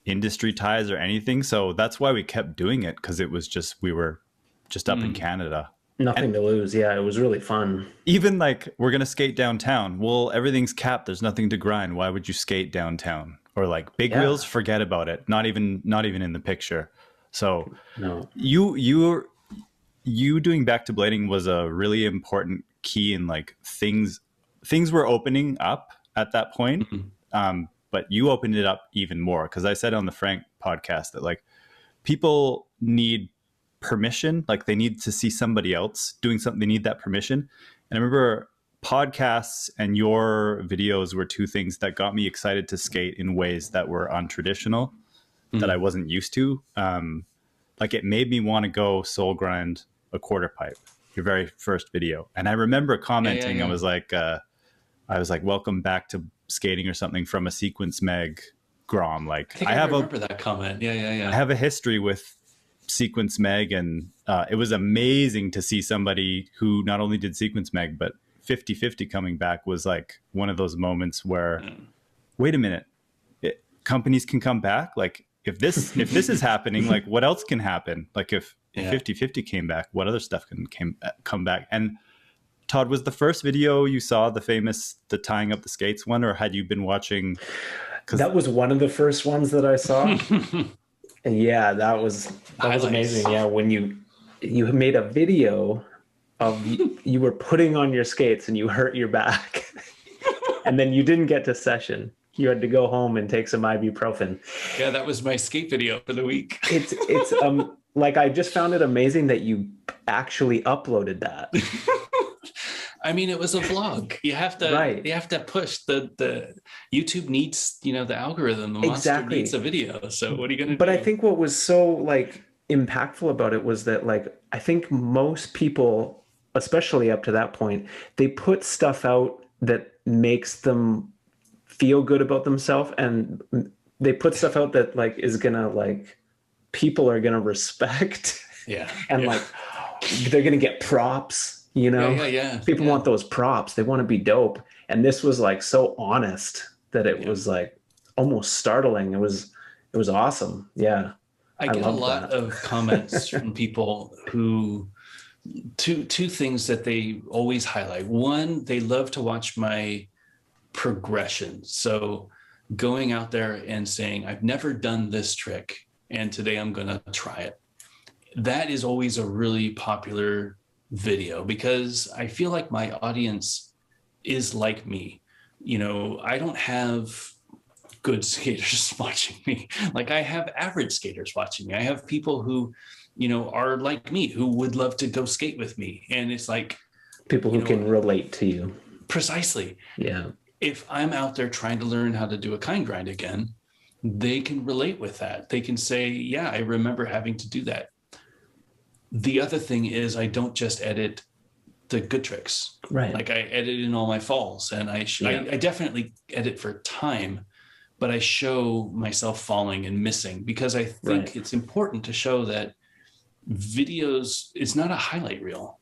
industry ties or anything. So that's why we kept doing it, because it was just, we were just up in Canada. Nothing to lose. Yeah, it was really fun. Even like, we're going to skate downtown. Well, everything's capped. There's nothing to grind. Why would you skate downtown? Or like big wheels, forget about it. Not even in the picture. So no, you doing back to blading was a really important key in like things were opening up at that point. But you opened it up even more, because I said on the Frank podcast that like people need permission, like they need to see somebody else doing something, they need that permission. And I remember podcasts and your videos were two things that got me excited to skate in ways that were untraditional, that I wasn't used to. Like it made me want to go soul grind a quarter pipe, your very first video. And I remember commenting, I was like, welcome back to skating or something from a Sequence Meg Grom. Like I remember that comment. Yeah. I have a history with Sequence Meg, and it was amazing to see somebody who not only did Sequence Meg, but 50/50 coming back was like one of those moments where, wait a minute, companies can come back. Like if this is happening, like what else can happen? Like if 50/50 came back, what other stuff can come back? And Todd, was the first video you saw the tying up the skates one, or had you been watching? That was one of the first ones that I saw. And yeah, that was amazing. Yeah, when you made a video of you were putting on your skates and you hurt your back, and then you didn't get to session. You had to go home and take some ibuprofen. Yeah, that was my skate video for the week. It's like I just found it amazing that you actually uploaded that. I mean, it was a vlog. You have to push the YouTube needs, the algorithm. The monster needs a video. So what are you going to do? But I think what was so like impactful about it was that like, I think most people, especially up to that point, they put stuff out that makes them feel good about themselves. And they put stuff out that like is going to like, people are going to respect. Yeah. And like, they're going to get props. People want those props. They want to be dope. And this was like so honest that it was like almost startling. It was awesome. Yeah. I get a lot of comments from people who two things that they always highlight. One, they love to watch my progression. So going out there and saying, I've never done this trick, and today I'm going to try it. That is always a really popular video, because I feel like my audience is like me. I don't have good skaters watching me. Like I have average skaters watching me. I have people who, are like me, who would love to go skate with me. And it's like people who can relate to you. Precisely. Yeah. If I'm out there trying to learn how to do a kind grind again, they can relate with that. They can say, yeah, I remember having to do that. The other thing is I don't just edit the good tricks. Right. Like I edit in all my falls, and I definitely edit for time, but I show myself falling and missing, because I think it's important to show that videos, it's not a highlight reel.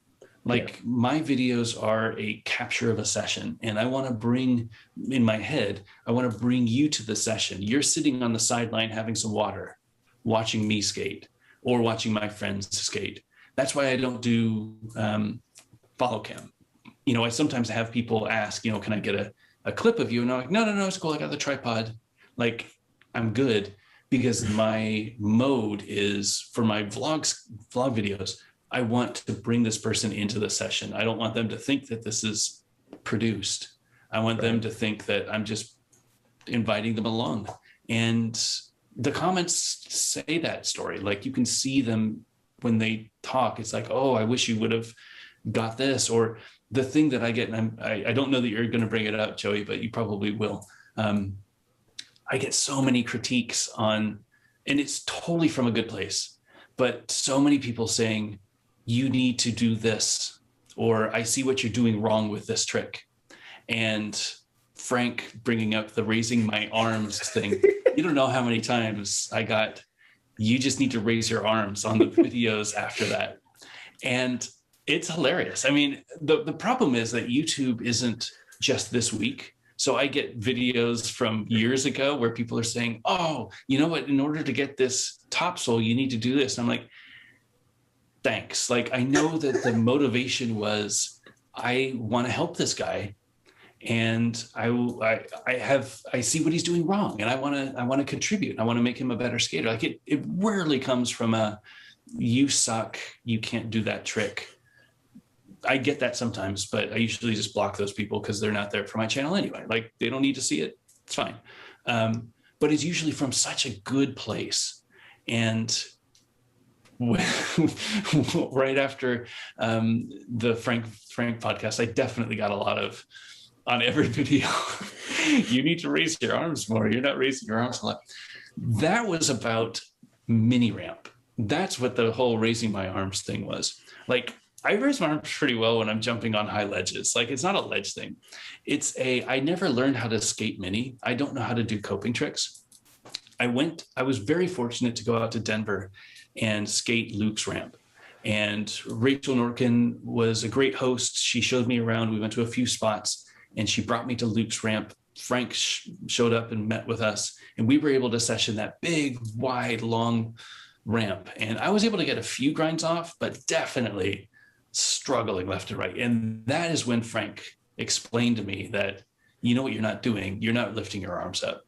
Like my videos are a capture of a session, and I want to bring, in my head, I want to bring you to the session. You're sitting on the sideline having some water, watching me skate or watching my friends skate. That's why I don't do follow cam. You know, I sometimes have people ask, you know, can I get a clip of you? And I'm like, no, it's cool. I got the tripod. Like, I'm good, because my mode is, for my vlog videos, I want to bring this person into the session. I don't want them to think that this is produced. I want them to think that I'm just inviting them along. And the comments say that story. Like, you can see them when they talk. It's like, oh, I wish you would have got this. Or the thing that I get, and I don't know that you're going to bring it up, Joey, but you probably will. I get so many critiques on, and it's totally from a good place, but so many people saying, you need to do this, or I see what you're doing wrong with this trick. And Frank bringing up the raising my arms thing. You don't know how many times I got, you just need to raise your arms on the videos after that. And it's hilarious. I mean, the problem is that YouTube isn't just this week. So I get videos from years ago where people are saying, oh, you know what, in order to get this topsoil, you need to do this. And I'm like, thanks. Like, I know that the motivation was, I want to help this guy. And I see what he's doing wrong, and I want to contribute. I want to make him a better skater. Like, it rarely comes from a, you suck, you can't do that trick. I get that sometimes, but I usually just block those people because they're not there for my channel anyway. Like, they don't need to see it. It's fine. But it's usually from such a good place. And right after the Frank podcast, I definitely got a lot of, on every video, you need to raise your arms more. You're not raising your arms a lot. That was about mini ramp. That's what the whole raising my arms thing was. Like, I raise my arms pretty well when I'm jumping on high ledges. Like, it's not a ledge thing. I never learned how to skate mini. I don't know how to do coping tricks. I was very fortunate to go out to Denver and skate Luke's ramp. And Rachel Norkin was a great host. She showed me around. We went to a few spots, and she brought me to Luke's ramp. Frank showed up and met with us, and we were able to session that big, wide, long ramp. And I was able to get a few grinds off, but definitely struggling left and right. And that is when Frank explained to me that, you know what you're not doing? You're not lifting your arms up.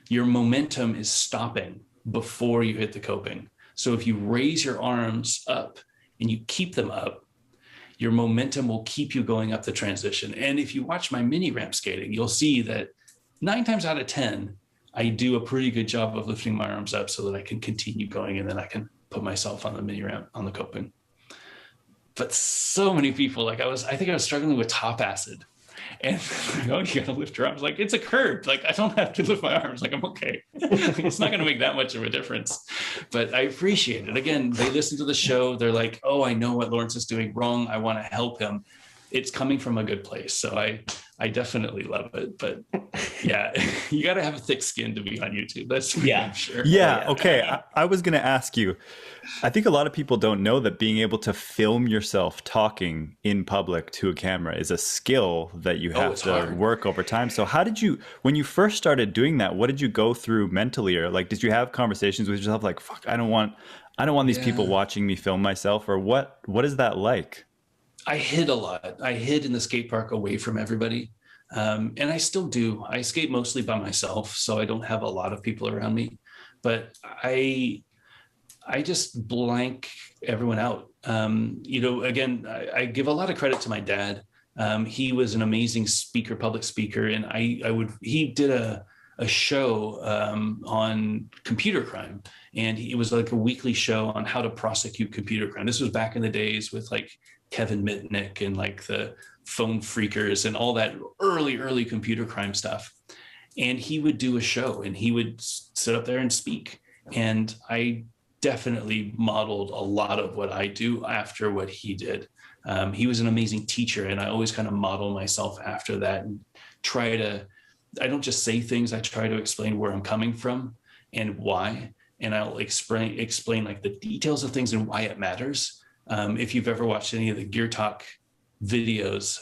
Your momentum is stopping before you hit the coping. So if you raise your arms up and you keep them up, your momentum will keep you going up the transition. And if you watch my mini ramp skating, you'll see that 9 times out of 10, I do a pretty good job of lifting my arms up so that I can continue going, and then I can put myself on the mini ramp on the coping. But so many people, like, I think I was struggling with top acid. And oh, you gotta lift your arms. Like, it's a curve. Like, I don't have to lift my arms. Like, I'm okay. It's not gonna make that much of a difference. But I appreciate it. Again, they listen to the show. They're like, oh, I know what Lawrence is doing wrong. I want to help him. It's coming from a good place. So I definitely love it. But yeah, you got to have a thick skin to be on YouTube. That's for damn sure. Yeah. Okay. I was going to ask you, I think a lot of people don't know that being able to film yourself talking in public to a camera is a skill that you have to work over time. So how did you, when you first started doing that, what did you go through mentally? Or like, did you have conversations with yourself like, fuck, I don't want these people watching me film myself? Or what is that like? I hid a lot. I hid in the skate park away from everybody. And I still do. I skate mostly by myself, so I don't have a lot of people around me. But I just blank everyone out. You know, again, I give a lot of credit to my dad. He was an amazing speaker, public speaker, and he did a show on computer crime, and it was like a weekly show on how to prosecute computer crime. This was back in the days with like Kevin Mitnick and like the phone freakers and all that early computer crime stuff. And he would do a show and he would sit up there and speak. And I definitely modeled a lot of what I do after what he did. He was an amazing teacher, and I always kind of model myself after that and try to, I don't just say things, I try to explain where I'm coming from and why. And I'll explain like the details of things and why it matters. If you've ever watched any of the Gear Talk videos,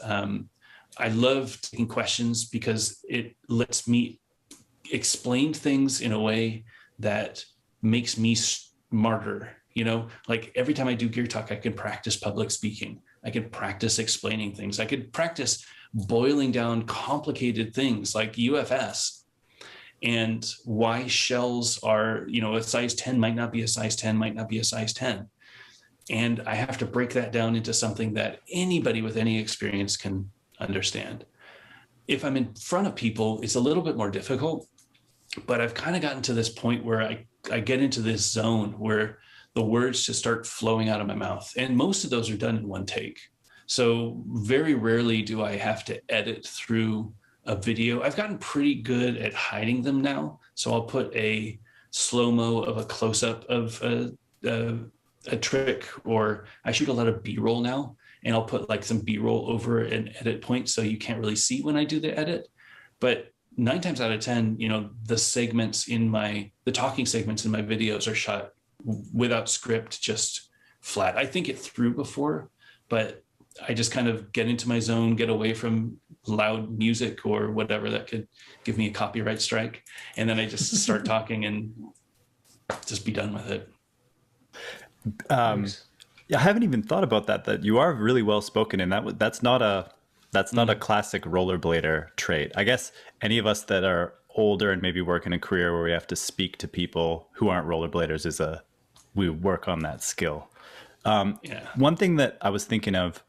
I love taking questions because it lets me explain things in a way that makes me smarter. You know, like every time I do Gear Talk, I can practice public speaking. I can practice explaining things. I could practice boiling down complicated things like UFS and why shells are, you know, a size 10 might not be a size 10, might not be a size 10. And I have to break that down into something that anybody with any experience can understand. If I'm in front of people, it's a little bit more difficult, but I've kind of gotten to this point where I get into this zone where the words just start flowing out of my mouth. And most of those are done in one take. So very rarely do I have to edit through a video. I've gotten pretty good at hiding them now. So I'll put a slow-mo of a close-up of a trick, or I shoot a lot of B-roll now, and I'll put like some B-roll over an edit point so you can't really see when I do the edit. But 9 times out of 10, you know, the talking segments in my videos are shot without script, just flat. I think it through before, but I just kind of get into my zone, get away from loud music or whatever that could give me a copyright strike. And then I just start talking and just be done with it. I haven't even thought about that you are really well spoken, and that's not a classic rollerblader trait. I guess any of us that are older and maybe work in a career where we have to speak to people who aren't rollerbladers we work on that skill. One thing that I was thinking of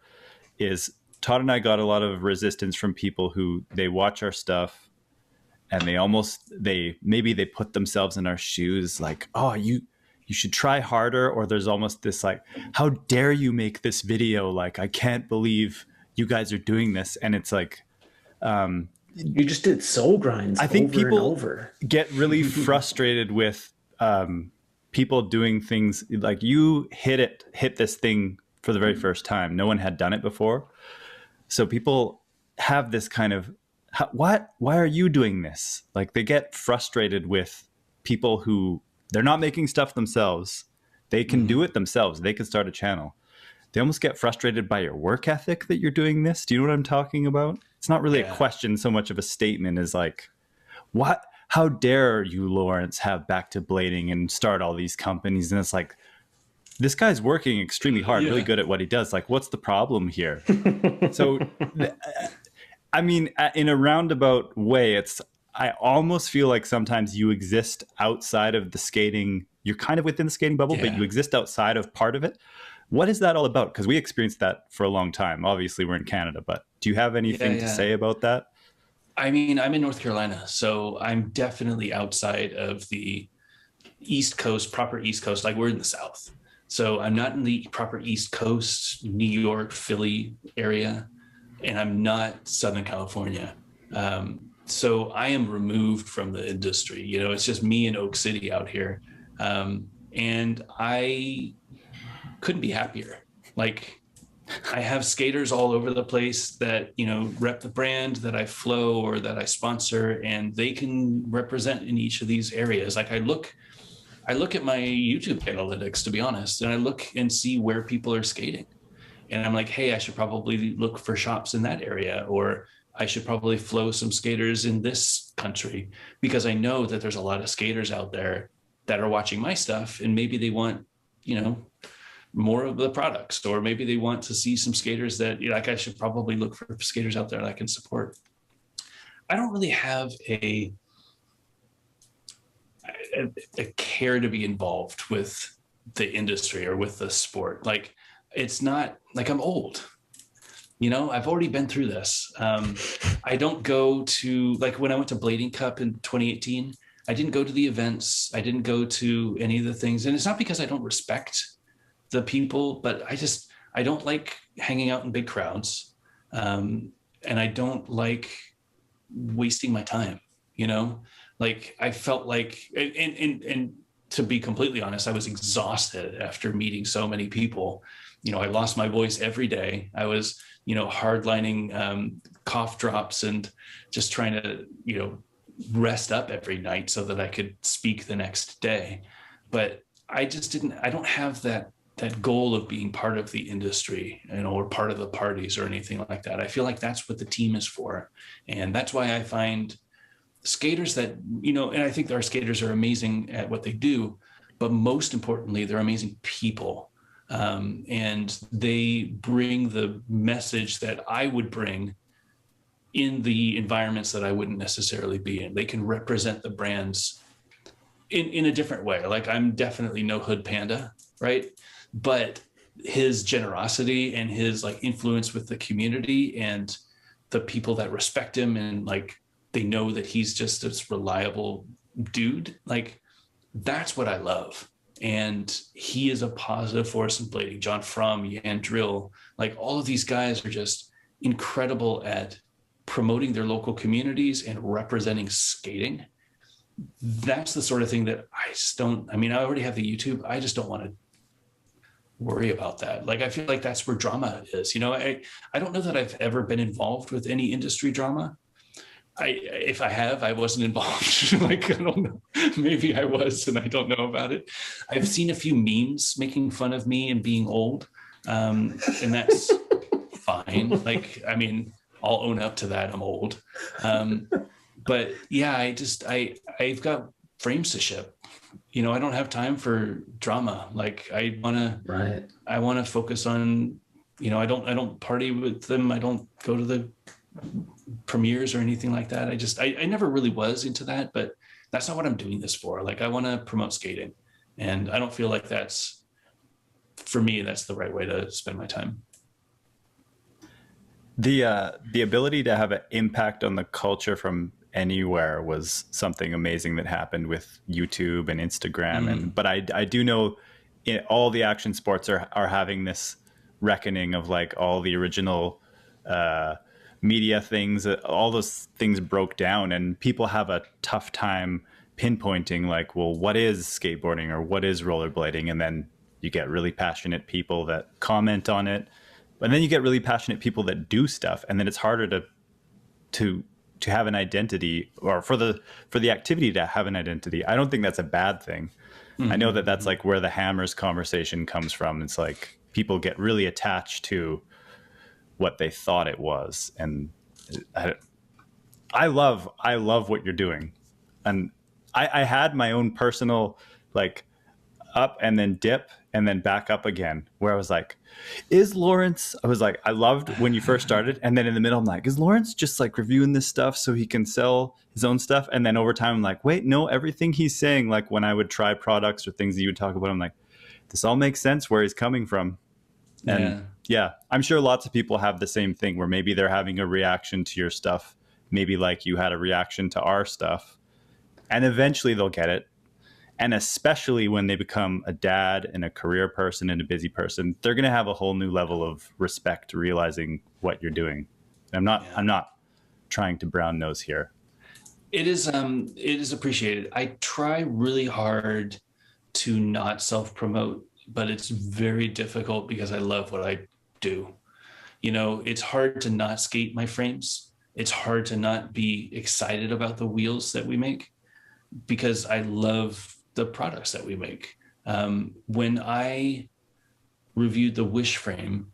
is Todd and I got a lot of resistance from people who they watch our stuff and maybe they put themselves in our shoes, like, oh, you should try harder. Or there's almost this like, how dare you make this video? Like, I can't believe you guys are doing this. And it's like, you just did soul grinds. I think over people and over. Get really frustrated with people doing things like you hit this thing for the very first time. No one had done it before. So people have this kind of, why are you doing this? Like, they get frustrated with people who they're not making stuff themselves. They can do it themselves. They can start a channel. They almost get frustrated by your work ethic that you're doing this. Do you know what I'm talking about? It's not really a question so much of a statement as like, how dare you, Lawrence, have Back to Blading and start all these companies? And it's like, this guy's working extremely hard, really good at what he does. Like, what's the problem here? So, I mean, in a roundabout way, I almost feel like sometimes you exist outside of the skating. You're kind of within the skating bubble, but you exist outside of part of it. What is that all about? Because we experienced that for a long time. Obviously, we're in Canada, but do you have anything to say about that? I mean, I'm in North Carolina, so I'm definitely outside of the East Coast, proper East Coast. Like, we're in the South. So I'm not in the proper East Coast, New York, Philly area, and I'm not Southern California. So I am removed from the industry. You know, it's just me in Oak City out here. And I couldn't be happier. Like, I have skaters all over the place that, you know, rep the brand that I flow or that I sponsor, and they can represent in each of these areas. Like, I look at my YouTube analytics, to be honest, and I look and see where people are skating. And I'm like, hey, I should probably look for shops in that area, or I should probably flow some skaters in this country, because I know that there's a lot of skaters out there that are watching my stuff, and maybe they want, you know, more of the products, or maybe they want to see some skaters that, you know, like, I should probably look for skaters out there that I can support. I don't really have a care to be involved with the industry or with the sport. Like, it's not like I'm old, you know, I've already been through this. I don't go to, like, when I went to Blading Cup in 2018, I didn't go to the events. I didn't go to any of the things. And it's not because I don't respect the people, but I don't like hanging out in big crowds. And I don't like wasting my time, you know? Like, I felt like, and to be completely honest, I was exhausted after meeting so many people. I lost my voice every day. I was, hardlining cough drops and just trying to, rest up every night so that I could speak the next day. But I don't have that goal of being part of the industry, or part of the parties or anything like that. I feel like that's what the team is for. And that's why I find skaters that, and I think our skaters are amazing at what they do, but most importantly, they're amazing people. And they bring the message that I would bring in the environments that I wouldn't necessarily be in. They can represent the brands in a different way. Like, I'm definitely no Hood Panda, right? But his generosity and his like influence with the community and the people that respect him, and like they know that he's just this reliable dude, like that's what I love. And he is a positive force in blading. John Fromm, Yan Drill, like all of these guys are just incredible at promoting their local communities and representing skating. That's the sort of thing that I just don't, I mean, I already have the YouTube. I just don't want to worry about that. Like, I feel like that's where drama is. I don't know that I've ever been involved with any industry drama. If I have, I wasn't involved. Like, I don't know. Maybe I was, and I don't know about it. I've seen a few memes making fun of me and being old. And that's fine. Like, I mean, I'll own up to that. I'm old. But yeah, I've got frames to ship. I don't have time for drama. Like, I want to focus on, I don't party with them. I don't go to the premieres or anything like that. I never really was into that, but that's not what I'm doing this for. Like, I want to promote skating, and I don't feel like for me, that's the right way to spend my time. The ability to have an impact on the culture from anywhere was something amazing that happened with YouTube and Instagram. But I do know all the action sports are having this reckoning of like all the original media things, all those things broke down, and people have a tough time pinpointing like, well, what is skateboarding or what is rollerblading? And then you get really passionate people that comment on it, and then you get really passionate people that do stuff, and then it's harder to have an identity, or for the activity to have an identity. I don't think that's a bad thing. I know that that's like where the hammers conversation comes from. It's like people get really attached to what they thought it was. And I love what you're doing. And I had my own personal like up and then dip and then back up again, where I was like, I loved when you first started. And then in the middle, I'm like, is Lawrence just like reviewing this stuff so he can sell his own stuff? And then over time, I'm like, wait, no, everything he's saying, like when I would try products or things that you would talk about, I'm like, this all makes sense where he's coming from. And yeah, I'm sure lots of people have the same thing where maybe they're having a reaction to your stuff, maybe like you had a reaction to our stuff, and eventually they'll get it. And especially when they become a dad and a career person and a busy person, they're going to have a whole new level of respect, realizing what you're doing. I'm not trying to brown nose here. It is appreciated. I try really hard to not self-promote, but it's very difficult because I love what I do. It's hard to not skate my frames. It's hard to not be excited about the wheels that we make, because I love the products that we make. When I reviewed the Wish frame,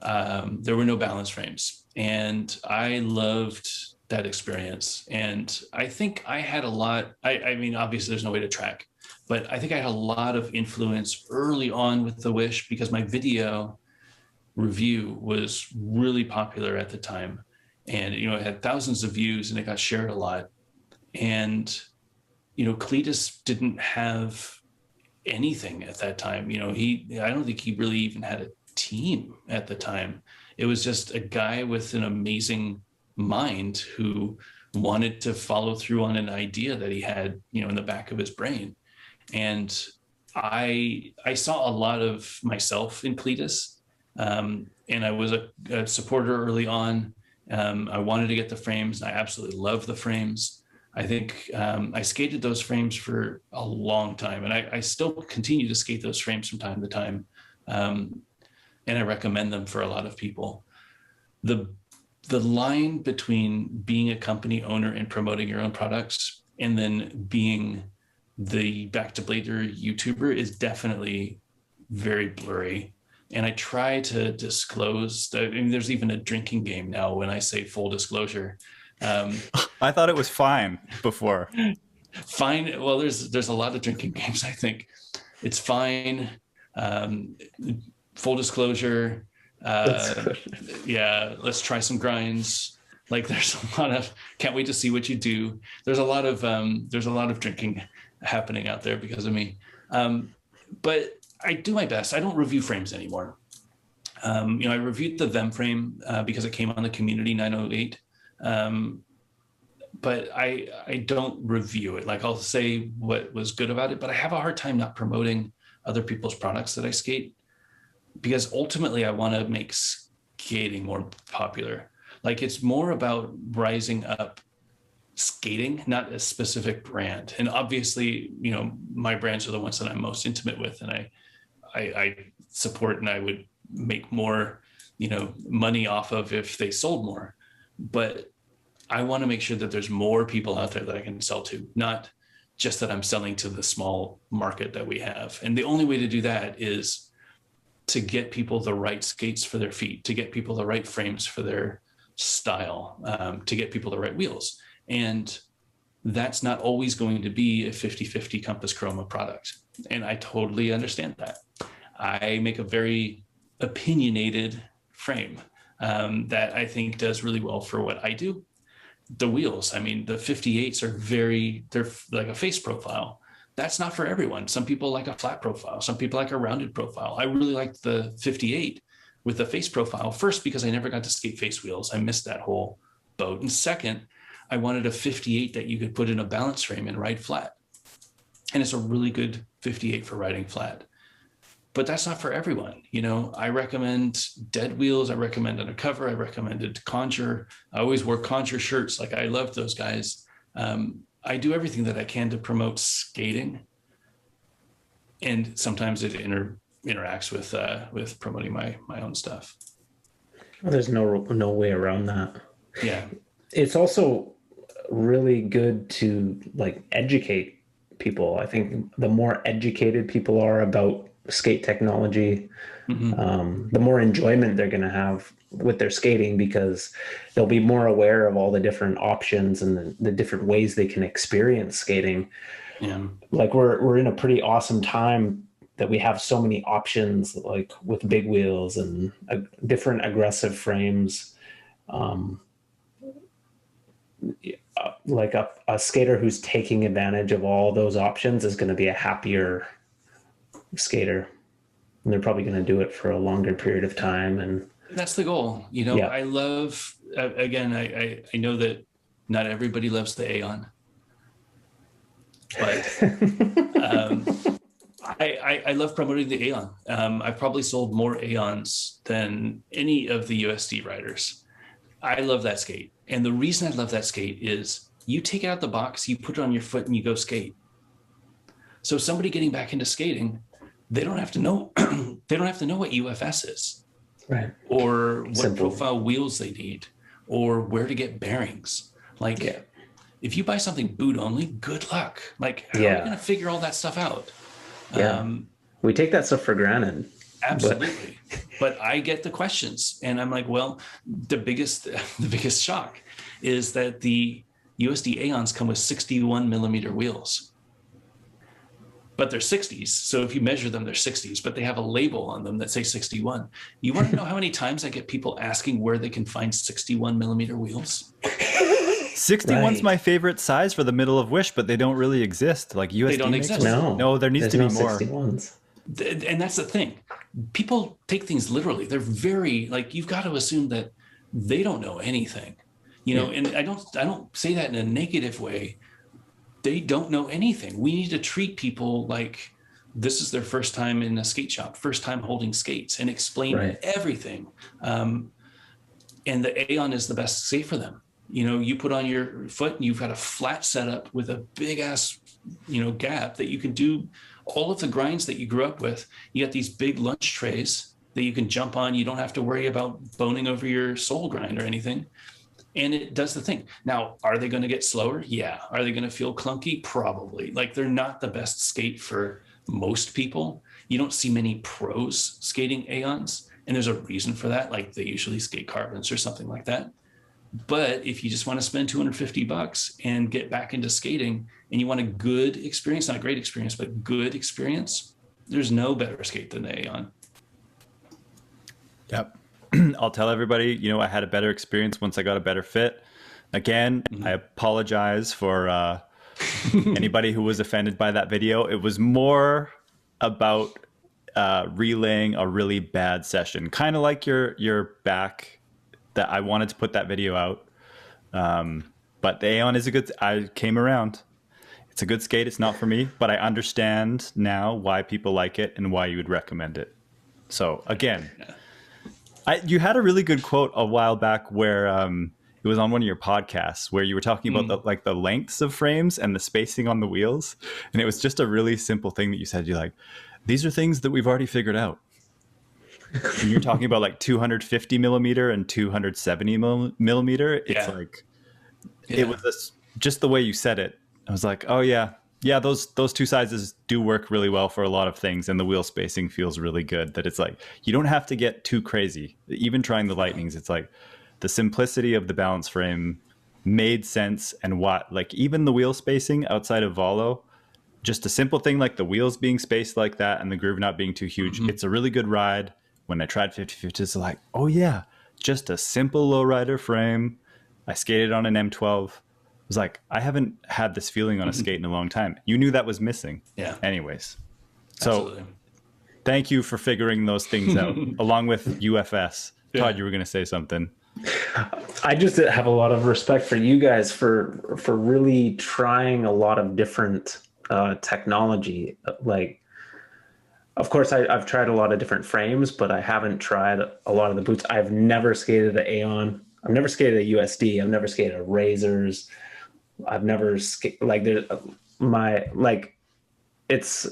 there were no balance frames, and I loved that experience. And I think I had a lot, I mean, obviously there's no way to track, but I think I had a lot of influence early on with the Wish, because my video review was really popular at the time. And, it had thousands of views and it got shared a lot. And Cletus didn't have anything at that time. I don't think he really even had a team at the time. It was just a guy with an amazing mind who wanted to follow through on an idea that he had, in the back of his brain. And I saw a lot of myself in Cletus, and I was a supporter early on. I wanted to get the frames. I absolutely love the frames. I think I skated those frames for a long time, and I still continue to skate those frames from time to time. And and I recommend them for a lot of people. The line between being a company owner and promoting your own products and then being the Back to Blader YouTuber is definitely very blurry. And I try to disclose that. I mean, there's even a drinking game now when I say full disclosure. I thought it was fine before. Fine. Well, there's a lot of drinking games. I think it's fine. Full disclosure. Yeah, let's try some grinds. Like there's a lot of can't wait to see what you do. There's a lot of drinking happening out there because of me. But I do my best. I don't review frames anymore. I reviewed the Vem frame because it came on the Community 908. But I don't review it. Like I'll say what was good about it, but I have a hard time not promoting other people's products that I skate because ultimately I want to make skating more popular. Like it's more about rising up skating, not a specific brand. And obviously, my brands are the ones that I'm most intimate with, and I support, and I would make more, money off of if they sold more. But I want to make sure that there's more people out there that I can sell to, not just that I'm selling to the small market that we have. And the only way to do that is to get people the right skates for their feet, to get people the right frames for their style, to get people the right wheels. And that's not always going to be a 50-50 Compass Chroma product. And I totally understand that. I make a very opinionated frame that I think does really well for what I do. The wheels, I mean, the 58s they're like a face profile. That's not for everyone. Some people like a flat profile. Some people like a rounded profile. I really liked the 58 with the face profile. First, because I never got to skate face wheels. I missed that whole boat. And second, I wanted a 58 that you could put in a balance frame and ride flat. And it's a really good 58 for riding flat. But that's not for everyone. I recommend dead wheels. I recommend undercover. I recommended Conjure. I always wore Conjure shirts. Like I love those guys. I do everything that I can to promote skating. And sometimes it interacts with promoting my own stuff. Well, there's no way around that. Yeah. It's also really good to educate people. I think the more educated people are about skate technology, the more enjoyment they're going to have with their skating, because they'll be more aware of all the different options and the different ways they can experience skating. Yeah. Like we're in a pretty awesome time that we have so many options, like with big wheels and different aggressive frames. Like a skater who's taking advantage of all those options is going to be a happier skater, and they're probably going to do it for a longer period of time. And that's the goal. Yeah. I love, again, I know that not everybody loves the Aeon, but I love promoting the Aeon. I've probably sold more Aeons than any of the USD riders. I love that skate. And the reason I love that skate is you take it out the box, you put it on your foot, and you go skate. So somebody getting back into skating, they don't have to know what UFS is, right, or what profile wheels they need, or where to get bearings. If you buy something boot only, good luck. How are you going to figure all that stuff out? Yeah, we take that stuff for granted. Absolutely. But I get the questions, and I'm like, well, the biggest shock is that the USD Aeons come with 61 millimeter wheels, but they're 60s. So if you measure them, they're 60s, but they have a label on them that say 61. You want to know how many times I get people asking where they can find 61 millimeter wheels? 61's my favorite size for the middle of Wish, but they don't really exist. Like USD they don't exist. No, there needs to be more. 61s. And that's the thing. People take things literally. They're very you've got to assume that they don't know anything, and I don't say that in a negative way. They don't know anything. We need to treat people like this is their first time in a skate shop, first time holding skates, and explain everything. And the Aeon is the best skate for them. You put on your foot and you've got a flat setup with a big ass, gap that you can do all of the grinds that you grew up with. You got these big lunch trays that you can jump on. You don't have to worry about boning over your sole grind or anything. And it does the thing. Now, are they going to get slower? Yeah. Are they going to feel clunky? Probably. Like, they're not the best skate for most people. You don't see many pros skating Aeons, and there's a reason for that. Like, they usually skate carbons or something like that. But if you just want to spend $250 and get back into skating, and you want a good experience, not a great experience, but good experience, there's no better skate than the Aeon. Yep. I'll tell everybody, you know, I had a better experience once I got a better fit. Again, I apologize for anybody who was offended by that video. It was more about relaying a really bad session, kind of like your back, that I wanted to put that video out. But the Aeon is I came around. It's a good skate. It's not for me, but I understand now why people like it and why you would recommend it. So again, you had a really good quote a while back where it was on one of your podcasts where you were talking about the lengths of frames and the spacing on the wheels. And it was just a really simple thing that you said. You're like, these are things that we've already figured out. And you're talking about like 250 millimeter and 270 millimeter. It's like, it was just the way you said it. I was like, oh yeah. Yeah, those two sizes do work really well for a lot of things, and the wheel spacing feels really good. That it's like, you don't have to get too crazy. Even trying the Lightnings, it's like the simplicity of the balance frame made sense. And like even the wheel spacing outside of Volo, just a simple thing like the wheels being spaced like that and the groove not being too huge. It's a really good ride. When I tried 50/50, it's like, oh yeah, just a simple lowrider frame. I skated on an M12. Was like, I haven't had this feeling on a skate in a long time. You knew that was missing. Yeah. Anyways. So absolutely. Thank you for figuring those things out along with UFS. Todd, you were going to say something. I just have a lot of respect for you guys for really trying a lot of different technology. Like, of course, I've tried a lot of different frames, but I haven't tried a lot of the boots. I've never skated an Aeon. I've never skated a USD. I've never skated a Razors. I've never like there's it's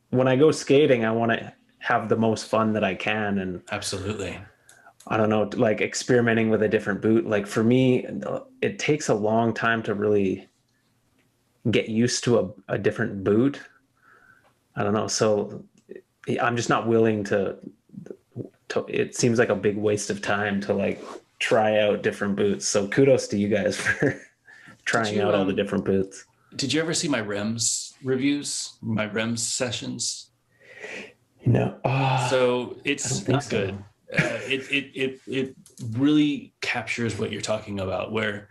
when I go skating, I want to have the most fun that I can. And absolutely, I don't know, like experimenting with a different boot. Like for me, it takes a long time to really get used to a different boot. I don't know. So I'm just not willing to, it seems like a big waste of time to like try out different boots. So kudos to you guys for trying out all the different boots. Did you ever see my REMS reviews, my REMS sessions? No. So it's not good. It really captures what you're talking about, where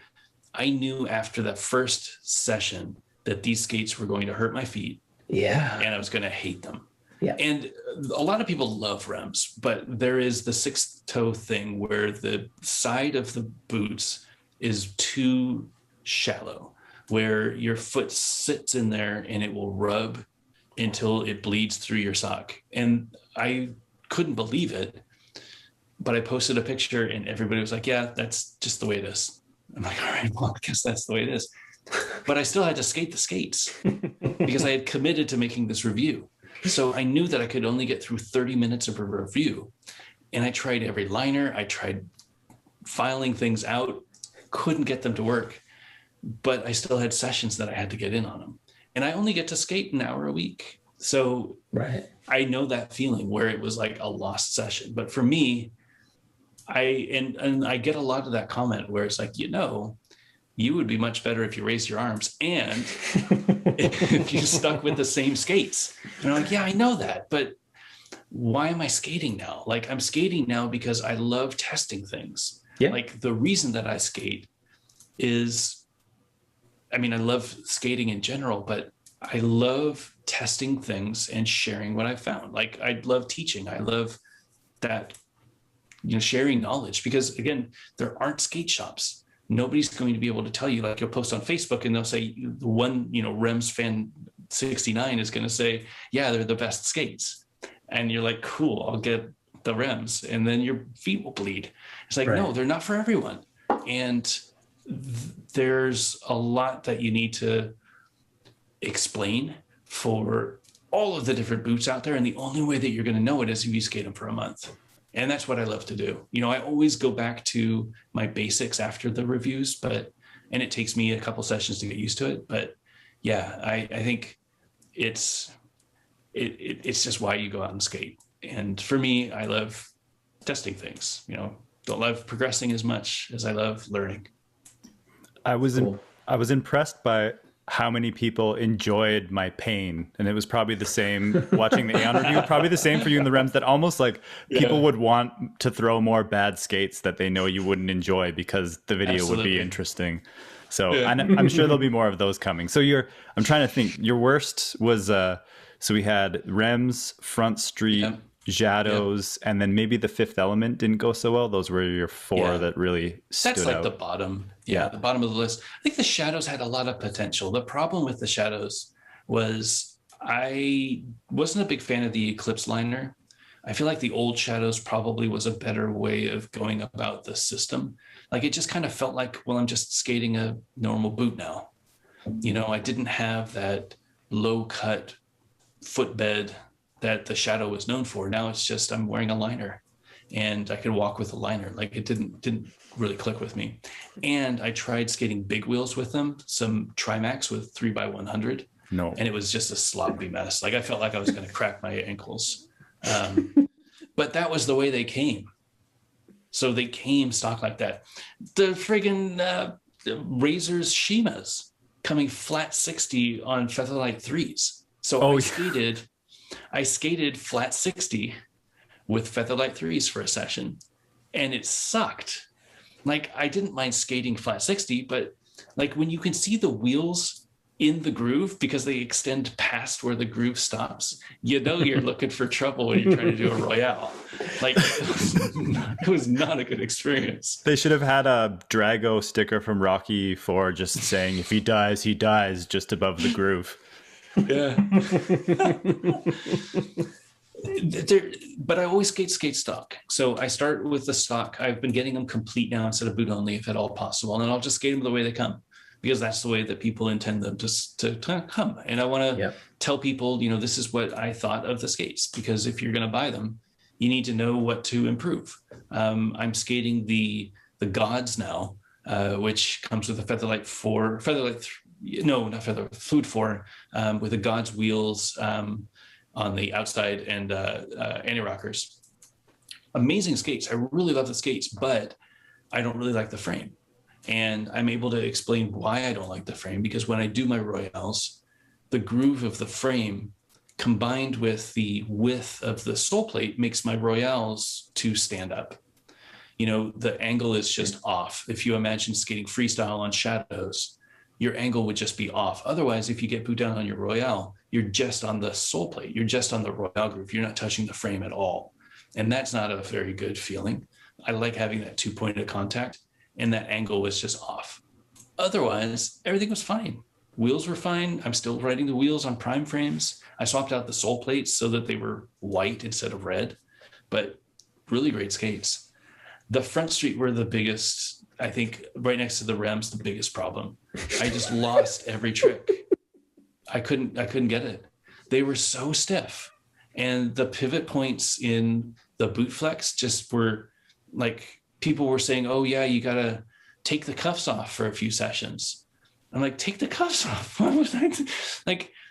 I knew after that first session that these skates were going to hurt my feet. Yeah. And I was going to hate them. Yeah. And a lot of people love REMS, but there is the sixth toe thing where the side of the boots is too shallow, where your foot sits in there and it will rub until it bleeds through your sock. And I couldn't believe it, but I posted a picture and everybody was like, yeah, that's just the way it is. I'm like, all right, well, I guess that's the way it is. But I still had to skate the skates because I had committed to making this review. So I knew that I could only get through 30 minutes of a review. And I tried every liner. I tried filing things out, couldn't get them to work. But I still had sessions that I had to get in on them. And I only get to skate an hour a week. So right. I know that feeling where it was like a lost session. But for me, I get a lot of that comment where it's like, you would be much better if you raised your arms and if you stuck with the same skates. And I'm like, yeah, I know that, but why am I skating now? Like, I'm skating now because I love testing things. Yeah. Like, the reason that I skate is, I love skating in general, but I love testing things and sharing what I found. Like, I love teaching. I love that, sharing knowledge, because again, there aren't skate shops. Nobody's going to be able to tell you, like, you'll post on Facebook and they'll say the one, REMS fan 69 is going to say, yeah, they're the best skates. And you're like, cool, I'll get the REMS. And then your feet will bleed. It's like, no, they're not for everyone. And there's a lot that you need to explain for all of the different boots out there. And the only way that you're going to know it is if you skate them for a month. And that's what I love to do. You know, I always go back to my basics after the reviews, and it takes me a couple sessions to get used to it. But yeah, I think it's just why you go out and skate. And for me, I love testing things, you know, don't love progressing as much as I love learning. I was impressed by how many people enjoyed my pain, and it was probably the same watching the Aeon review, probably the same for you in the Rems, that almost like people would want to throw more bad skates that they know you wouldn't enjoy because the video would be interesting. So I'm sure there'll be more of those coming. So I'm trying to think, your worst was, so we had Rems, Front Street, Shadows, and then maybe the Fifth Element didn't go so well. Those were your four that really stood out. That's like the bottom. Yeah, the bottom of the list. I think the Shadows had a lot of potential. The problem with the Shadows was I wasn't a big fan of the Eclipse liner. I feel like the old Shadows probably was a better way of going about the system. Like it just kind of felt like, well, I'm just skating a normal boot now. You know, I didn't have that low cut footbed that the Shadow was known for. Now it's just I'm wearing a liner and I could walk with a liner. Like it didn't really click with me. And I tried skating big wheels with them, some Trimax with 3x100. No. And it was just a sloppy mess. Like I felt like I was going to crack my ankles. But that was the way they came. So they came stock like that. The friggin' Razors Shimas coming flat 60 on Featherlight 3s. So I skated flat 60 with Featherlight 3s for a session, and it sucked. Like I didn't mind skating flat 60, but like when you can see the wheels in the groove because they extend past where the groove stops, you know you're looking for trouble when you're trying to do a Royale. Like it was not a good experience. They should have had a Drago sticker from Rocky IV just saying, if he dies, just above the groove. Yeah. But I always skate stock. So I start with the stock. I've been getting them complete now instead of boot only, if at all possible. And I'll just skate them the way they come, because that's the way that people intend them to come. And I want to tell people, you know, this is what I thought of the skates, because if you're going to buy them, you need to know what to improve. I'm skating the Gods now, which comes with a Featherlight 4, Fluid 4, with the Gods wheels on the outside and anti-rockers. Amazing skates. I really love the skates, but I don't really like the frame. And I'm able to explain why I don't like the frame, because when I do my Royales, the groove of the frame combined with the width of the sole plate makes my Royales to stand up. You know, the angle is just off. If you imagine skating freestyle on Shadows, your angle would just be off. Otherwise, if you get boot down on your Royale, you're just on the sole plate. You're just on the Royale groove. You're not touching the frame at all. And that's not a very good feeling. I like having that 2 point of contact, and that angle was just off. Otherwise, everything was fine. Wheels were fine. I'm still riding the wheels on prime frames. I swapped out the sole plates so that they were white instead of red, but really great skates. The Front Street were the biggest, I think, right next to the Rems, the biggest problem. I just lost every trick. I couldn't get it. They were so stiff. And the pivot points in the boot flex just were like, people were saying, oh yeah, you got to take the cuffs off for a few sessions. I'm like, take the cuffs off.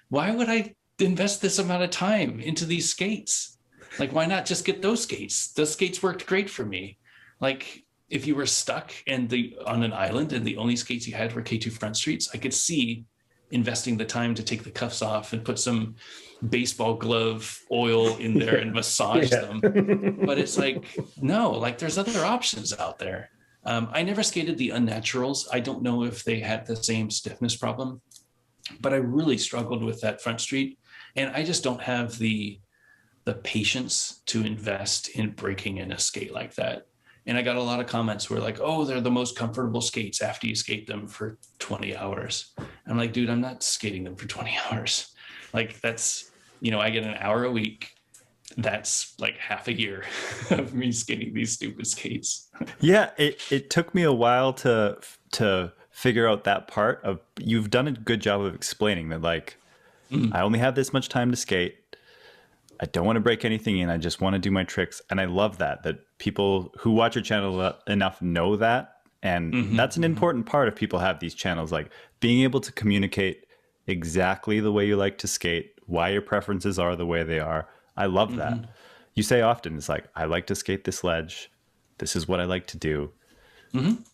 Why would I invest this amount of time into these skates? Like, why not just get those skates? Those skates worked great for me. Like, if you were stuck on an island and the only skates you had were K2 Front Streets, I could see investing the time to take the cuffs off and put some baseball glove oil in there and massage them. But it's like, no, like there's other options out there. I never skated the Unnaturals. I don't know if they had the same stiffness problem, but I really struggled with that Front Street. And I just don't have the patience to invest in breaking in a skate like that. And I got a lot of comments where like, oh, they're the most comfortable skates after you skate them for 20 hours. I'm like, dude, I'm not skating them for 20 hours. Like that's, you know, I get an hour a week. That's like half a year of me skating these stupid skates. Yeah, it took me a while to figure out that part of, you've done a good job of explaining that, like, I only have this much time to skate. I don't want to break anything in. I just want to do my tricks. And I love that people who watch your channel enough know that. And that's an important part if people have these channels, like being able to communicate exactly the way you like to skate, why your preferences are the way they are. I love that. You say often, it's like, I like to skate this ledge. This is what I like to do.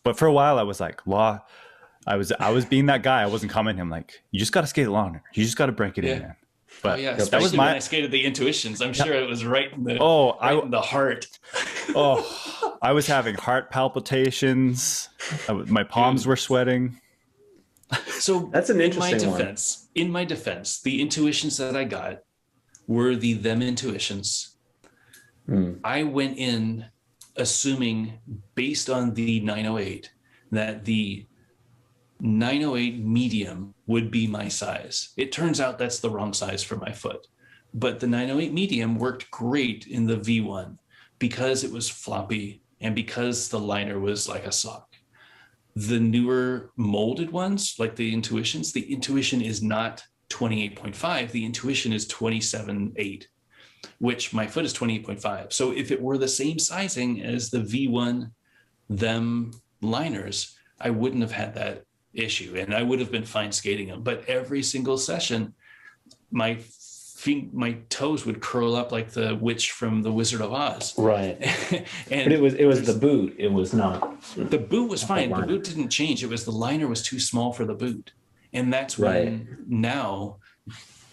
But for a while I was like, I was being that guy. I wasn't commenting. I'm like, you just got to skate longer. You just got to break it in, man. But that was when I skated the Intuitions. I'm sure it was right in the in the heart. I was having heart palpitations. My palms were sweating. So that's an interesting one. In my defense, the Intuitions that I got were them Intuitions. I went in assuming, based on the 908, that the 908 medium would be my size. It turns out that's the wrong size for my foot. But the 908 medium worked great in the V1 because it was floppy and because the liner was like a sock. The newer molded ones, like the Intuitions, the Intuition is not 28.5. The Intuition is 27.8, which my foot is 28.5. So if it were the same sizing as the V1 them liners, I wouldn't have had that issue and I would have been fine skating them. But every single session, my toes would curl up like the witch from the Wizard of Oz. Right. And but it was the boot. It was not. The boot was fine. The boot didn't change. It was the liner was too small for the boot. And that's when now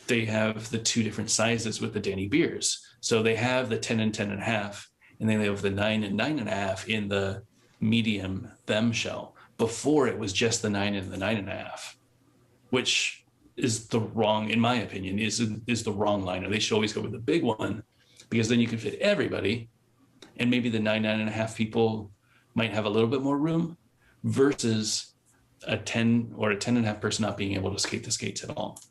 they have the two different sizes with the Danny Beers. So they have the 10 and 10.5, and then they have the 9 and 9.5 in the medium them shell. Before it was just the 9 and the 9.5, which is the wrong, in my opinion, is the wrong liner. They should always go with the big one because then you can fit everybody. And maybe the 9.5 people might have a little bit more room versus a 10 or a 10.5 person not being able to skate the skates at all.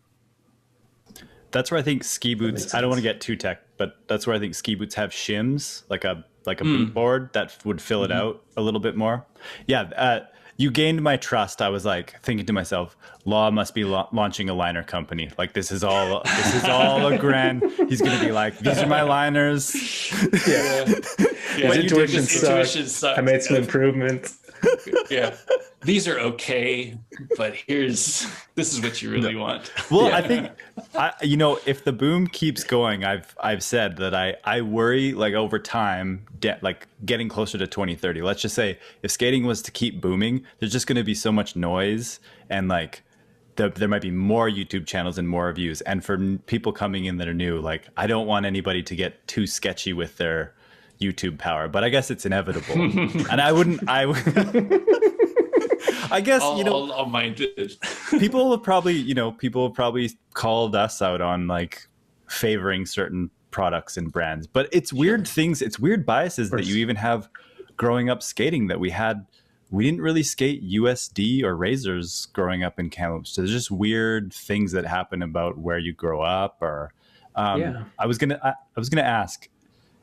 That's where I think ski boots, I don't want to get too tech, but that's where I think ski boots have shims, like a boot board that would fill it out a little bit more. Yeah. You gained my trust. I was like thinking to myself, Law must be launching a liner company. Like this is all a grand. He's going to be like, these are my liners. Yeah. His intuition sucks. I made some improvements. Yeah. These are okay, but this is what you really want. Well, I think, if the boom keeps going, I've said that I worry like over time, like getting closer to 2030. Let's just say if skating was to keep booming, there's just going to be so much noise and like there might be more YouTube channels and more views. And for people coming in that are new, like I don't want anybody to get too sketchy with their YouTube power, but I guess it's inevitable. And I guess, I'll mind it. people have probably called us out on like favoring certain products and brands, but it's weird things. It's weird biases that you even have growing up skating that we didn't really skate USD or razors growing up in Kamloops. So there's just weird things that happen about where you grow up or, I was going to ask,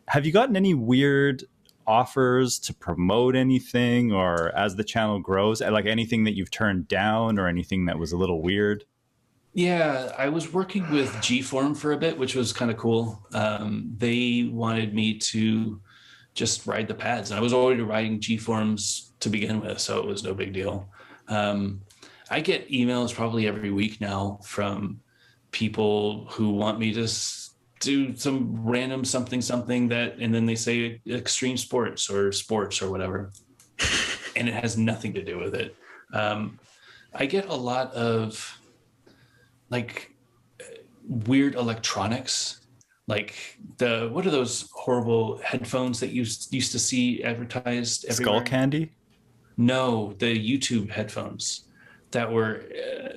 have you gotten any weird offers to promote anything or as the channel grows, like anything that you've turned down or anything that was a little weird? Yeah, I was working with G-Form for a bit, which was kind of cool. They wanted me to just ride the pads. And I was already riding G-Forms to begin with, so it was no big deal. I get emails probably every week now from people who want me to do some random something that, and then they say extreme sports or whatever. And it has nothing to do with it. I get a lot of like weird electronics, like what are those horrible headphones that you used to see advertised everywhere? Skull Candy? No, the YouTube headphones that were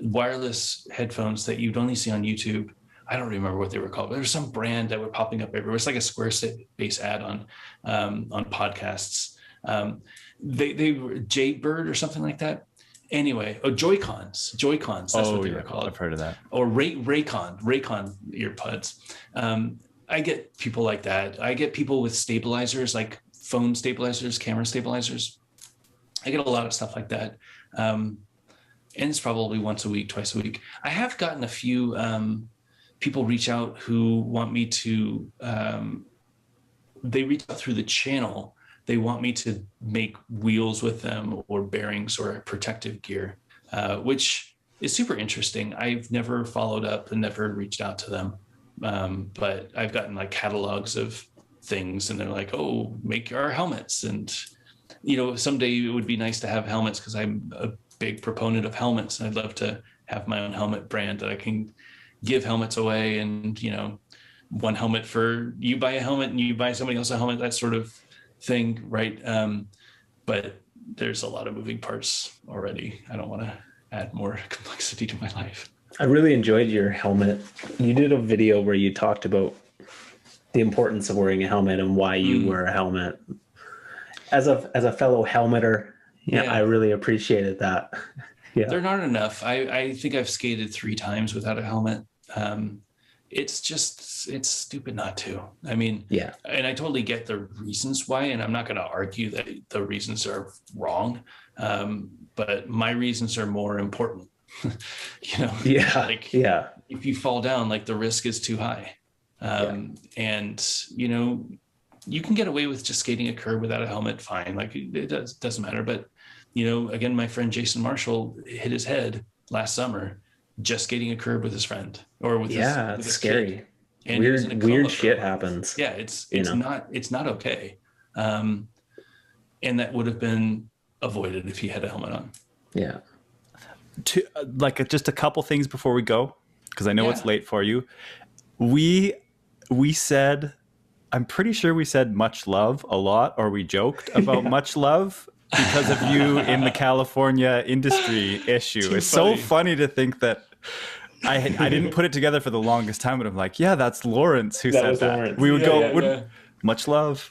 wireless headphones that you'd only see on YouTube. I don't remember what they were called, but there was some brand that were popping up everywhere. It's like a Squarespace ad on podcasts. They were Jaybird or something like that. Anyway, Joy-Cons. That's what they were called. I've heard of that. Or Raycon earbuds. I get people like that. I get people with stabilizers, like phone stabilizers, camera stabilizers. I get a lot of stuff like that. And it's probably once a week, twice a week. I have gotten a few people reach out who want me to, they reach out through the channel. They want me to make wheels with them or bearings or protective gear, which is super interesting. I've never followed up and never reached out to them. But I've gotten like catalogs of things and they're like, oh, make our helmets. And, you know, someday it would be nice to have helmets because I'm a big proponent of helmets. And I'd love to have my own helmet brand that I can give helmets away, and, you know, one helmet for you buy a helmet and you buy somebody else a helmet, that sort of thing. Right. But there's a lot of moving parts already. I don't want to add more complexity to my life. I really enjoyed your helmet. You did a video where you talked about the importance of wearing a helmet and why you wear a helmet. As a fellow helmeter, I really appreciated that. Yeah. There aren't enough. I think I've skated 3 times without a helmet. It's stupid not to. I mean, and I totally get the reasons why, and I'm not going to argue that the reasons are wrong. But my reasons are more important. You know, if you fall down, like, the risk is too high. And, you know, you can get away with just skating a curb without a helmet, fine. Like, it doesn't matter. But, you know, again, my friend Jason Marshall hit his head last summer just skating a curb with his friend or with his scary kid. And weird shit happens. Yeah, it's not okay. And that would have been avoided if he had a helmet on. Yeah. Just a couple things before we go, because I know it's late for you. We said, I'm pretty sure we said much love a lot, or we joked about much love because of you in the California industry issue. It's so funny to think that I didn't put it together for the longest time, but I'm like, yeah, that's Lawrence who said that. Lawrence. We would much love.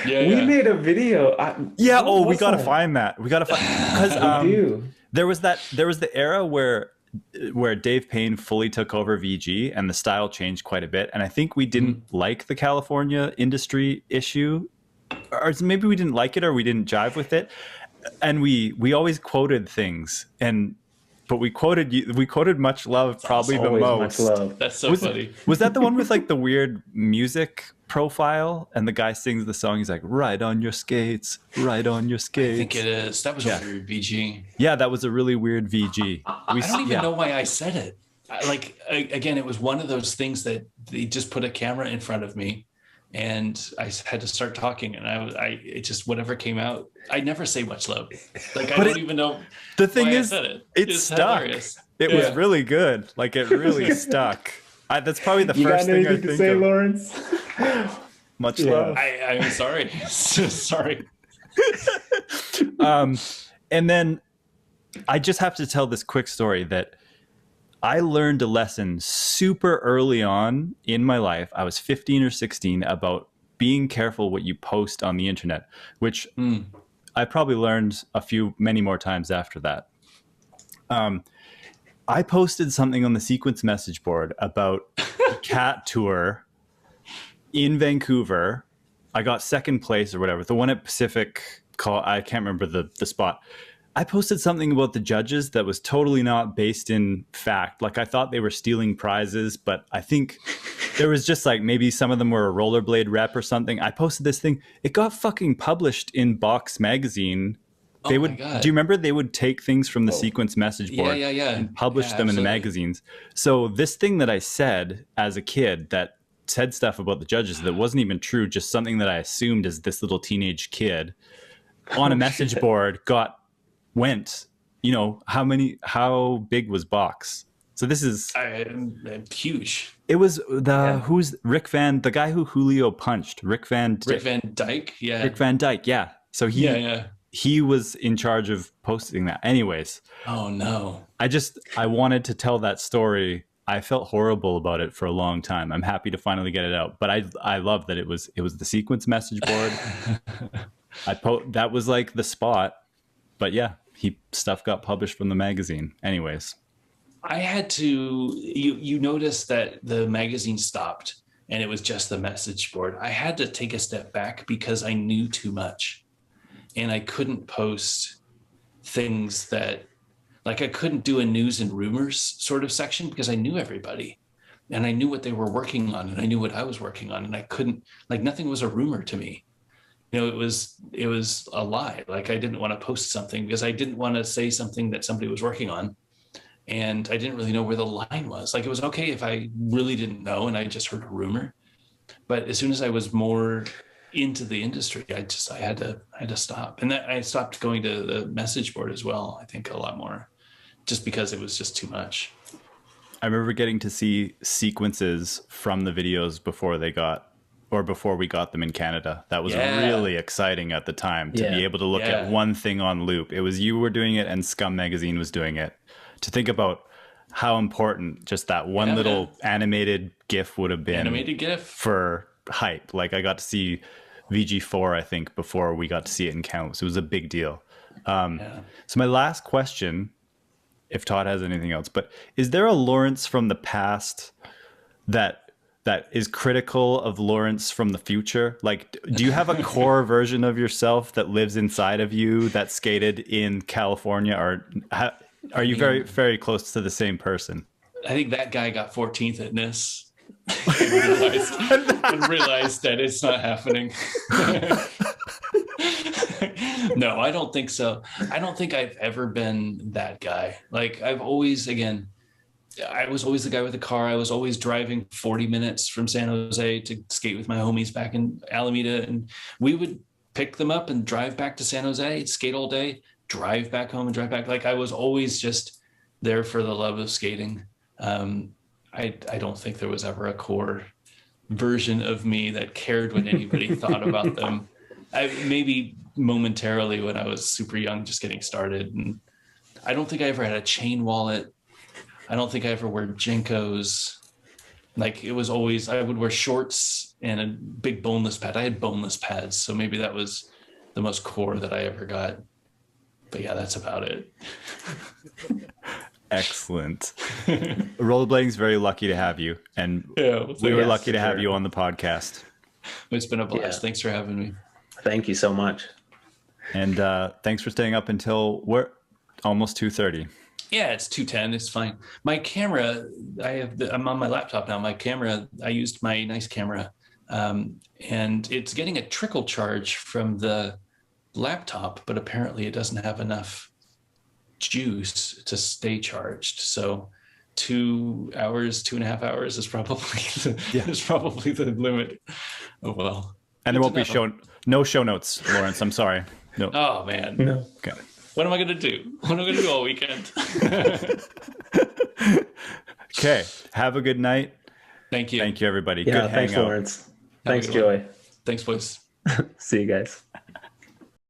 We made a video. We gotta find that. We gotta find, because there was the era where Dave Payne fully took over VG and the style changed quite a bit, and I think we didn't like the California industry issue, or maybe we didn't like it or we didn't jive with it, and we always quoted things, but we quoted much love probably the most. Much love. That's so funny. Was that the one with like the weird music profile and the guy sings the song? He's like, ride on your skates, ride on your skates. I think it is. That was a weird VG. Yeah, that was a really weird VG. I don't even know why I said it. Again, it was one of those things that they just put a camera in front of me and I had to start talking, and it just, whatever came out. I never say much love. Like, I don't even know. The thing is, I said it. It stuck. Hilarious. It was really good. Like, it really stuck. That's probably the first thing I think to say, of. Lawrence? Much love. I'm sorry. Sorry. And then I just have to tell this quick story that I learned a lesson super early on in my life. I was 15 or 16 about being careful what you post on the internet, which I probably learned many more times after that. I posted something on the Sequence message board about a cat tour in Vancouver. I got second place or whatever. The one at Pacific, I can't remember the spot. I posted something about the judges that was totally not based in fact. Like, I thought they were stealing prizes, but I think there was just like, maybe some of them were a rollerblade rep or something. I posted this thing. It got fucking published in Box magazine. Do you remember they would take things from the Sequence message board and publish them in the magazines? So this thing that I said as a kid that said stuff about the judges that wasn't even true, just something that I assumed as this little teenage kid on a message board went, you know, how big was Box? So this is huge. It was who's the guy who Julio punched, Rick Van Dyke. Yeah. Rick Van Dyke. Yeah. So he was in charge of posting that. Anyways. Oh no. I wanted to tell that story. I felt horrible about it for a long time. I'm happy to finally get it out, but I love that it was the Sequence message board. That was like the spot. But yeah, stuff got published from the magazine. Anyways. I had to, you noticed that the magazine stopped and it was just the message board. I had to take a step back because I knew too much and I couldn't post things that, like, I couldn't do a news and rumors sort of section because I knew everybody. and I knew what they were working on, and I knew what I was working on, and I couldn't, like, nothing was a rumor to me. It was a lie. Like, I didn't want to post something because I didn't want to say something that somebody was working on, and I didn't really know where the line was. Like, it was okay if I really didn't know and I just heard a rumor, but as soon as I was more into the industry, I had to stop. And that I stopped going to the message board as well, I think, a lot more, just because it was just too much. I remember getting to see sequences from the videos before we got them in Canada. That was really exciting at the time, to be able to look at one thing on loop. It was, you were doing it and Scum Magazine was doing it. To think about how important just that one little animated GIF would have been for hype. Like, I got to see VG4, I think, before we got to see it in Canada. So it was a big deal. So my last question, if Todd has anything else, but is there a Lawrence from the past that is critical of Lawrence from the future? Like, do you have a core version of yourself that lives inside of you that skated in California, or are you very, very close to the same person? I think that guy got 14th at NIS and realized that it's not happening. No, I don't think so. I don't think I've ever been that guy. Like, I was always the guy with the car. I was always driving 40 minutes from San Jose to skate with my homies back in Alameda. And we would pick them up and drive back to San Jose, skate all day, drive back home and drive back. Like, I was always just there for the love of skating. I don't think there was ever a core version of me that cared what anybody thought about them. Maybe momentarily when I was super young, just getting started. And I don't think I ever had a chain wallet. I don't think I ever wore Jinkos. Like, it was always, I would wear shorts and a big boneless pad. I had boneless pads, so maybe that was the most core that I ever got. But yeah, that's about it. Excellent. Rollerblading's very lucky to have you, and we were lucky to have you on the podcast. It's been a blast. Thanks for having me. Thank you so much. And thanks for staying up until we're almost 2:30. Yeah, it's 2:10. It's fine. My camera, I'm on my laptop now. My camera, I used my nice camera, and it's getting a trickle charge from the laptop, but apparently it doesn't have enough juice to stay charged. So 2 hours, 2.5 hours is probably the limit. Oh well. And there won't be no show notes, Lawrence. I'm sorry. No. Oh man. No. Okay. What am I going to do? What am I going to do all weekend? Okay. Have a good night. Thank you. Thank you, everybody. Yeah, good thanks, hangout. Lawrence. Thanks, Joey. Thanks, boys. See you guys.